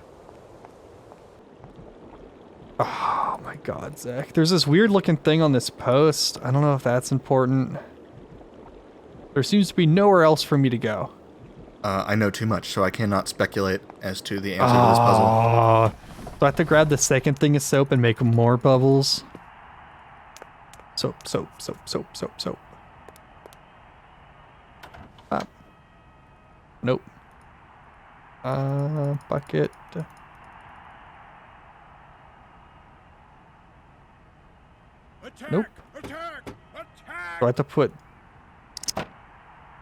Oh my god, Zach. There's this weird looking thing on this post. I don't know if that's important. There seems to be nowhere else for me to go. I know too much, so I cannot speculate as to the answer to this puzzle. Do I have to grab the second thing of soap and make more bubbles? Soap, soap, soap, soap, soap, soap. Nope. Bucket. Nope. Do I have to put...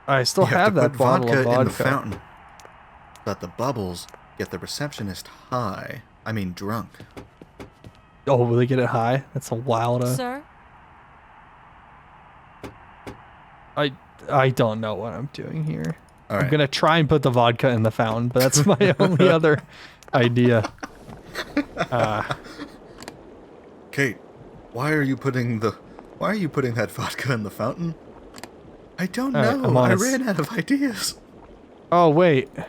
I still You have to that put bottle of vodka. in the fountain. But the bubbles get the receptionist high. I mean drunk. Oh, will they get it high? That's a wild... Sir? I don't know what I'm doing here. All I'm right. gonna try and put the vodka in the fountain, but that's my only other idea. Kate, why are you putting that vodka in the fountain? I don't All right, know. I'm I honest. ran out of ideas. Oh wait. Can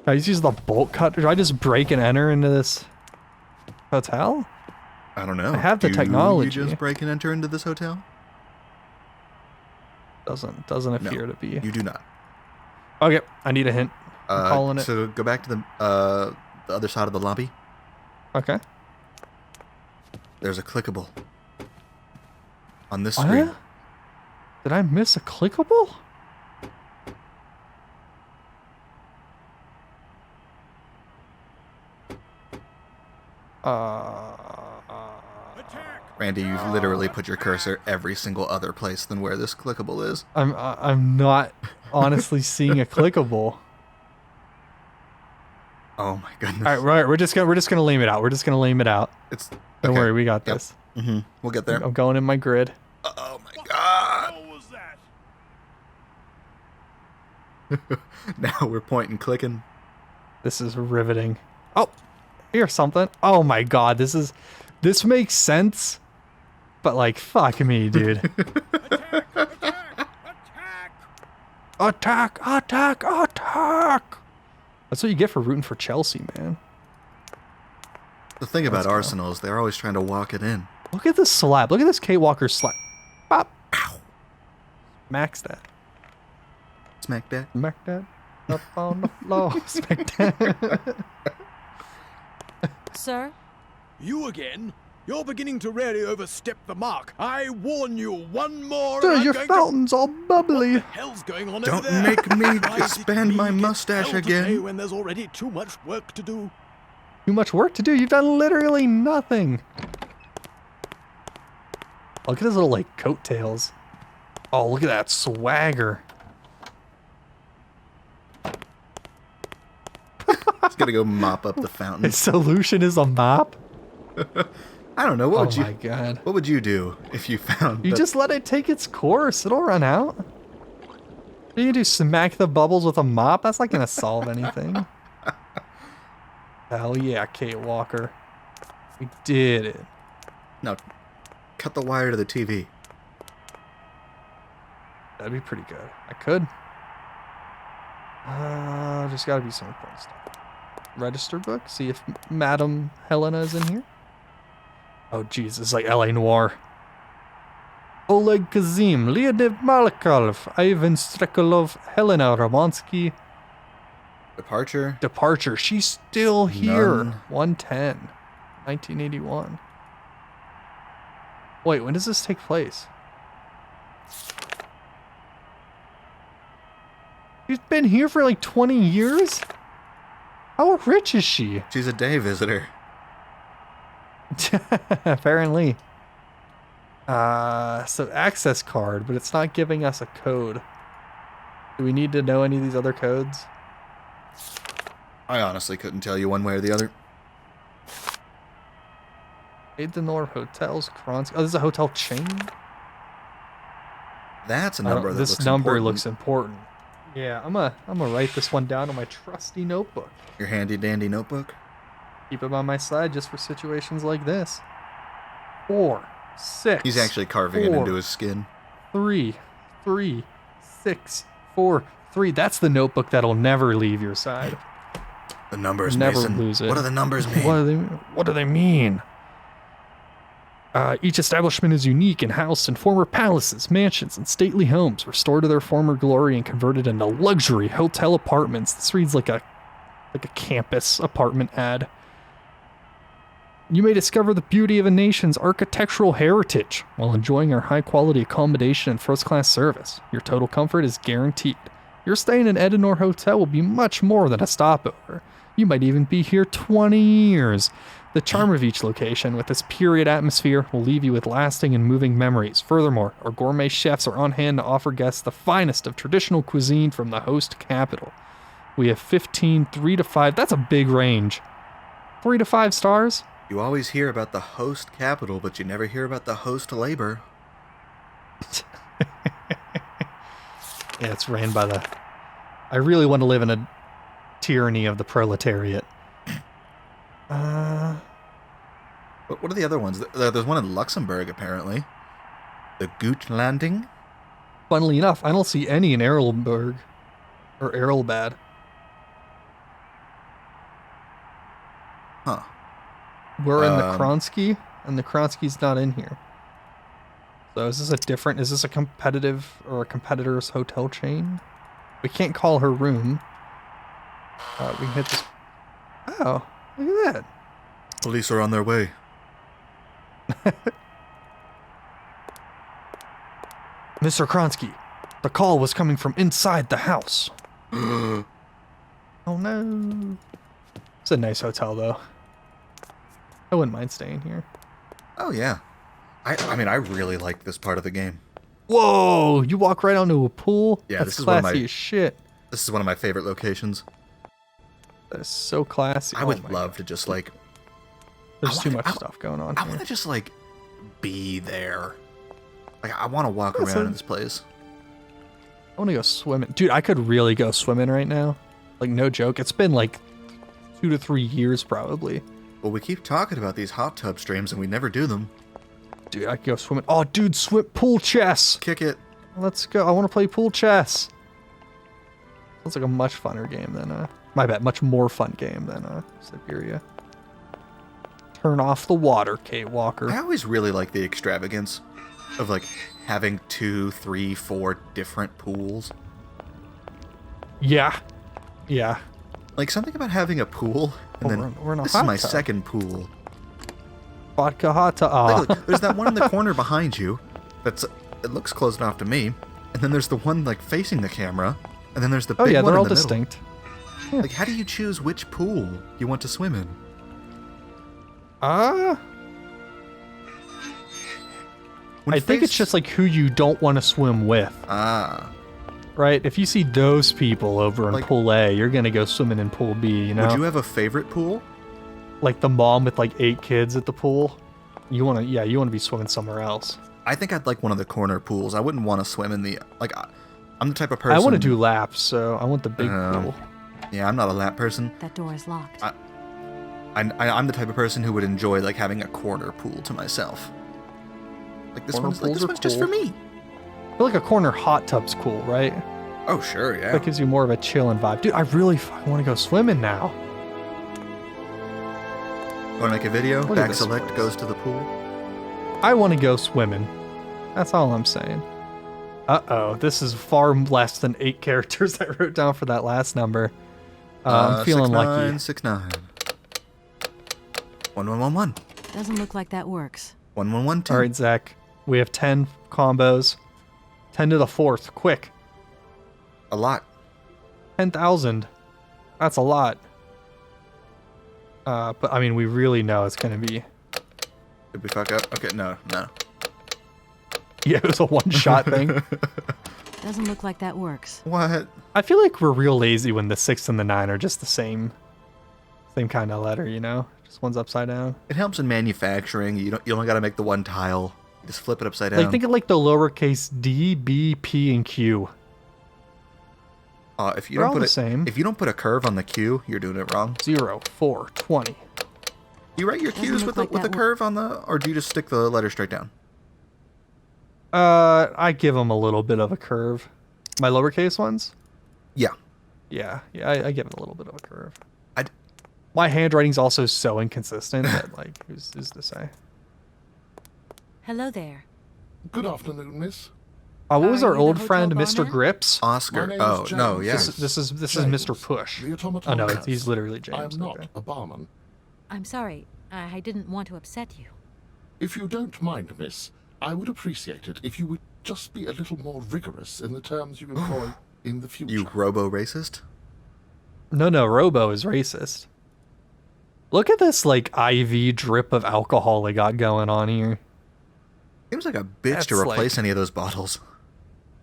I just use the bolt cutter? Do I just break and enter into this hotel? I don't know. I have the technology. Do you just break and enter into this hotel? Doesn't No, appear to be. You do not. Okay, I need a hint. I'm calling it. So go back to the other side of the lobby. Okay. There's a clickable on this screen. What? Did I miss a clickable? Randy, you've literally put your cursor every single other place than where this clickable is. I'm not honestly seeing a clickable. Oh my goodness. All right, we're just gonna lame it out. We're just gonna lame it out. It's Don't okay. worry, we got Yep. this. Mm-hmm. We'll get there. I'm going in my grid. Oh my god. What was that? Now we're pointing, clicking. This is riveting. Oh, here's something. Oh my god, this makes sense but like, fuck me, dude. Attack! Attack! Attack! That's what you get for rooting for Chelsea, man. The thing about Arsenal is they're always trying to walk it in. Look at this slap. Look at this Kate Walker slap. Pop. Ow. Max that. Smack that. Smack that. Up on the floor. Smack that. Sir? You again? You're beginning to really overstep the mark. I warn you, one more. Dude, and I'm your going fountain's all bubbly. What the hell's going on Don't over there? make me Why is it expand my me mustache hell to pay again. when there's already too much work to do. Too much work to do. You've done literally nothing. Look at his little, like, coattails. Oh, look at that swagger. He's gonna go mop up the fountain. His solution is a mop? I don't know. What would you? Oh my god. What would you do if you found? You that- just let it take its course. It'll run out. What do you do? Smack the bubbles with a mop? That's not gonna solve anything. Hell yeah, Kate Walker. We did it. No, cut the wire to the TV. That'd be pretty good. I could. Just gotta be some important stuff. Register book. See if Madam Helena is in here. Oh Jesus, like L.A. Noire. Oleg Kazim, Leonid Malakov, Ivan Strekalov, Helena Romansky. Departure. She's still here. None. 110. 1981. Wait, when does this take place? She's been here for like 20 years? How rich is she? She's a day visitor. Apparently. So access card, but it's not giving us a code. Do we need to know any of these other codes? I honestly couldn't tell you one way or the other. Adenor Hotels, Kronsky. Oh, this is a hotel chain? That's a number that this looks number important. looks important. Yeah, I'm gonna write this one down on my trusty notebook. Your handy dandy notebook. Keep it on my side just for situations like this. 4, 6. He's actually carving it 4, into his skin. 3, 6, 4, 3. That's the notebook that'll never leave your side. The numbers, Never Mason. lose it. What do the numbers mean? What do they mean? Each establishment is unique and housed in former palaces, mansions, and stately homes, restored to their former glory and converted into luxury hotel apartments. This reads like a campus apartment ad. You may discover the beauty of a nation's architectural heritage while enjoying our high-quality accommodation and first-class service. Your total comfort is guaranteed. Your stay in an Edenor hotel will be much more than a stopover. You might even be here 20 years. The charm of each location, with its period atmosphere, will leave you with lasting and moving memories. Furthermore, our gourmet chefs are on hand to offer guests the finest of traditional cuisine from the host capital. We have 15, 3 to 5. That's a big range. 3 to 5 stars? You always hear about the host capital, but you never hear about the host labor. Yeah, it's ran by the... I really want to live in a tyranny of the proletariat. What are the other ones? There's one in Luxembourg, apparently. The Goot Landing? Funnily enough, I don't see any in Erlberg. Or Erlbad. Huh. We're in the Kronsky, and the Kronsky's not in here. So is this a competitive or a competitor's hotel chain? We can't call her room. We can hit this. Oh, look at that. Police are on their way. Mr. Kronsky, the call was coming from inside the house. Oh no. It's a nice hotel though. I wouldn't mind staying here. Oh yeah. I mean, I really like this part of the game. Whoa! You walk right onto a pool? Yeah, That's this is one of classy my- as shit. This is one of my favorite locations. That is so classy. I would love to just like... There's too much stuff going on I here. want to just like be there. Like I want to walk That's around a- in this place. I want to go swimming. Dude, I could really go swimming right now. Like, no joke. It's been like 2 to 3 years probably. Well, we keep talking about these hot tub streams and we never do them. Dude, I could go swimming. Oh, dude, pool chess. Kick it. Let's go. I want to play pool chess. Sounds like a much funner game than, my bad, much more fun game than, Syberia. Turn off the water, Kate Walker. I always really like the extravagance of, like, having 2, 3, 4 different pools. Yeah. Yeah. Like, something about having a pool, and then we're in a this hot is my tub. second pool. Vodka hot tub. Look, there's that one in the corner behind you it looks closed off to me, and then there's the one, like, facing the camera, and then there's the big one they're in all the middle. distinct. Yeah. Like, how do you choose which pool you want to swim in? I think it's just like who you don't want to swim with. Right? If you see those people over in Like, pool A, you're going to go swimming in pool B, you know? Would you have a favorite pool? Like the mom with like 8 kids at the pool. You want to be swimming somewhere else. I think I'd like one of the corner pools. I wouldn't want to swim in the, like, I'm the type of person. I want to do laps, so I want the big pool. Yeah, I'm not a lap person. That door is locked. I'm the type of person who would enjoy, like, having a corner pool to myself. Like, this one's just for me. I feel like a corner hot tub's cool, right? Oh, sure, yeah. That gives you more of a chillin' vibe. Dude, I really want to go swimming now. Want to make a video? Look at Back this select place. goes to the pool. I want to go swimming. That's all I'm saying. Uh-oh, this is far less than 8 characters I wrote down for that last number. I'm feeling lucky. 6969. 1111. Doesn't look like that works. 1112. All right, Zach. We have 10 combos. 10 to the 4th. Quick. A lot. 10,000. That's a lot. But, I mean, we really know it's going to be... Did we fuck up? Okay, no. Yeah, it was a one-shot thing. Doesn't look like that works. What? I feel like we're real lazy when the 6 and the 9 are just the same kind of letter, you know? Just one's upside down. It helps in manufacturing. You only got to make the one tile. You just flip it upside down. Like, think of like the lowercase d, b, p, and q. If you They're don't all put the same. If you don't put a curve on the Q, you're doing it wrong. 0, 4, 20. You write your Q's with a curve on the, or do you just stick the letter straight down? I give them a little bit of a curve. My lowercase ones? Yeah. Yeah, I give it a little bit of a curve. My handwriting's also so inconsistent that, like, who's to say? Hello there. Good afternoon, miss. What was Are our you the old hotel friend, barman? Mr. Grips? Oscar. My name Oh, is no, James. yeah. This is James, Mr. Push. the automaton Oh no, nurse. he's literally I James. am not okay. a barman. I'm sorry. I didn't want to upset you. If you don't mind, miss, I would appreciate it if you would just be a little more rigorous in the terms you employ in the future. You robo-racist? No, Robo is racist. Look at this, like, IV drip of alcohol they got going on here. Seems like a bitch That's to replace like- any of those bottles.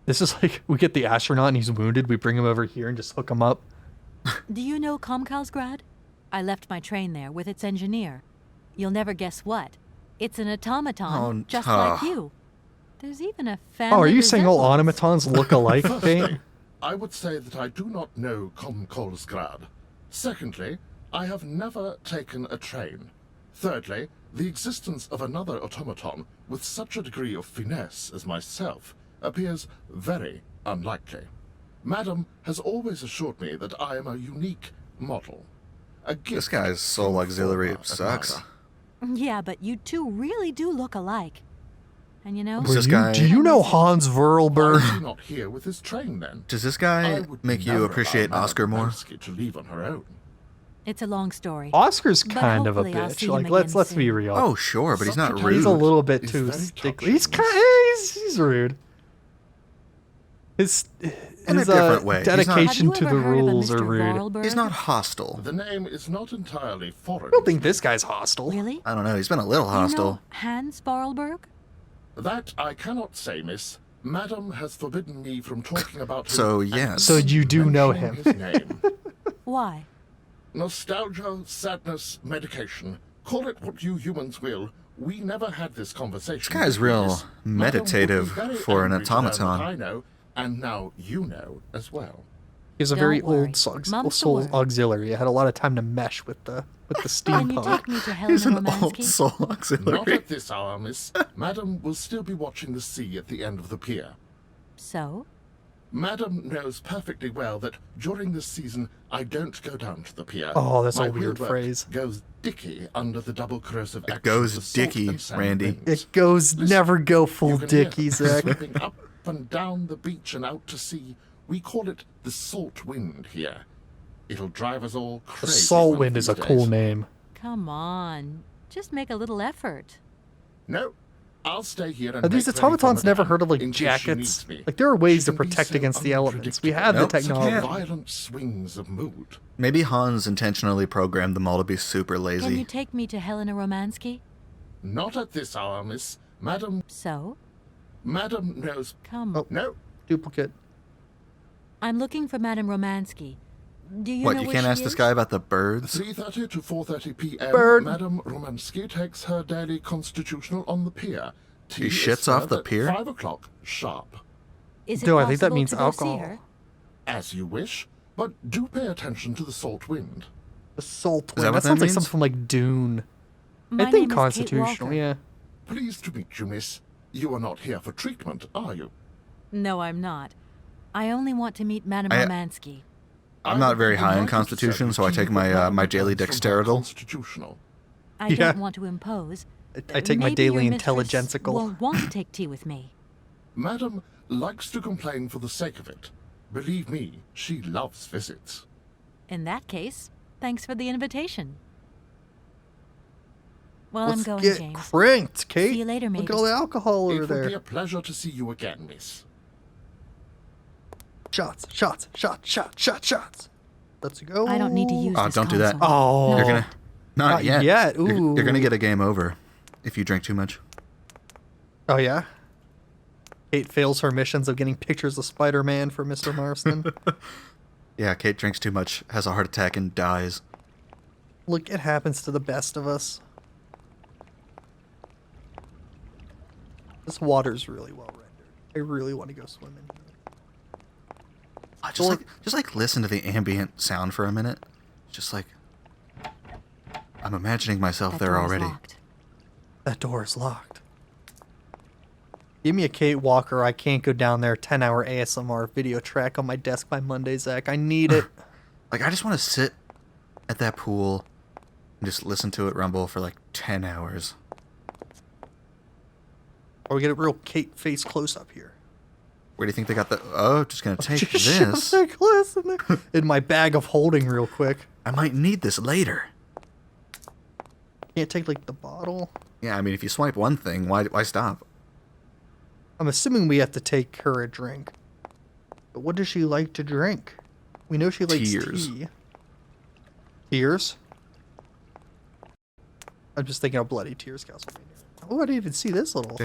This is like, we get the astronaut and he's wounded, we bring him over here and just hook him up. Do you know Komkalsgrad? I left my train there with its engineer. You'll never guess what. It's an automaton, just like you. There's even a family. Oh, are you saying all resemblance. automatons look alike, Kate? Firstly, I would say that I do not know Komkolsgrad. Secondly, I have never taken a train. Thirdly, the existence of another automaton with such a degree of finesse as myself appears very unlikely. Madam has always assured me that I am a unique model. A gift This guy's soul auxiliary from her sucks. admirer. Yeah, but you two really do look alike. And you know, Does this guy- Do you know Hans Why Verlberg? is he not here with his train then? Does this I guy would make you never appreciate allow Madame Oscar more? Blavatsky to leave on her own. it's a long story. Oscar's But kind of a hopefully I'll bitch. see him Like, again let's be soon. real. Oh, sure, but he's not Such a rude. He's a little bit He's too very stickly. He's touching. he's rude. His In a different way. He's not- dedication Have to you the ever heard of a rules are Mr. rude. Vorarlberg? He's not hostile. The name is not entirely foreign. I don't think this guy's hostile. Really? I don't know. He's been a little You know hostile. Hans Vorarlberg? That I cannot say, miss. Madam has forbidden me from talking about him. So, and yes. So you do know mentioning him. His name. Why? Nostalgia, sadness, medication. Call it what you humans will. We never had this conversation. This guy's between real us. Madam would be meditative very for an angry to learn that automaton. I know, and now you know as well. He's a Don't very worry. old Mum's soul the word. auxiliary. It had a lot of time to mesh with the Can you steampunk. take me to He's Helena an old Romansky? soul Not auxiliary. at this hour, miss. Madam will still be watching the sea at the end of the pier. So? Madam knows perfectly well that during this season I don't go down to the pier. Oh, that's My a weird wheelwork phrase. Goes dicky under the double corrosive action goes of the salt dicky, and sand Randy. winds. It goes Listen, never go you full can hear dicky, them Zach. sweeping up and down the beach and out to sea. We call it the salt wind here. It'll drive us all The crazy. Soul one of Wind is a these cool days. name. Come on. Just make a little effort. No, I'll stay here and Are these make ready for automatons never Madame heard of like in case she jackets? needs me. Like there are ways She to can be protect so against the elements. We have the Nope, technology. can't. Violent swings of mood. Maybe Hans intentionally programmed them all to be super Can you lazy. take me to Helena Romansky? Not at this hour, miss. Madam So? knows. Come. Oh. No, Duplicate. I'm looking for Madame Romansky. Do you What, know you where can't she ask this is? guy about the birds? 3:30 to 4:30 p.m. Bird. Madam Romansky takes her daily constitutional on the pier. Tea He is shits off served the at pier? 5 o'clock sharp. Is it Do I think that possible means to go see alcohol? her? As you wish, but do pay attention to the salt wind. The Salt Is that Wind. what That that sounds like means? something from like Dune. My I think name is Kate constitutional, Walker. yeah. Pleased to meet you, miss. You are not here for treatment, are you? No, I'm not. I only want to meet Madame I- Romansky. I'm not very high in delighted to Constitution, serve you so I tea, take but my Madam my daily returns from her dexterital. Constitutional. I Yeah. don't want to impose. I take my Maybe daily your mistress intelligensical. won't want to take tea with me. Madam likes to complain for the sake of it. Believe me, she loves visits. In that case, thanks for the invitation. Well, Let's I'm going, get James. cranked, Kate. See you later, Look maybe. at all the alcohol over It will be there. a pleasure to see you again, miss. Shots, shots, shots, shots, shots, shots. Let's go. I don't need to use Oh, this don't do that. console. Oh. You're gonna... Not yet. yet. You're gonna Ooh. get a game over if you drink too much. Oh, yeah? Kate fails her missions of getting pictures of Spider-Man for Mr. Marston. Yeah, Kate drinks too much, has a heart attack, and dies. Look, it happens to the best of us. This water's really well rendered. I really want to go swimming. Just like listen to the ambient sound for a minute. Just like I'm imagining myself That there door is already. locked. That door is locked. Give me a Kate Walker. I can't go down there. 10-hour ASMR video track on my desk by Monday, Zach. I need it. Like I just want to sit at that pool and just listen to it rumble for like 10 hours. Or we get a real Kate face close up here. Where do you think they got the... Oh, just gonna take Just shove this. that glass in there. In my bag of holding real quick. I might need this later. Can't take like the bottle. Yeah, I mean, if you swipe one thing, why stop? I'm assuming we have to take her a drink. But what does she like to drink? We know she likes Tears. tea. Tears? I'm just thinking of Bloody Tears, Castlevania. Oh, I didn't even see this little...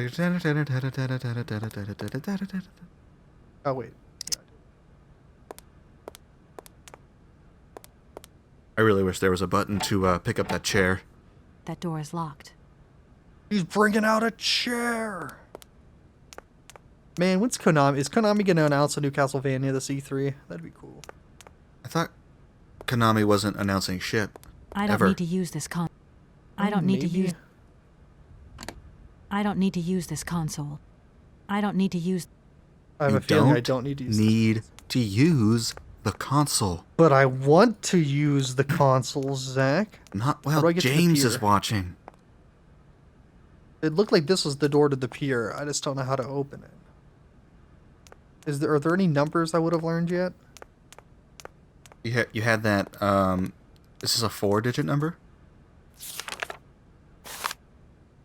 Oh, wait. Yeah, I really wish there was a button to pick up that chair. That door is locked. He's bringing out a chair! Man, when's Konami? Is Konami going to announce a new Castlevania this E3? That'd be cool. I thought Konami wasn't announcing shit. I don't ever. need to use this I don't need to Maybe. use... I don't need to use this console. I don't need to use... I have You a feeling I don't need to use to use the console. But I want to use the console, Zach. Not How do well. I get to the James pier? is watching. It looked like this was the door to the pier. I just don't know how to open it. Are there any numbers I would have learned yet? You had that. This is a 4-digit number.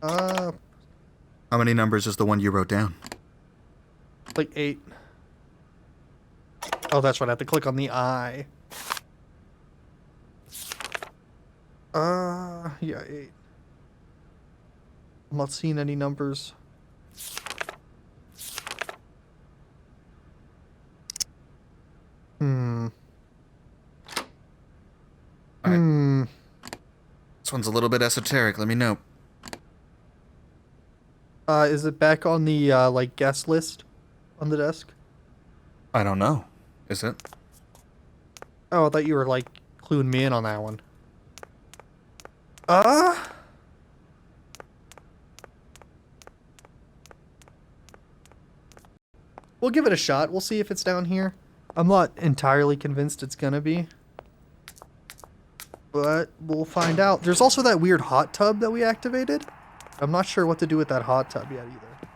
Uh, How many numbers is the one you wrote down? like 8. Oh, that's right. I have to click on the I. Yeah, 8. I'm not seeing any numbers. This one's a little bit esoteric. Let me know. Is it back on the, like, guest list on the desk? I don't know. Is it? Oh, I thought you were, like, cluing me in on that one. We'll give it a shot. We'll see if it's down here. I'm not entirely convinced it's gonna be. But we'll find out. There's also that weird hot tub that we activated. I'm not sure what to do with that hot tub yet either.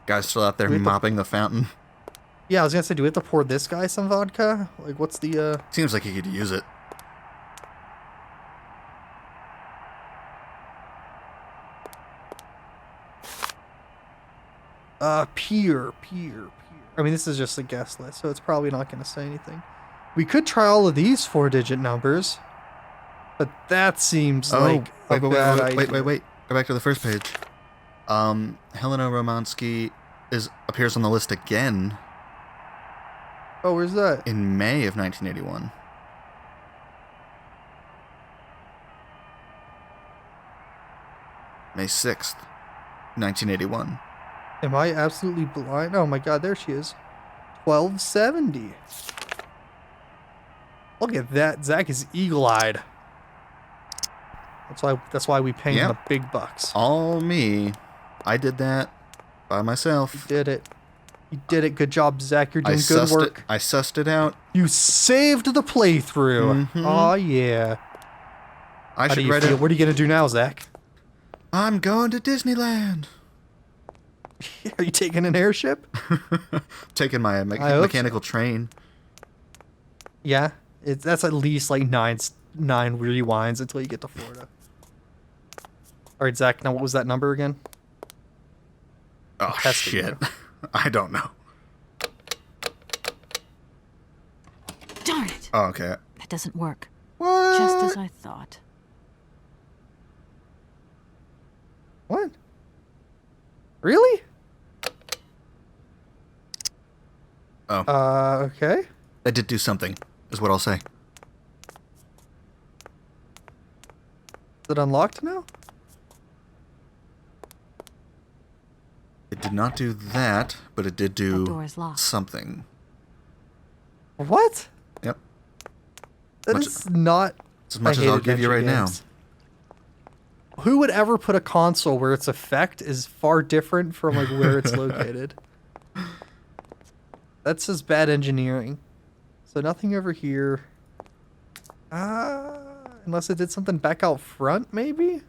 Guy's still out there mopping the fountain. Yeah, I was gonna say, do we have to pour this guy some vodka? Like, what's the, Seems like he could use it. Peer. I mean, this is just a guest list, so it's probably not gonna say anything. We could try all of these 4-digit numbers, but that seems like a bad idea. Wait. Go back to the first page. Helena Romansky appears on the list again. Oh, where's that? In May of 1981. May 6th, 1981. Am I absolutely blind? Oh my god, there she is. 1270. Look at that. Zach is eagle-eyed. That's why we pay him the big bucks. All me. I did that by myself. You did it. You did it. Good job, Zach. You're doing good work. I sussed it out. You saved the playthrough. Mm-hmm. Oh yeah. How do you feel? What are you gonna do now, Zach? I'm going to Disneyland. Are you taking an airship? Taking my mechanical train. Yeah, that's at least like nine rewinds until you get to Florida. All right, Zach. Now, what was that number again? Oh shit! I don't know. Darn it! Oh, okay. That doesn't work. What? Just as I thought. What? Really? Oh. Okay. I did do something, is what I'll say. Is it unlocked now? It did not do that, but it did do door is locked. something. What? Yep. That is not as much as I'll give you right now. Who would ever put a console where its effect is far different from like where it's located? That's just bad engineering. So nothing over here. Unless it did something back out front, maybe?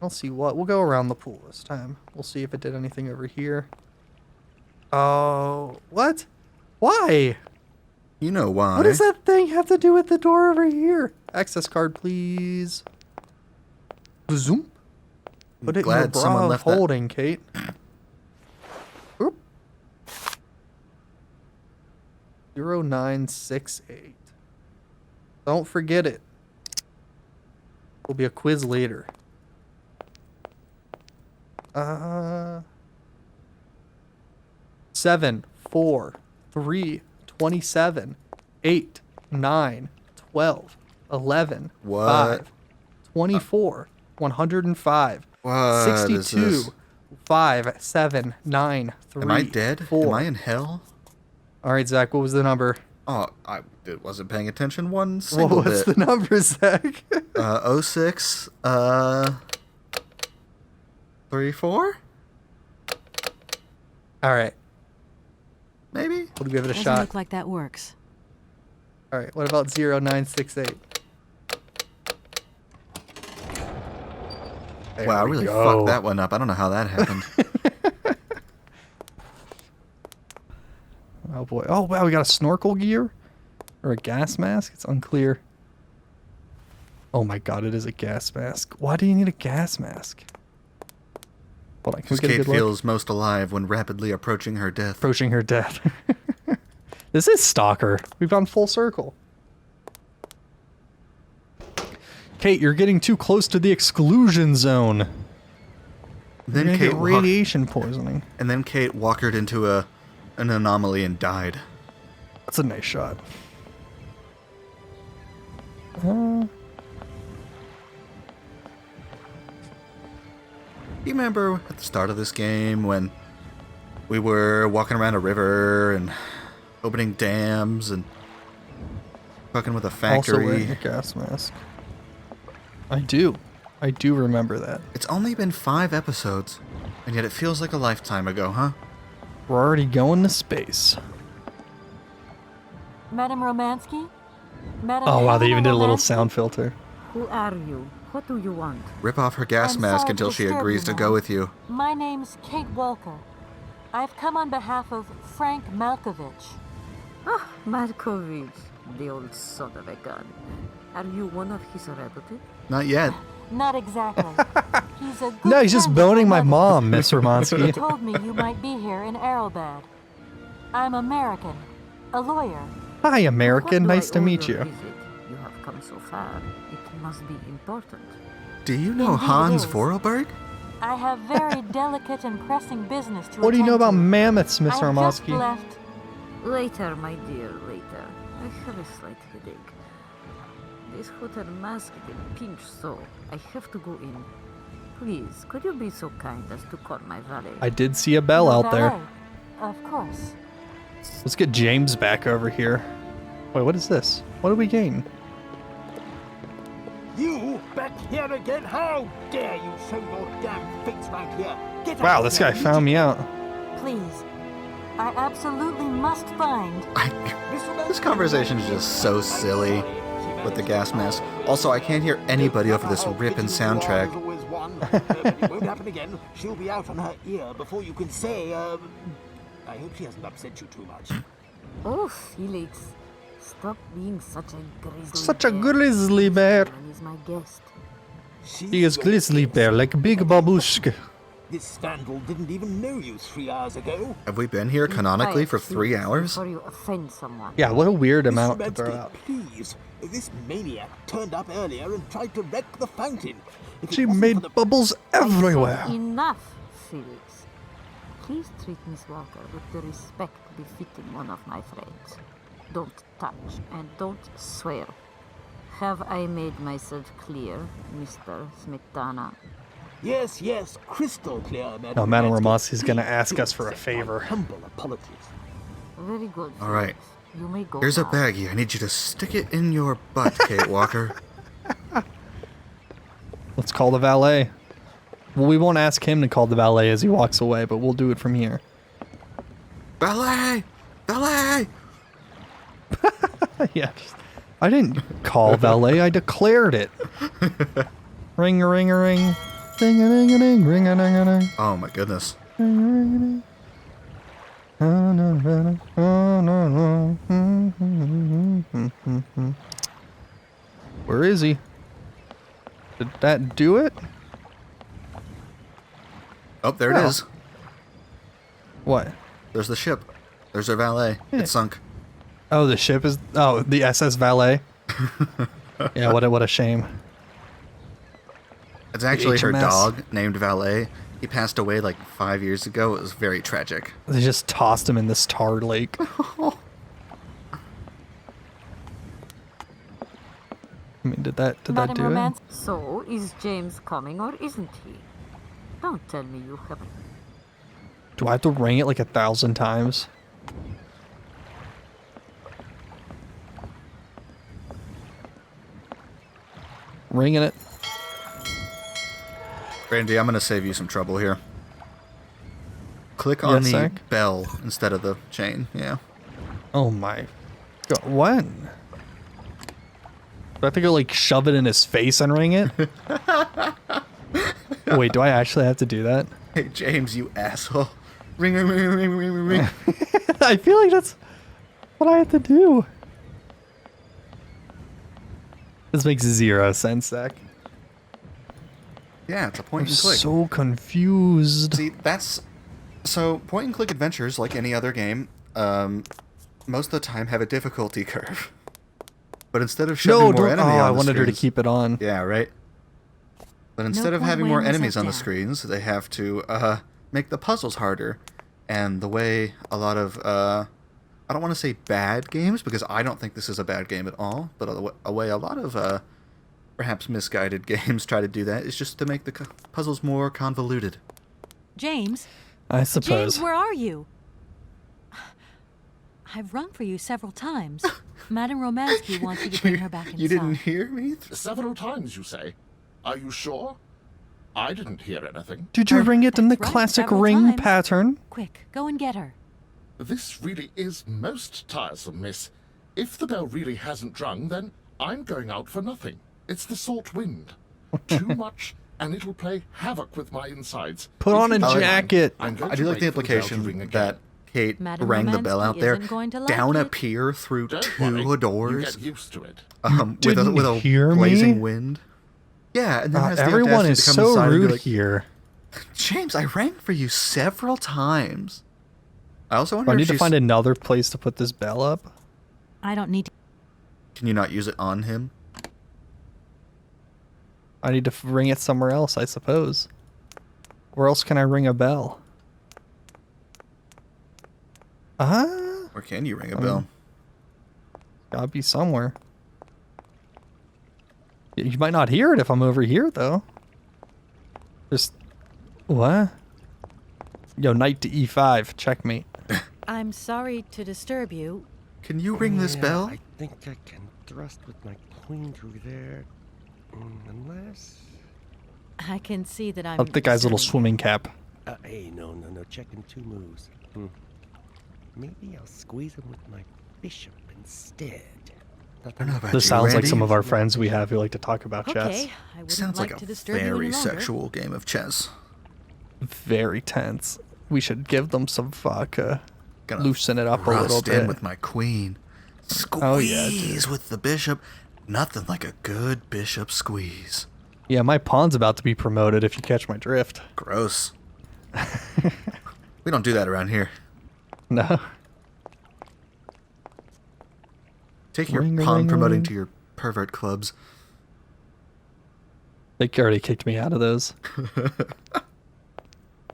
I'll see what. We'll go around the pool this time. We'll see if it did anything over here. Oh, what? Why? You know why. What does that thing have to do with the door over here? Access card, please. Zoom. Put it in your bra of holding, Kate. Oop. 0968. Don't forget it. Will be a quiz later. 7, 4, 3, 27, 8, 9, 12, 11, what? 5, 24, 105, what 62, 5, 7, 9, 3. Am I dead? 4. Am I in hell? All right, Zach, what was the number? Oh, I wasn't paying attention one single bit. What's the number, Zach? 06, 34? All right. Maybe? We'll give it a Doesn't shot. look like that works. All right, what about 0968? Wow, I really fucked that one up. I don't know how that happened. Oh boy. Oh wow, we got a snorkel gear? Or a gas mask? It's unclear. Oh my god, it is a gas mask. Why do you need a gas mask? Hold on, can we get a Kate good look? feels most alive when rapidly approaching her death. Approaching her death. This is Stalker. We've gone full circle. Kate, you're getting too close to the exclusion zone. Then you're gonna Kate get radiation poisoning. And then Kate walkered into an anomaly and died. That's a nice shot. You remember at the start of this game when we were walking around a river and opening dams and Fucking with a Also wearing factory. a gas mask. I do remember that. It's only been 5 episodes, and yet it feels like a lifetime ago, huh? We're already going to space. Madame Romansky? Madame Oh wow, they even did a little Romansky? sound filter. Who are you? What do you want? Rip off her gas I'm mask sorry until to she disturb agrees you, to ma'am. go with you. My name's Kate Walker. I've come on behalf of Frank Malkovich. Ah, Markovich, the old son of a gun. Are you one of his relatives? Not yet. Not exactly. He's a good No, he's just friend of boning my mother's. mom, Miss He Romansky. told me you might be here in Arrowbad. I'm American, a lawyer. Hi, American. What do Nice I to owe meet your you. visit? You have come so far. It must be important. Do you know Indeed it Hans is. Vorarlberg? I have very delicate and pressing business to What do you know attend about to. mammoths, Miss I just Romansky? left. Later, my dear, later. I have a slight headache. This hotel mask didn't pinch, so I have to go in. Please, could you be so kind as to call my valet? I did see a bell Your out there. valet. Of course. Let's get James back over here. Wait, what is this? What do we gain? You back here again? How dare you show your damn face right here? Get Wow, out this here, guy found me out. Please. I absolutely must find. This conversation is just so silly with the gas mask. Also, I can't hear anybody over this ripping soundtrack. It won't happen again. She'll be out on her ear before you can say, I hope she hasn't upset you too much. Oh, Felix. Stop being such a grizzly Such a bear. grizzly bear. Man is my guest. He is grizzly bear like Big Babushka. This vandal didn't even know you 3 hours ago. Have we been here canonically for 3 hours? Before you offend someone. Yeah, what a weird Miss amount to Romansky, throw out. please. This maniac turned up earlier and tried to wreck the fountain. If it She wasn't made for the bubbles everywhere. Enough, Felix. Please treat Miss Walker with the respect befitting one of my friends. Don't touch and don't swear. Have I made myself clear, Mr. Smetana? Yes, yes, crystal clear, Madam. No, Madame Romansky. Romansky's gonna Please ask do us for a accept my favor. Humble apologies. Very good. All right. Felix. You may go Here's a now. baggie. I need you to stick it in your butt, Kate Walker. Let's call the valet. Well, we won't ask him to call the valet as he walks away, but we'll do it from here. Valet! Valet! Yeah, I didn't call valet. I declared it. Ring a ring a ring. Ding a ding a ding. Ring a ding a ding. Oh my goodness. Where is he? Did that do it? Oh, there it Oh. is. What? There's the ship. There's our valet. Yeah. It sunk. Oh, the ship is. Oh, the SS Valet. Yeah, what a shame. It's actually her HMS. dog named Valet. He passed away like 5 years ago. It was very tragic. They just tossed him in this tar lake. I mean, did that do it? So, is James coming or isn't he? Don't tell me you haven't. Do I have to ring it like 1,000 times? Ringing it. Randy, I'm going to save you some trouble here. Click You on got a the sec? bell instead of the chain. Yeah. Oh my god. When? Do I have to go like shove it in his face and ring it? Wait, do I actually have to do that? Hey, James, you asshole. Ring, ring, ring, ring, ring, ring, ring. I feel like that's what I have to do. This makes 0 sense, Zach. Yeah, it's a I'm point and click. so confused. See, that's... So, point and click adventures, like any other game, most of the time have a difficulty curve. But instead of shoving more enemy on the I wanted her to screens- keep it on. Yeah, right? But instead of point having more weighing enemies yourself on the down. screens, they have to make the puzzles harder. And the way a lot of, I don't want to say bad games, because I don't think this is a bad game at all, but a way a lot of perhaps misguided games try to do that is just to make the puzzles more convoluted. James? I suppose. James, where are you? I've rung for you several times. Madame Romansky wants you to bring her back inside. You didn't hear me? Several times, you say? Are you sure? I didn't hear anything. Did you ring it in the That's right, classic several ring times. pattern? Quick, go and get her. This really is most tiresome, miss. If the bell really hasn't rung, then I'm going out for nothing. It's the salt wind. Too much, and it'll play havoc with my insides. Put on a jacket. I'm going I to do like wait the for the bell to implication ring again. that Kate Madame rang the bell Romansky out there, isn't going to like down a it. pier through Don't two worry, you doors, get used to it. with a hear blazing me? wind. Yeah, and then has the Everyone audacity is to come so inside and be rude like, here. James, I rang for you several times. I also wonder I if need to she's... find another place to put this bell up. I don't need to. Can you not use it on him? I need to ring it somewhere else, I suppose. Where else can I ring a bell? Or can you ring a bell? Gotta be somewhere. You might not hear it if I'm over here, though. Just... What? Yo, knight to e5. Checkmate. I'm sorry to disturb you. Can you ring this bell? I think I can thrust with my queen through there. Unless... I can see that I'm... Like the guy's little swimming cap. Hey, no. Checking two moves. Maybe I'll squeeze him with my bishop instead. I don't know about This you, sounds like Randy. some of our friends we have who like to talk about chess. Okay, I wouldn't Sounds like to a disturb you any very longer. sexual game of chess. Very tense. We should give them some vodka. Gonna Loosen it up a little thrust in bit. with my queen. Squeeze Oh, yeah, dude. with the bishop. Nothing like a good bishop squeeze. Yeah, my pawn's about to be promoted if you catch my drift. Gross. We don't do that around here. No. Take your Ring, pawn ring, promoting ring. to your pervert clubs. They already kicked me out of those.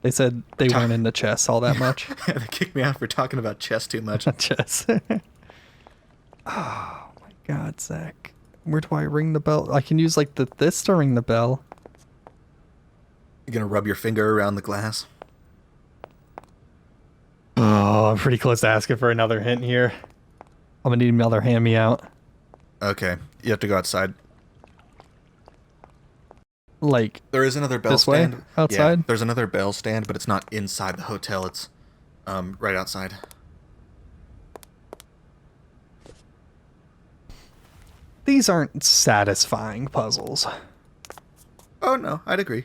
They said they weren't into chess all that much. They kicked me out for talking about chess too much. Chess. Oh my god, Zach. Where do I ring the bell? I can use like this to ring the bell. You gonna rub your finger around the glass? Oh, I'm pretty close to asking for another hint here. I'm gonna need another hand me out. Okay, you have to go outside. Like There is another bell this way? stand. Outside? Yeah, there's another bell stand, but it's not inside the hotel. It's right outside. These aren't satisfying puzzles. Oh no, I'd agree.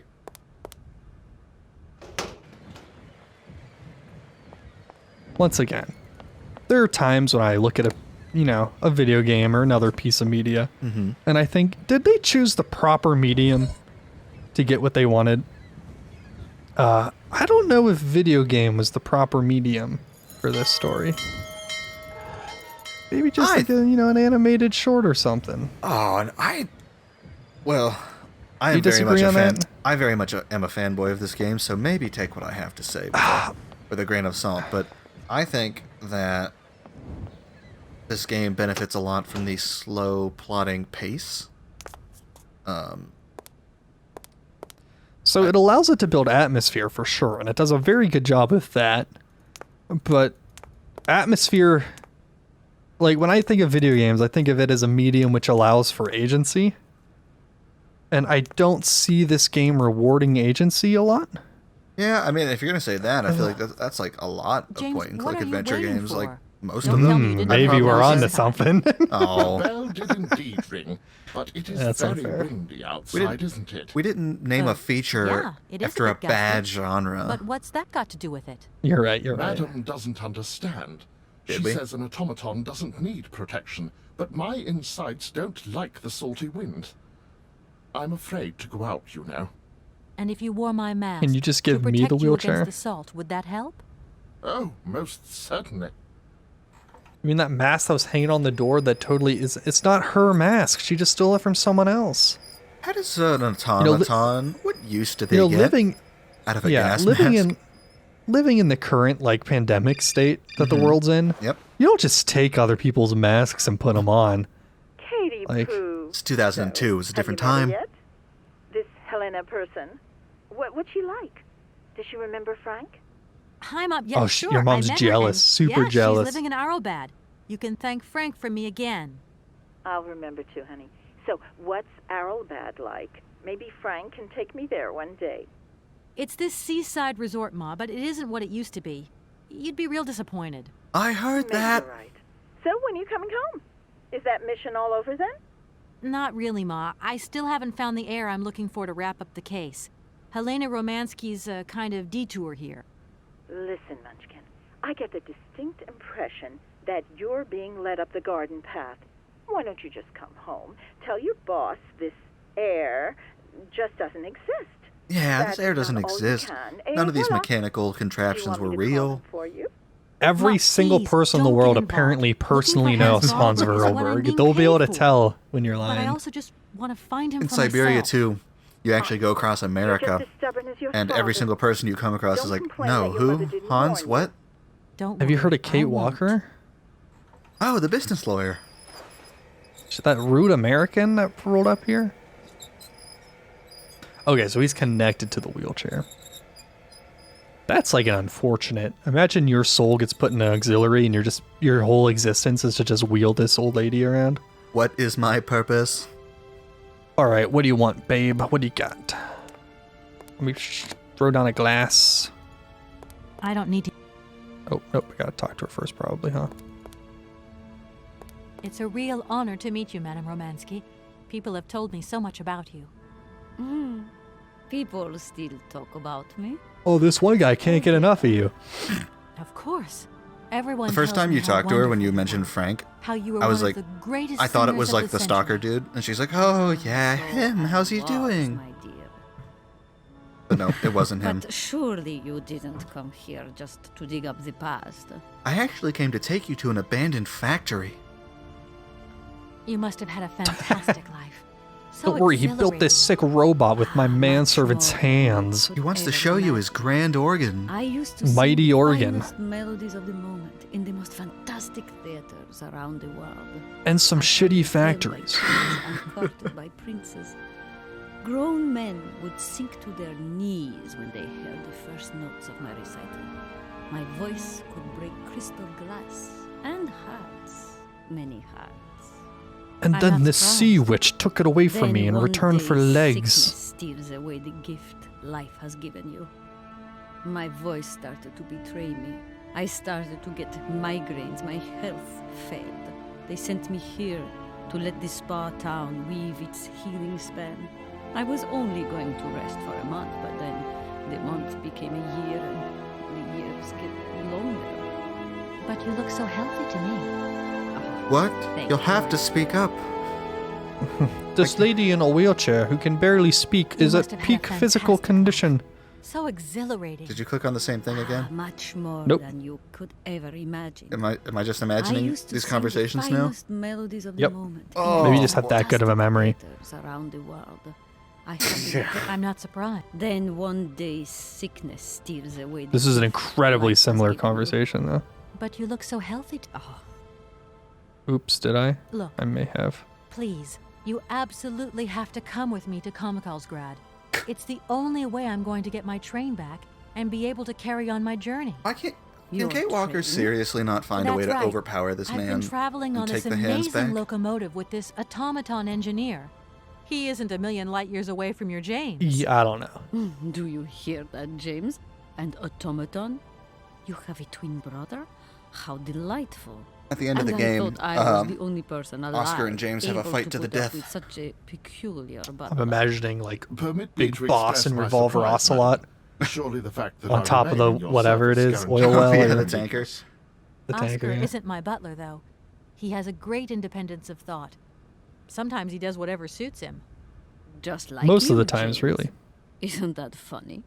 Once again, there are times when I look at a video game or another piece of media, and I think, did they choose the proper medium to get what they wanted? I don't know if video game was the proper medium for this story. Maybe just like an animated short or something. Oh, and I am You very much disagree a on fan. that? I very much am a fanboy of this game, so maybe take what I have to say with a grain of salt. But I think that this game benefits a lot from the slow plotting pace. So it allows it to build atmosphere for sure, and it does a very good job with that. But atmosphere, like when I think of video games, I think of it as a medium which allows for agency. And I don't see this game rewarding agency a lot. Yeah, I mean, if you're gonna say that, I feel like that's like a lot of James, point and what click are you adventure waiting games. for? Like most Don't of tell me you them. didn't Maybe probably we're on to this time. something. The Oh, bell did indeed ring, but it is That's very unfair. windy outside, isn't it? we didn't name a feature yeah, it is after a bit gusty. bad genre. But what's that got to do with it? You're right, you're right. Madam doesn't understand. Did She we? says an automaton doesn't need protection, but my insides don't like the salty wind. I'm afraid to go out, you know. And if you wore my mask Can you just to give me the protect you wheelchair? against the salt, would that help? Oh, most certainly. I mean, that mask that was hanging on the door that totally is, it's not her mask. She just stole it from someone else. How does an automaton? What use do they get living out of a gas living mask? living in the current like pandemic state that the world's in. Yep. You don't just take other people's masks and put them on. Katie Like- Pooh. It's 2002. It was a different Have you time. met her yet? This Helena person. What's she like? Does she remember Frank? Hi, Mom. Oh, Yeah, sure. your mom's I met her jealous, and- super yeah, jealous. She's living in Arrowbad. You can thank Frank for me again. I'll remember to, honey. So, what's Arrelbad like? Maybe Frank can take me there one day. It's this seaside resort, Ma, but it isn't what it used to be. You'd be real disappointed. I heard Maybe that. you're right. So, when are you coming home? Is that mission all over then? Not really, Ma. I still haven't found the heir I'm looking for to wrap up the case. Helena Romansky's a kind of detour here. Listen, Munchkin, I get the distinct impression that you're being led up the garden path. Why don't you just come home, tell your boss this heir just doesn't exist? Yeah, That's this air doesn't all you exist. can, None of these voila. mechanical contraptions were real. Every single person in the world apparently personally knows Hans Verhelberg. They'll be able to tell when you're But I lying. also just want to find him In for Syberia, myself. too, you actually go across America, and every single person you come across is like, no, who? Hans? What? Have you heard of Kate Walker? Oh, the business lawyer. Is that rude American that rolled up here? Okay, so he's connected to the wheelchair. That's like an unfortunate. Imagine your soul gets put in an auxiliary and your whole existence is to just wheel this old lady around. What is my purpose? Alright, what do you want, babe? What do you got? Let me throw down a glass. I don't need to. Oh, nope, I gotta talk to her first probably, huh? It's a real honor to meet you, Madame Romansky. People have told me so much about you. People still talk about me. Oh, this one guy can't get enough of you. Of course. Everyone The first tells time me you how talked to her when you wonderful mentioned Frank, How you were I was one like, of the greatest I thought it singers was of like the stalker century. dude, and she's like, oh yeah, him. How's he doing? But no, it wasn't him. But surely you didn't come here just to dig up the past. I actually came to take you to an abandoned factory. You must have had a fantastic life. So Don't worry, he built this sick robot with my manservant's hands. He wants to show you his grand organ. I used to Mighty sing organ. the finest melodies of the moment in the most fantastic theaters around the world. And some shitty factories. And courted by princes. Grown men would sink to their knees when they heard the first notes of my recital. My voice could break crystal glass and hearts, many hearts. And I'm then not this sea witch took it away from Then me in one return day for legs. sickness steals away the gift life has given you. My voice started to betray me. I started to get migraines. My health failed. They sent me here to let this spa town weave its healing span. I was only going to rest for a month, but then the month became a year and the years get longer. But you look so healthy to me. What? Thank You'll you. have to speak up. This lady in a wheelchair who can barely speak is must at have had a peak physical condition. So exhilarating. Did you click on the same thing again? Much more Nope. than you could ever imagine. Am I just I imagining used to these sing conversations the now? finest melodies of Yep. the moment. Oh. Maybe you just have that good of a memory. Theaters around the world. I had I'm not surprised. Then one day sickness steals away. the This is an gift incredibly life has similar given you. conversation, though. But you look so healthy. Oops, did I? Look. I may have. Please, you absolutely have to come with me to Komikalsgrad. It's the only way I'm going to get my train back and be able to carry on my journey. I can't. Can Your Kate Walker train? seriously not find a way That's to right. overpower this I've man been traveling and on take this the hands amazing back? locomotive with this automaton engineer. He isn't a million light years away from your James. Yeah, I don't know. Do you hear that, James? And automaton? You have a twin brother? How delightful. At the end of And the game, I thought I was the only person alive Oscar and James have a able fight to the put up death. With such a peculiar I'm butler. imagining like Permit me Big to Boss express and my Revolver surprise, Ocelot madam. Surely the fact that on I top of the remain your whatever it service is, guarantee- oil well. yeah, or the tanker. the Oscar tanker. Yeah. isn't my butler, though. He has a great independence of thought. Sometimes he does whatever suits him. Just like Most of you, the times, James. really. Isn't that funny?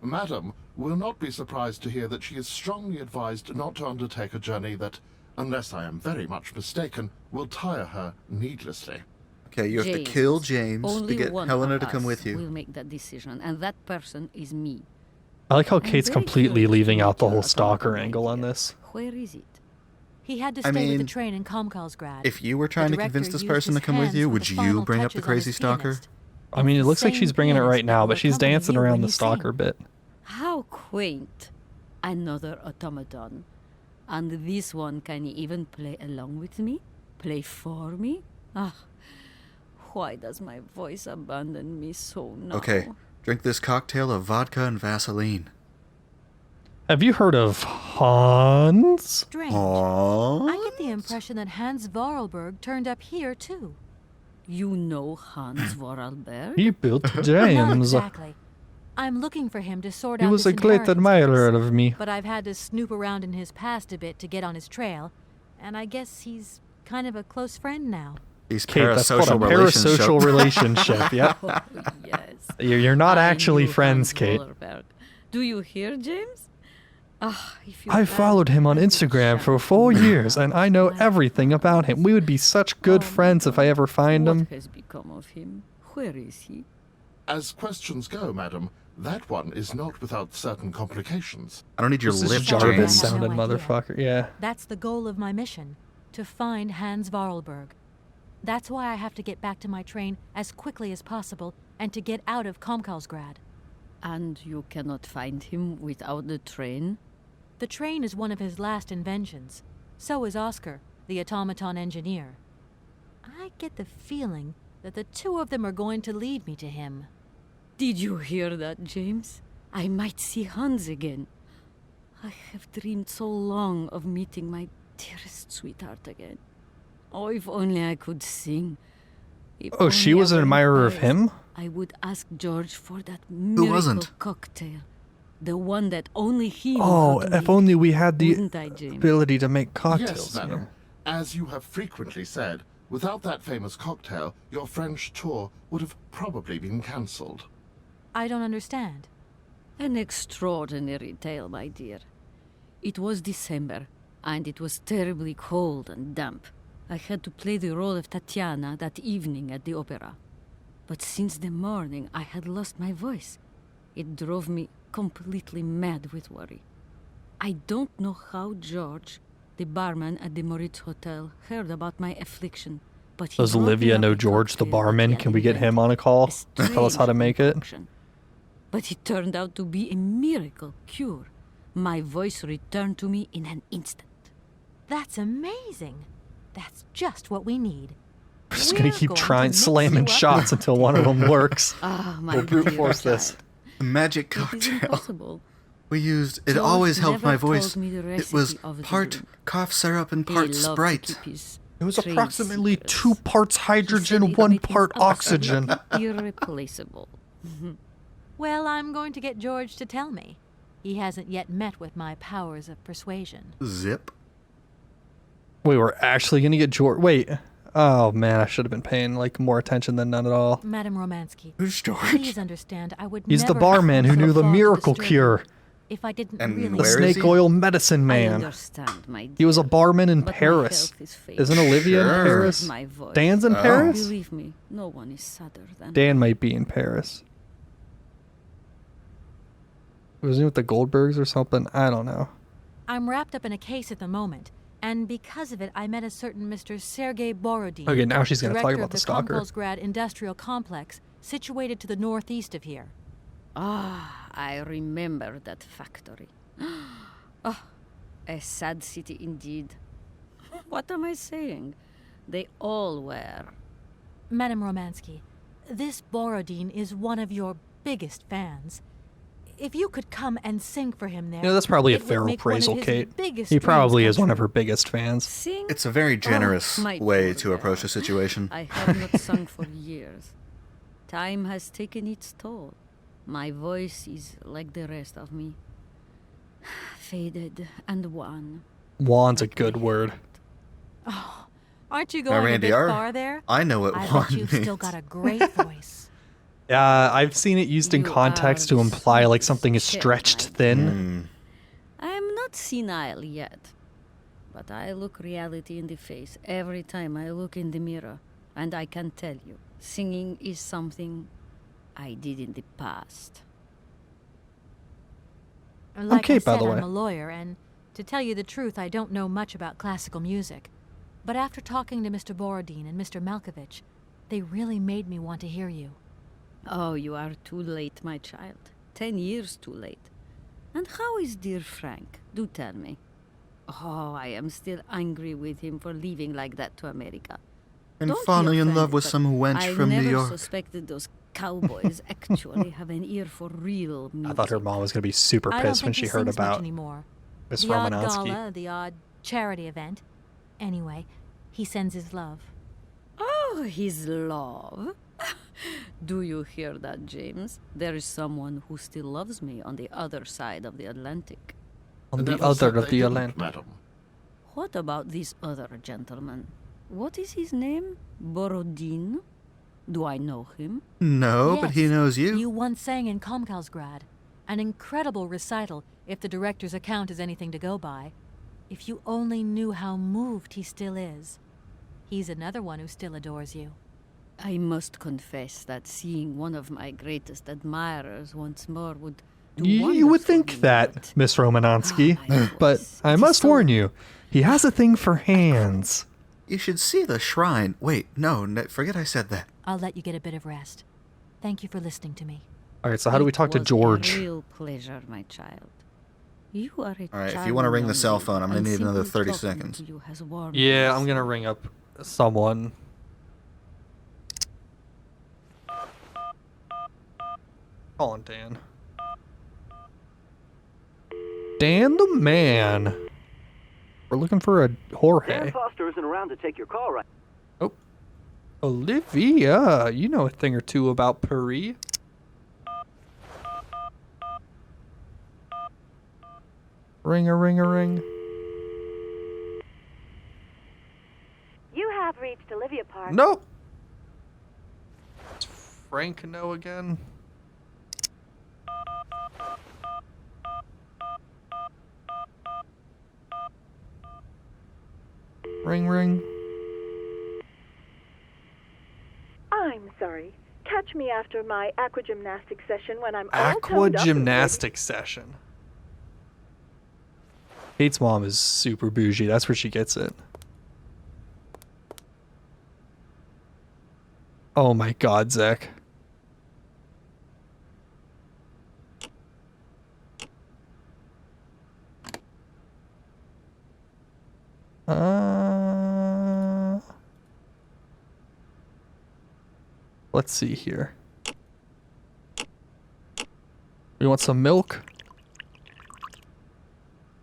Madam will not be surprised to hear that she is strongly advised not to undertake a journey that, unless I am very much mistaken, will tire her needlessly. Okay, you have to James. kill James to Only get one Helena of to come us with you. will make that decision, and that person is me. I like how I'm Kate's very completely curious to leaving meet out the your whole stalker automaton angle on idea. this. Where is it? He had to I stay with the mean, train in Komkalsgrad. If you were The trying to director convince this used person to his come with hands you, for would the you final bring up the touches on crazy his stalker? pianist. I mean, it It's the looks like same she's bringing it pianist right that now, will but she's accompany dancing you around when the you stalker sing. bit. How quaint. Another automaton. And this one can even play along with me? Play for me? Ah, why does my voice abandon me so now? Okay, drink this cocktail of vodka and Vaseline. Have you heard of Hans? Strange. I get the impression that Hans Vorarlberg turned up here, too. You know Hans Vorarlberg? He built Not James. exactly. I'm looking for him to sort He out was this a great inheritance admirer case, of me. but I've had to snoop around in his past a bit to get on his trail, and I guess he's kind of a close friend now. These Kate, that's called a parasocial relationship. Yep. Oh, yes. You're not actually knew friends, Hans Kate. Vorarlberg. Do you hear, James? If you I followed him on Instagram for 4 years, and I know everything about him. We would be such good friends if I ever find him. What has become of him? Where is he? As questions go, madam, that one is not without certain complications. I don't need your This is lip, Jarvis James. sounded No idea. motherfucker, yeah. That's the goal of my mission, to find Hans Vorarlberg. That's why I have to get back to my train as quickly as possible and to get out of Komkalsgrad. And you cannot find him without the train? The train is one of his last inventions. So is Oscar, the automaton engineer. I get the feeling that the two of them are going to lead me to him. Did you hear that, James? I might see Hans again. I have dreamed so long of meeting my dearest sweetheart again. Oh, if only I could sing. If Oh, she only was I an were in admirer of Paris, him? I would ask George for that Who wasn't? miracle cocktail. The one that only he knew Oh, how to if make. only we had the Wouldn't I, James? ability to make Yes, cocktails. madam. As you have frequently said, without that famous cocktail, your French tour would have probably been cancelled. I don't understand. An extraordinary tale, my dear. It was December, and it was terribly cold and damp. I had to play the role of Tatiana that evening at the opera. But since the morning, I had lost my voice. It drove me completely mad with worry. I don't know how George, the barman at the Moritz Hotel, heard about my affliction, but he Does brought me Olivia up know a George the cocktail that barman? he had Can we get him on a call? Tell us how to make it. concoction. But it turned out to be a miracle cure. My voice returned to me in an instant. That's amazing. That's just what we need. We're just gonna We're keep going to trying mix slamming you up shots until one of them works. Ah, my We'll brute dear force this. child. The magic It is cocktail. impossible. We used. It George always helped my never told voice. me the It was recipe of the part drink. cough syrup and He part loved to Sprite. keep his It was trade approximately secrets. 2 parts He said hydrogen, it 1 made him part absolutely oxygen. Irreplaceable. Well, I'm going to get George to tell me. He hasn't yet met with my powers of persuasion. Zip. Wait, we're actually gonna get George. Wait. Oh man, I should have been paying like more attention than none at all. Madam Romansky, Who's George? please understand, I would He's the never barman who have knew so the far to miracle disturb cure. you if I didn't And really... The where is snake he? oil medicine I man. understand, my dear. He was a barman in But my Paris. health is failing. Isn't Olivia Sure. in Paris? My voice. Dan's in Oh. Paris? Believe me, no one is sadder than Dan might be in Paris. Was he with the Goldbergs or something? I don't know. I'm wrapped up in a case at the moment, and because of it, I met a certain Mr. Sergei Borodin. Okay, now she's gonna talk director about of the stalker. Komkalsgrad Industrial Complex, situated to the northeast of here. Ah, I remember that factory. Oh, a sad city indeed. What am I saying? They all were. Madam Romansky, this Borodin is one of your biggest fans. If you could come and sing for him there... You know, that's probably a it would fair make one of appraisal, his Kate. biggest He probably dreams is one come of her true. biggest fans. Sing? It's a very generous my way poor to girl. approach a situation. I have not sung for years. Time has taken its toll. My voice is like the rest of me. Faded and wan. Wan's a good word. Oh, aren't you Now, going Randy, a bit far there? I know what I one bet you've still means. got a great voice. I've seen it used in You context are to the imply like something is sweetest stretched cherry, my thin. I am not senile yet, but I look reality in the face every time I look in the mirror, and I can tell you, singing is something I did in the past. Like Kate, I by said, the way. I'm a lawyer, and to tell you the truth, I don't know much about classical music. But after talking to Mr. Borodin and Mr. Malkovich, they really made me want to hear you. Oh, you are too late, my child. 10 years too late. And how is dear Frank? Do tell me. Oh, I am still angry with him for leaving like that to America. And Don't be falling in love offended, with but some wench from New I York. never suspected those cowboys actually have an ear for real music. I thought her mom was going to be super I don't pissed when think she he heard sings much about anymore. Miss The odd Romanowski. gala, the odd charity event. Anyway, he sends his love. Oh, his love. Do you hear that, James? There is someone who still loves me on the other side of the Atlantic. On the other of the Atlantic. Madam. What about this other gentleman? What is his name? Borodin? Do I know him? No, Yes, but he knows you. You once sang in Komkalsgrad. An incredible recital, if the director's account is anything to go by. If you only knew how moved he still is. He's another one who still adores you. I must confess that seeing one of my greatest admirers once more would do You wonders would for think me, that, Miss Romanowski, but I It is must so- warn you, he has a thing for hands. You should see the shrine. Wait, no, forget I said that. I'll let you get a bit of rest. Thank you for listening to me. All right, so how do we It talk to was George? A real pleasure, my child. You are a All right, if you want to ring the cell phone, I'm going to need another 30 seconds. Yeah, I'm going to ring up someone. Calling Dan. Dan the man. We're looking for a Dan Jorge. Foster isn't around to take your call right. Oh. Olivia, you know a thing or two about Paris. Ring a ring a ring. You have reached Olivia Park. Nope. It's Frank no again. Ring ring. I'm sorry. Catch me after my aqua gymnastics session when I'm all Aqua toned up and gymnastics session. Kate's mom is super bougie. That's where she gets it. Oh my god, Zach. Let's see here. We want some milk.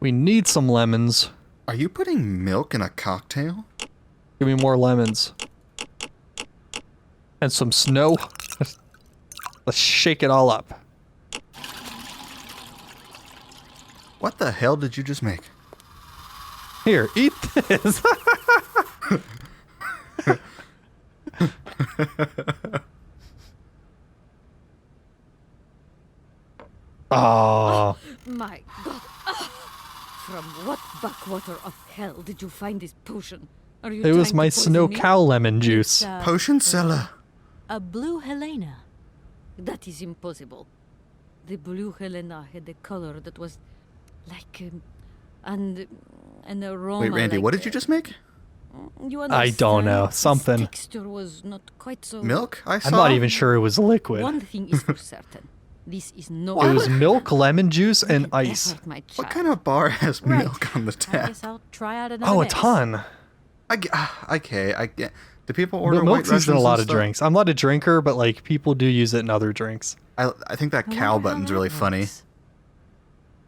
We need some lemons. Are you putting milk in a cocktail? Give me more lemons. And some snow. Let's shake it all up. What the hell did you just make? Here, eat this. Oh. My God. From what backwater of hell did you find this potion? Are you It was trying my to poison snow me? cow lemon juice. Potion seller. A blue Helena. That is impossible. The blue Helena had a color that was like an aroma. Wait, Randy, like, what did you just make? You I don't know. understand? Something. The texture was not quite so. Milk? I saw. I'm not even sure it was liquid. One thing is for certain. This is no. It was milk, lemon juice, and ice. effort, my What child. kind of bar has Right. milk on the I tap? guess I'll try out another Oh, a mix. ton. Okay, I get. Do people order But white milk's used in a Russians lot and of stuff? drinks. I'm not a drinker, but like people do use it in other drinks. I think that I cow wonder how button's that really funny. works.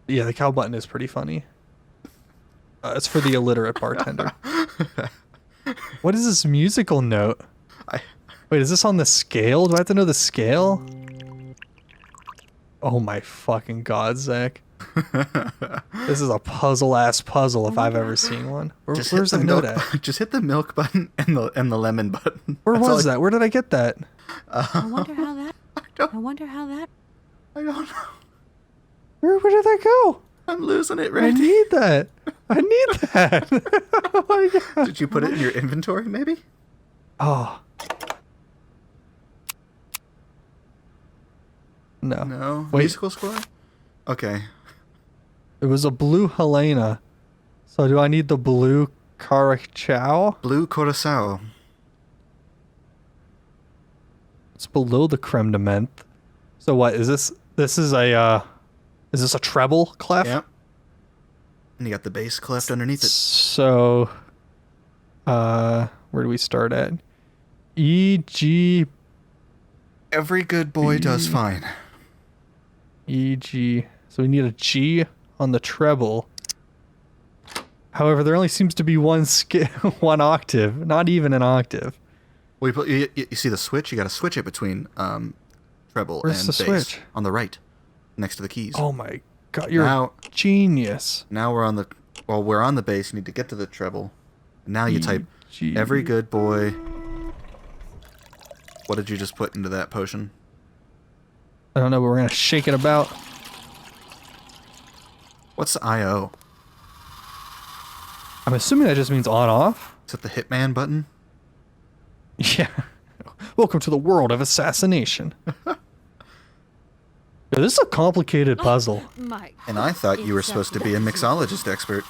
Yeah, the cow button is pretty funny. It's for the illiterate bartender. What is this musical note? Wait, is this on the scale? Do I have to know the scale? Oh my fucking god, Zach. This is a puzzle-ass puzzle if I've ever seen one. Just Where's hit the the note milk. at? Just hit the milk button and the lemon button. Where That's all was that? Where did I get that? I wonder how that. I wonder how that. I don't know. Where did that go? I'm losing it, I Randy. need that. I need that. Oh my god. Did you put it in your inventory, maybe? Oh. No. No. Wait. Musical score? Okay. It was a blue Helena. So do I need the blue Carachao? Blue Curacao. It's below the creme de menthe. So what is this? This is a is this a treble clef? Yep. And you got the base cleft underneath it. So, where do we start at? E, G. Every good boy does fine. E, G. So we need a G on the treble. However, there only seems to be one one octave, not even an octave. Well, you see the switch? You got to switch it between treble Where's and the bass. switch? On the right, next to the keys. Oh my god, you're a genius. Now we're on the... Well, we're on the bass. You need to get to the treble. And now you type, every good boy... What did you just put into that potion? I don't know, but we're going to shake it about. What's the IO? I'm assuming that just means on-off. Is it the Hitman button? Yeah. Welcome to the world of assassination. Yeah, this is a complicated puzzle. And I thought you were supposed to be a mixologist expert.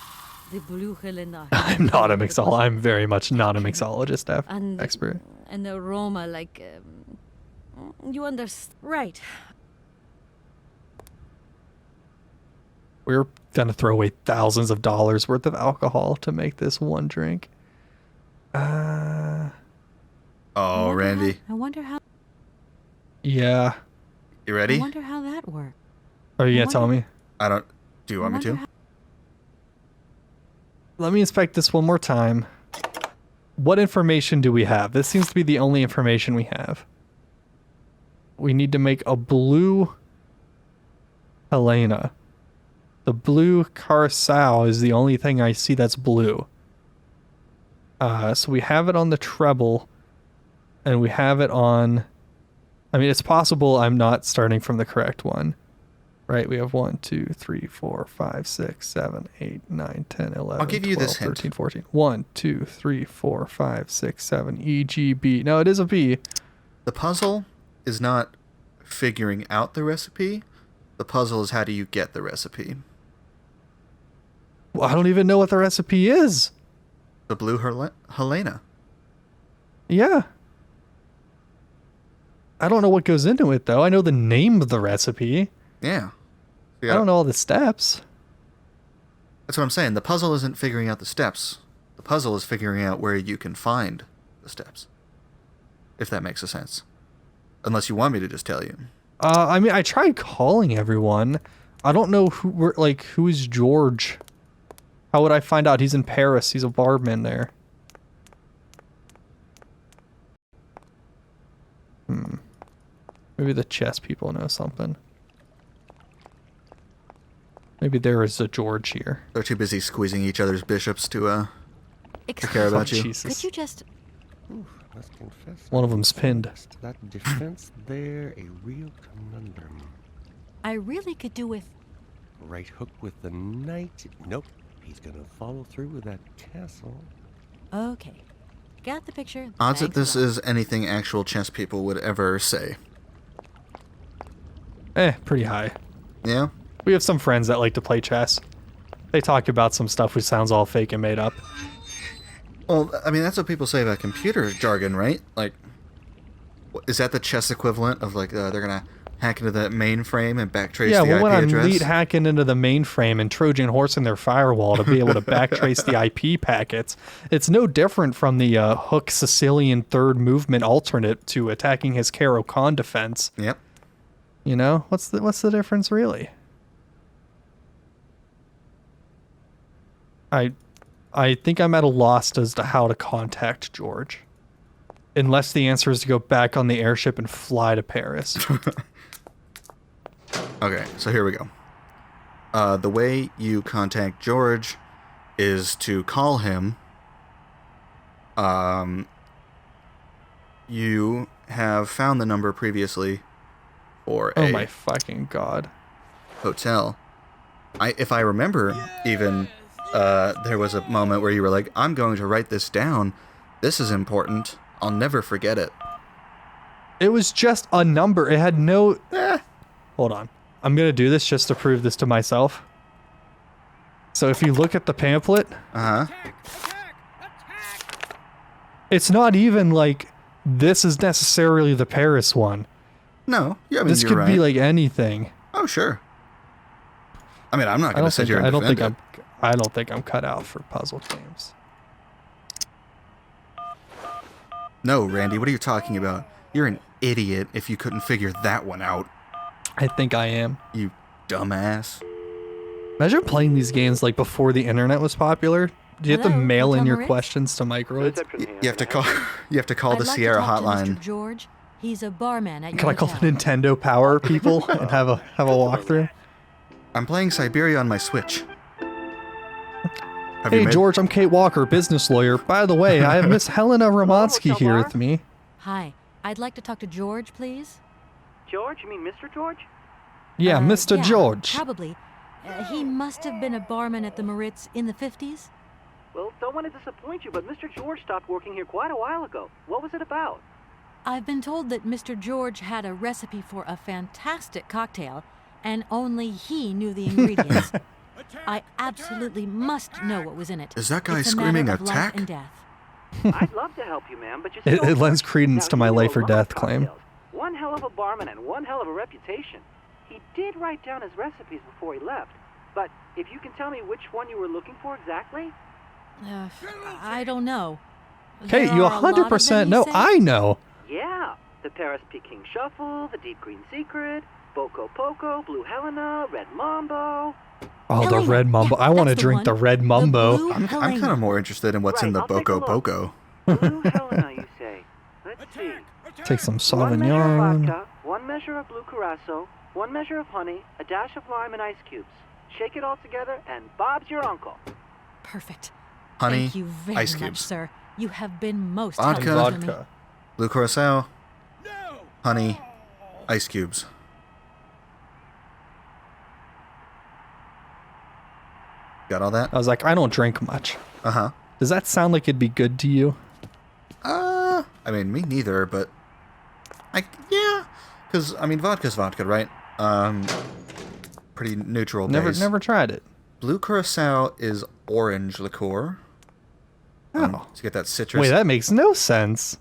I'm not a mixologist. I'm very much not a mixologist expert. An aroma like... you understand. Right. We're gonna throw away thousands of dollars worth of alcohol to make this one drink. Oh, Randy. I wonder how... Yeah. You ready? I wonder how that works. Are you gonna tell me? I don't... Do you want me to? Let me inspect this one more time. What information do we have? This seems to be the only information we have. We need to make a blue Helena. The blue Curacao is the only thing I see that's blue. So we have it on the treble, and we have it on... I mean, it's possible I'm not starting from the correct one. Right, we have 1, 2, 3, 4, 5, 6, 7, 8, 9, 10, 11, I'll give you 12, this hint. 13, 14. 1, 2, 3, 4, 5, 6, 7, E, G, B. No, it is a B. The puzzle is not figuring out the recipe. The puzzle is how do you get the recipe. Well, I don't even know what the recipe is. The blue Helena. Yeah. I don't know what goes into it, though. I know the name of the recipe. Yeah. I don't know all the steps. That's what I'm saying. The puzzle isn't figuring out the steps. The puzzle is figuring out where you can find the steps. If that makes a sense. Unless you want me to just tell you. I mean, I tried calling everyone. I don't know who is George. How would I find out? He's in Paris. He's a barman there. Maybe the chess people know something. Maybe there is a George here. They're too busy squeezing each other's bishops to care about you. Jesus. Could you just... Ooh, I must confess, One of them's pinned. That defense there, a real conundrum. I really could do with... Right hook with the knight. Nope. He's gonna follow through with that castle. Okay. Got the picture. Odds that Thanks this a lot. is anything actual chess people would ever say. Pretty high. Yeah? We have some friends that like to play chess. They talk about some stuff which sounds all fake and made up. Well, I mean, that's what people say about computer jargon, right? Like, is that the chess equivalent of, like, they're going to hack into that mainframe and backtrace the IP when address? I'm lead hacking into the mainframe and Trojan horsing their firewall to be able to backtrace the IP packets, it's no different from the Hook Sicilian third movement alternate to attacking his Caro-Kann defense. Yep. You know, what's the difference really? I think I'm at a loss as to how to contact George. Unless the answer is to go back on the airship and fly to Paris. Okay, so here we go. The way you contact George is to call him. You have found the number previously for Oh my fucking god. hotel. If I remember, even there was a moment where you were like, "I'm going to write this down. This is important. I'll never forget it." It was just a number. It had no... Hold on. I'm going to do this just to prove this to myself. So if you look at the pamphlet... It's not even like this is necessarily the Paris one. No. Yeah, I mean, this could be like anything. Oh, sure. I mean, I'm not going to sit here and I don't defend think it. I don't think I'm cut out for puzzle games. No, Randy, what are you talking about? You're an idiot if you couldn't figure that one out. I think I am. You dumbass. Imagine playing these games like before the internet was popular. Do you have to Hello, mail in Hotel your Moritz? questions to Microids? You have to call. You have to call the I'd like Sierra to talk hotline. To Mr. George. He's a barman at your Can I call the hotel. Nintendo Power people and have a walkthrough? I'm playing Syberia on my Switch. Have Hey you made- George, I'm Kate Walker, business lawyer. By the way, I have Miss Helena Romansky here with me. Hi. I'd like to talk to George, please. George? You mean Mr. George? Yeah, Mr. Yeah, George. Probably. He must have been a barman at the Moritz in the 50s. Well, don't want to disappoint you, but Mr. George stopped working here quite a while ago. What was it about? I've been told that Mr. George had a recipe for a fantastic cocktail, and only he knew the ingredients. I absolutely must know what was in it. Is that guy It's a screaming matter of life attack? and death. I'd love to help you, ma'am, but you It lends credence to my life or death claim. One hell of a barman and one hell of a reputation. He did write down his recipes before he left, but if you can tell me which one you were looking for exactly? I don't know. Kate, There you are a lot of 100% them, you know. say? I know. Yeah, the Paris Peking Shuffle, the Deep Green Secret, Boco Poco, Blue Helena, Red Mambo. Oh, the red mumbo. I want to drink the red mumbo. I'm kind of more interested in what's in the Boco Poco. Blue Helena, you say? Let's see. Take some One measure of Sauvignon. vodka, 1 measure of blue curacao, 1 measure of honey, a dash of lime and ice cubes. Shake it all together, and Bob's your uncle. Perfect. Honey, Thank you very ice much, cubes. sir. You have been most Vodka. helpful to me. Blue curacao. Honey. Ice cubes. Got all that? I was like, I don't drink much. Uh-huh. Does that sound like it'd be good to you? I mean, me neither, but... yeah. Because, I mean, vodka's vodka, right? Pretty neutral base. Never tried it. Blue curacao is orange liqueur. Oh. To get that citrus. Wait, that makes no sense.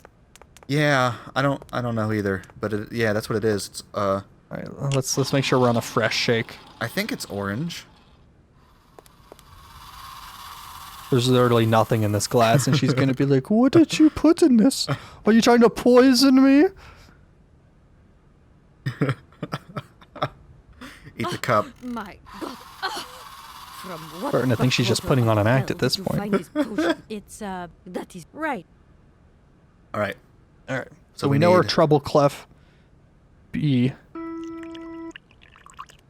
Yeah, I don't know either, but yeah, that's what it is. It's All right, let's make sure we're on a fresh shake. I think it's orange. There's literally nothing in this glass, and she's gonna be like, "What did you put in this? Are you trying to poison me?" Eat the cup. My God. From what Starting to think she's just putting on an act at this did you point. find this potion? It's, That is right. All right. All right. So we know our need- treble clef B.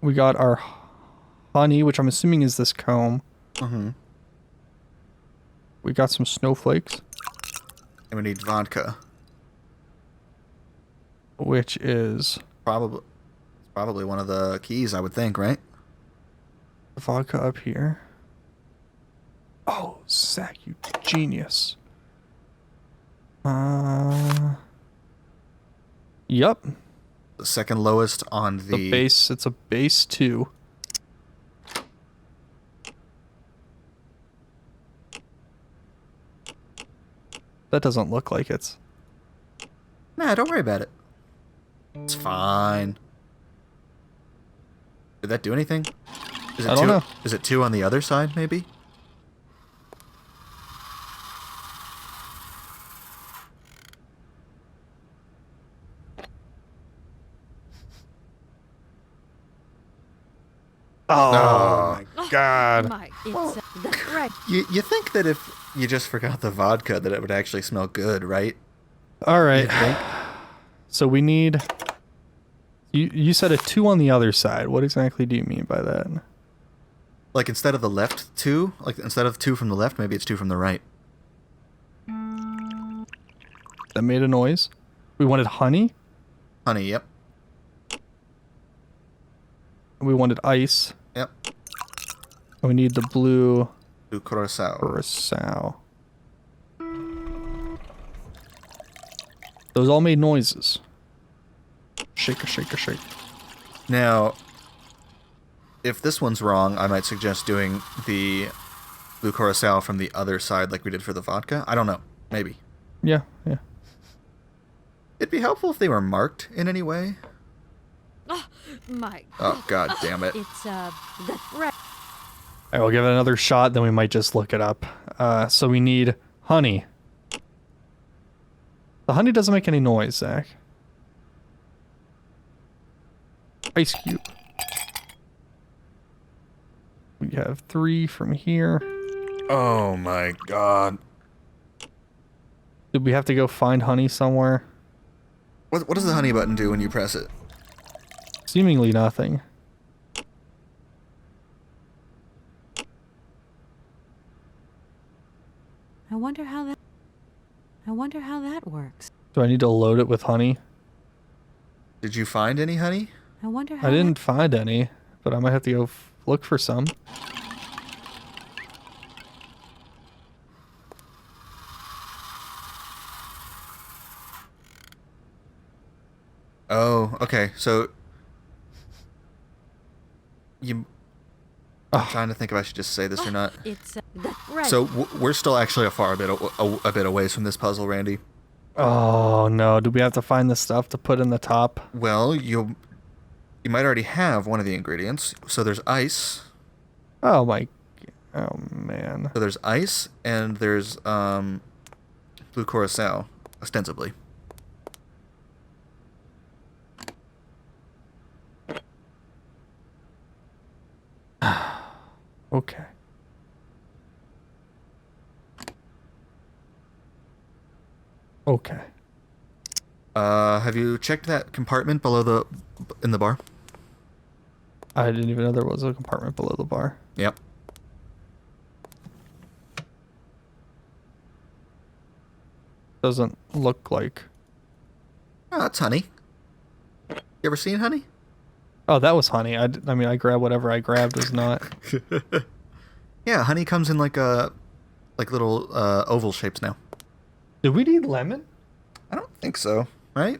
We got our honey, which I'm assuming is this comb. Mm-hmm. We got some snowflakes, And we need vodka. which is Probably one of the keys, I would think, right? vodka up here. Oh, Zach, you genius. Yep. The second lowest on The base, it's a base 2. That doesn't look like it's... Nah, don't worry about it. It's fine. Did that do anything? Is it I don't know. Is it 2 on the other side, maybe? Oh, my God. It's, right. You think that if you just forgot the vodka that it would actually smell good, right? All right. So we need... You said a 2 on the other side. What exactly do you mean by that? Like instead of the left 2, like instead of 2 from the left, maybe it's 2 from the right. That made a noise. We wanted honey. Honey, yep. We wanted ice. Yep. And we need the blue... Blue curacao. Curacao. Those all made noises. Shake, shake, shake. Now, if this one's wrong, I might suggest doing the blue curacao from the other side like we did for the vodka. I don't know. Maybe. Yeah, yeah. It'd be helpful if they were marked in any way. Oh, my Oh, God damn it. It's, right. Alright, we'll give it another shot, then we might just look it up. So we need honey. The honey doesn't make any noise, Zach. Ice cube. We have 3 from here. Oh my god. Did we have to go find honey somewhere? What does the honey button do when you press it? Seemingly nothing. I wonder how that works. Do I need to load it with honey? Did you find any honey? I wonder how I didn't find any, but I might have to go look for some. Oh, okay. So I'm trying to think if I should just say this or not. It's right. So we're still actually a bit away from this puzzle, Randy. Oh no! Do we have to find the stuff to put in the top? Well, you might already have one of the ingredients. So there's ice. Oh man. So there's ice and there's blue curacao, ostensibly. Okay. Okay. Have you checked that compartment in the bar? I didn't even know there was a compartment below the bar. Yep. Doesn't look like. Oh, that's honey. You ever seen honey? Oh, that was honey. I mean, I grabbed whatever I grabbed was not. Yeah, honey comes in like little oval shapes now. Did we need lemon? I don't think so, right?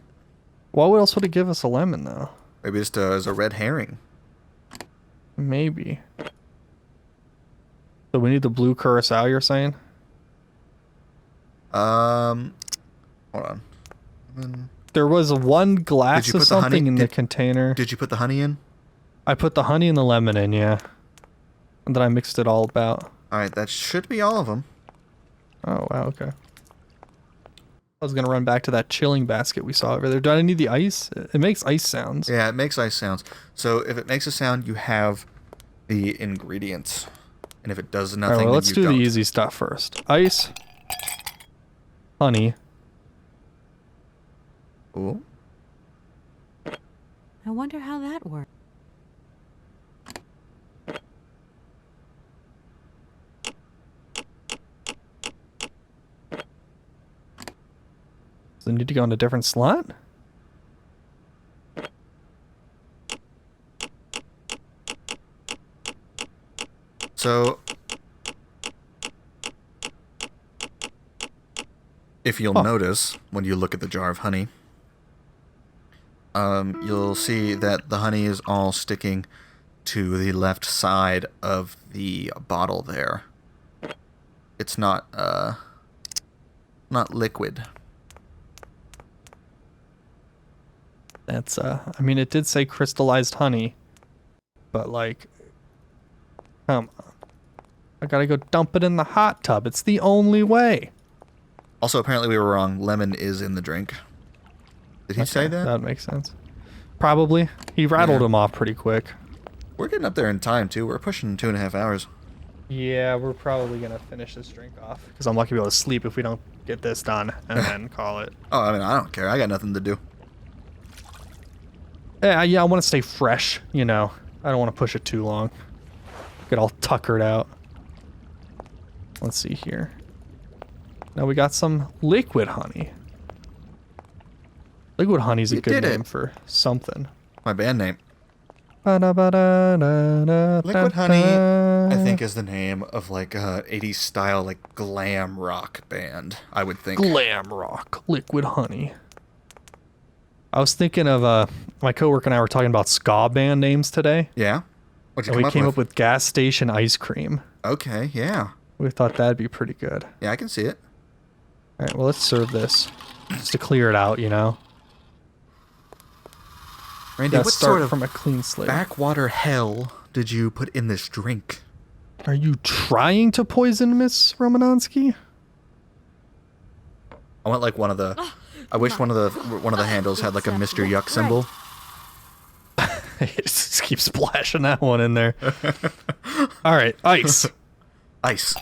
Why else would it give us a lemon though? Maybe just as a red herring. Maybe. So we need the blue curacao, you're saying? Hold on. There was one glass of something in the container. Did you put the honey in? I put the honey and the lemon in, yeah. And then I mixed it all about. Alright, that should be all of them. Oh, wow, okay. I was going to run back to that chilling basket we saw over there. Do I need the ice? It makes ice sounds. Yeah, it makes ice sounds. So if it makes a sound, you have the ingredients. And if it does nothing, all right, well, let's do don't. the easy stuff first. Ice. Honey. Ooh. I wonder how that works. Does it need to go in a different slot? So if you'll notice when you look at the jar of honey, you'll see that the honey is all sticking to the left side of the bottle there. It's not liquid. That's, I mean, it did say crystallized honey, but like, come on. I gotta go dump it in the hot tub. It's the only way. Also, apparently we were wrong. Lemon is in the drink. Did he say that? That makes sense. Probably. He rattled him off pretty quick. We're getting up there in time, too. We're pushing 2.5 hours. Yeah, we're probably gonna finish this drink off. Because I'm lucky to be able to sleep if we don't get this done and then call it. Oh, I mean, I don't care. I got nothing to do. Yeah, I want to stay fresh, you know. I don't want to push it too long. Get all tuckered out. Let's see here. Now we got some liquid honey. Liquid honey's a good name for something. My band name. Liquid Honey, I think, is the name of like a 80s style like glam rock band, I would think. Glam rock. Liquid honey. I was thinking of my coworker and I were talking about ska band names today. Yeah? What'd you and come we came with? up with gas station ice cream. Okay, yeah. We thought that'd be pretty good. Yeah, I can see it. All right, well, let's serve this just to clear it out, you know. Randy, Gotta what start sort of from a clean slate. backwater hell did you put in this drink? Are you trying to poison Miss Romanowski? I want like one of the. I wish one of the handles had like a Mr. Yuck symbol. It just keeps splashing that one in there. All right, ice. Ice.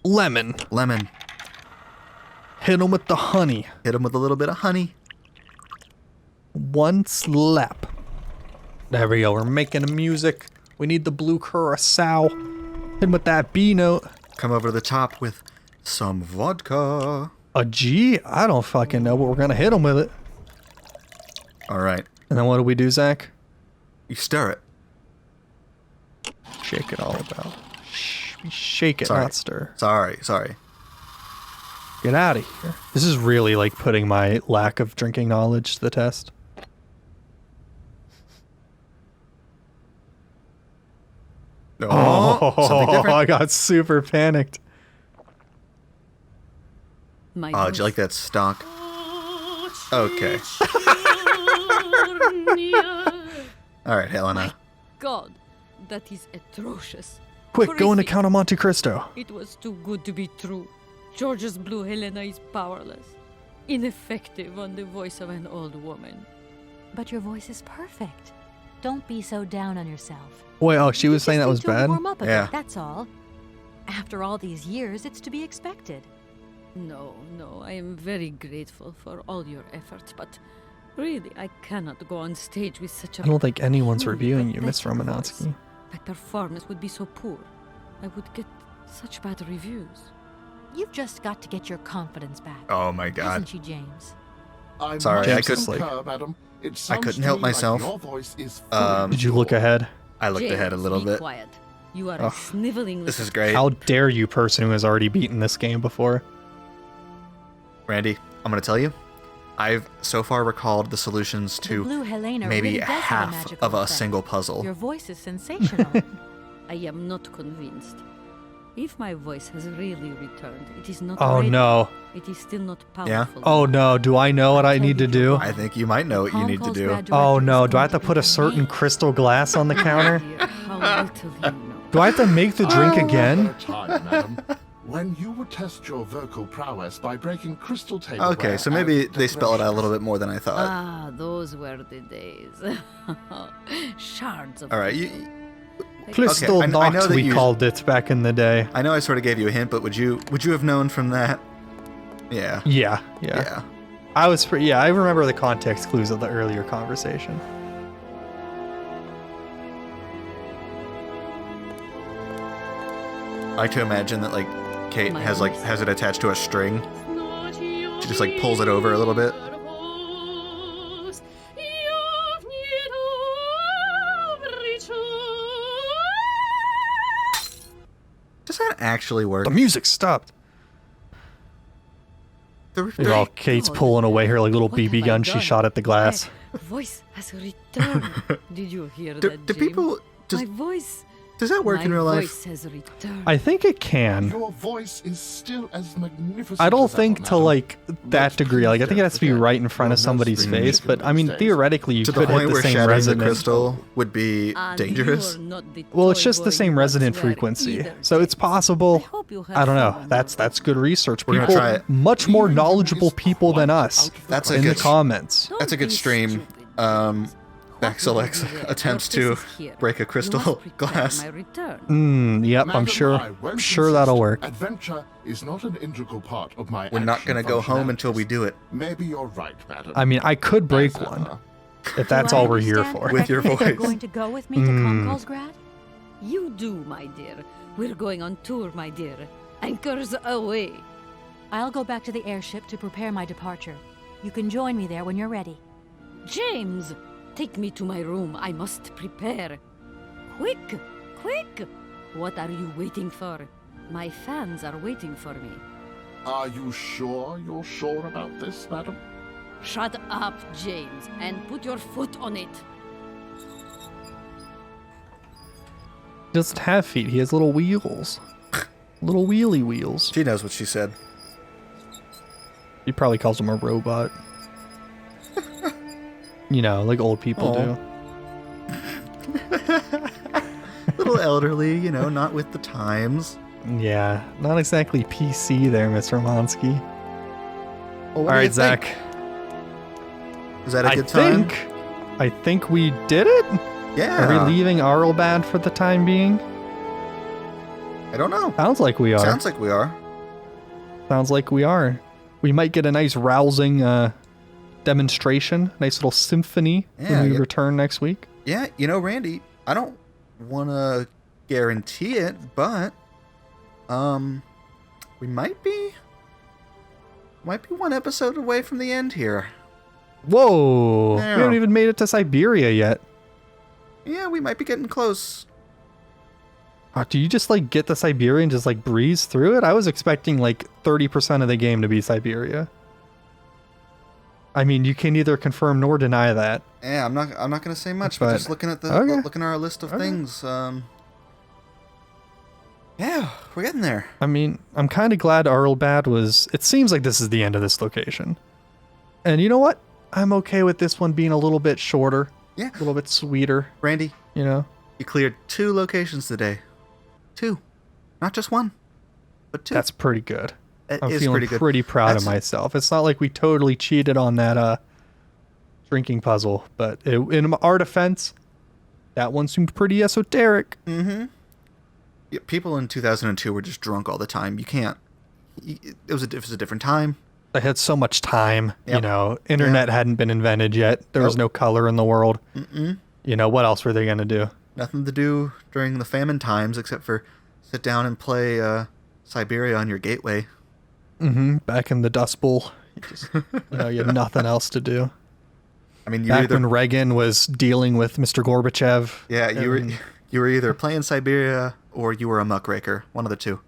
Lemon. Lemon. Hit him with the honey. Hit him with a little bit of honey. One slap. There we go. We're making the music. We need the blue curacao. Hit him with that B note. Come over the top with some vodka. A G? I don't fucking know, but we're gonna hit him with it. All right. And then what do we do, Zach? You stir it. Shake it all about. Shake it, not stir. Sorry. Get out of here. This is really like putting my lack of drinking knowledge to the test. Oh, something different. I got super panicked. Oh, did you like that stock? Okay. All right, Helena. God, that is atrocious. Quick, go into Count of Monte Cristo. It was too good to be true. George's blue Helena is powerless, ineffective on the voice of an old woman. But your voice is perfect. Don't be so down on yourself. Wait, oh, she was saying that was bad? Warm up a Yeah. bit, that's all. After all these years, it's to be expected. No, I am very grateful for all your efforts, but really, I cannot go on stage with such a... I don't think anyone's truly reviewing you, Miss pathetic Romanowski. voice. My performance would be so poor. I would get such bad reviews. You've just got to get your confidence back. Oh my God. Hasn't she, James? I'm Sorry, I much couldn't. concur, madam. It I sounds couldn't to help me like myself. your voice is fully Did you look ahead? I looked ahead a little be bit. Quiet. You are Ugh. a sniveling This little... is great. How dare you, person who has already beaten this game before? Randy, I'm gonna tell you. I've so far recalled the solutions The to blue Helena maybe really does have a half magical of a effect. single puzzle. Your voice is sensational. I am not convinced. If my voice has really returned, it is not Oh ready. no. It is still not Yeah? powerful. Oh no, do I know what I need to do? I think you might know what you need to do. Oh no, do I have to put a certain crystal glass on the counter? How little you know. Do I have to make the drink again? time, madam. When you would test your vocal prowess by breaking crystal tableware... Okay, so and maybe they spell it out a decorations. little bit more than I thought. Ah, those were the days. Shards of... All right, you. Crystal I know Knocked, that we you- called it back in the day. I know I sort of gave you a hint, but would you have known from that? Yeah. Yeah. I was I remember the context clues of the earlier conversation. I like to imagine that like Kate has it attached to a string. She just like pulls it over a little bit. Does that actually work? The music stopped. While Kate's pulling away her like little What BB have I gun she done? shot at the glass. My voice has returned. Did you hear Do that, James? people My voice... Does that work my in real life? voice has returned. I think it can. Your voice is still as magnificent I don't as think ever, to madam. like that degree. Like I think it has to be right in front of somebody's face. But I mean, theoretically, you To the could hit point the where same shattering the resonance. crystal would be And dangerous. you're not the Well, it's toy just the boy same you resonant once were frequency, either, so it's James. possible. hope you had I don't know. fun on That's good research. We're gonna People, try it. much more knowledgeable people than us. That's a in the good comments. Don't That's a good be stream. stupid, Baxilex What will you do? attempts Your to face is here. break a You crystal must prepare glass. my return. Yep, I'm Madam, sure. I won't That'll insist. work. Adventure is not an integral part of my We're not action gonna go home until we functionalities. do it. Maybe you're right, madam. I mean, I could break As one ever. if that's Do I all we're here understand for. With your correctly that You're voice. going to go with me to Komkolsgrad? You do, my dear. We're going on tour, my dear. Anchors away. I'll go back to the airship to prepare my departure. You can join me there when you're ready. James, take me to my room. I must prepare. Quick, quick! What are you waiting for? My fans are waiting for me. Are you sure you're sure about this, madam? Shut up, James, and put your foot on it. He doesn't have feet. He has little wheels. Little wheelie wheels. She knows what she said. He probably calls him a robot. You know, like old people do. little elderly, you know, not with the times. Yeah, not exactly PC there, Mr. Monsky. Well, All right, Zach. Was that a good time? I think we did it. Yeah. Are we leaving Arlbad for the time being? I don't know. Sounds like we are. Sounds like we are. Sounds like we are. We might get a nice rousing demonstration, nice little symphony when we return next week. Yeah, you know, Randy, I don't want to guarantee it, but we might be one episode away from the end here. Whoa! Yeah. We haven't even made it to Syberia yet. Yeah, we might be getting close. Oh, do you just like get to Syberia and just like breeze through it? I was expecting like 30% of the game to be Syberia. I mean, you can neither confirm nor deny that. Yeah, I'm not gonna say much, But- but just looking at looking at our list of things. Yeah, we're getting there. I mean, I'm kind of glad Arlbad was... It seems like this is the end of this location. And you know what? I'm okay with this one being a little bit shorter. Yeah. A little bit sweeter. Randy, you know? You cleared 2 locations today. 2. Not just 1, but 2. That's pretty good. It I'm is feeling pretty good. proud of myself. It's not like we totally cheated on that drinking puzzle, but in our defense, that one seemed pretty esoteric. Mm-hmm. Yeah, people in 2002 were just drunk all the time. You can't. It was a different time. They had so much time, Yep. you know. Internet hadn't been invented yet. There was no color in the world. Mm-mm. You know, what else were they going to do? Nothing to do during the famine times except for sit down and play Syberia on your gateway. Mm-hmm. Back in the Dust Bowl. You had nothing else to do. I mean, back when Reagan was dealing with Mr. Gorbachev. Yeah, you were either playing Syberia or you were a muckraker. One of the two.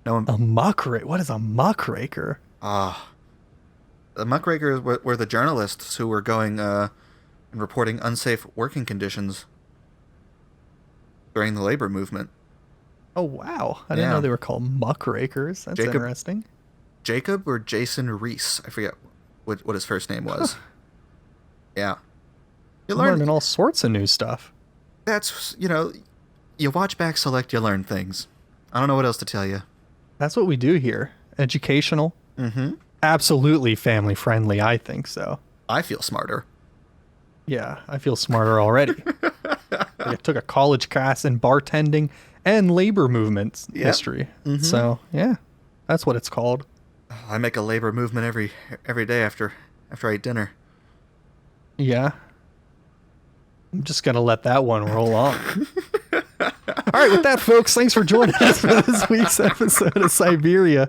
No one. A muckraker? What is a muckraker? The muckrakers were the journalists who were going and reporting unsafe working conditions during the labor movement. Oh, wow. I didn't know they were called muckrakers. That's interesting. Jacob or Jason Reese. I forget what his first name was. Yeah. You're learning all sorts of new stuff. That's, you watch back select, you learn things. I don't know what else to tell you. That's what we do here. Educational. Mm-hmm. Absolutely family friendly, I think so. I feel smarter. Yeah, I feel smarter already. I took a college class in bartending and labor movements history. Mm-hmm. So, yeah, that's what it's called. I make a labor movement every day after I eat dinner. Yeah. I'm just going to let that one roll on. All right, with that, folks, thanks for joining us for this week's episode of Syberia.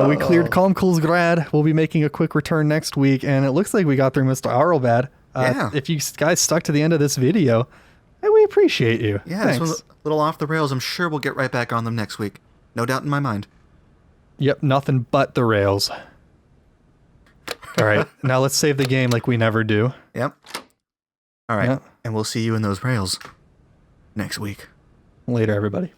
We cleared Komkulsgrad. We'll be making a quick return next week, and it looks like we got through Mr. Arlbad. If you guys stuck to the end of this video, we appreciate you. Yeah, thanks. this was a little off the rails. I'm sure we'll get right back on them next week. No doubt in my mind. Yep, nothing but the rails. All right, now let's save the game like we never do. Yep. All right, and we'll see you in those rails next week. Later, everybody.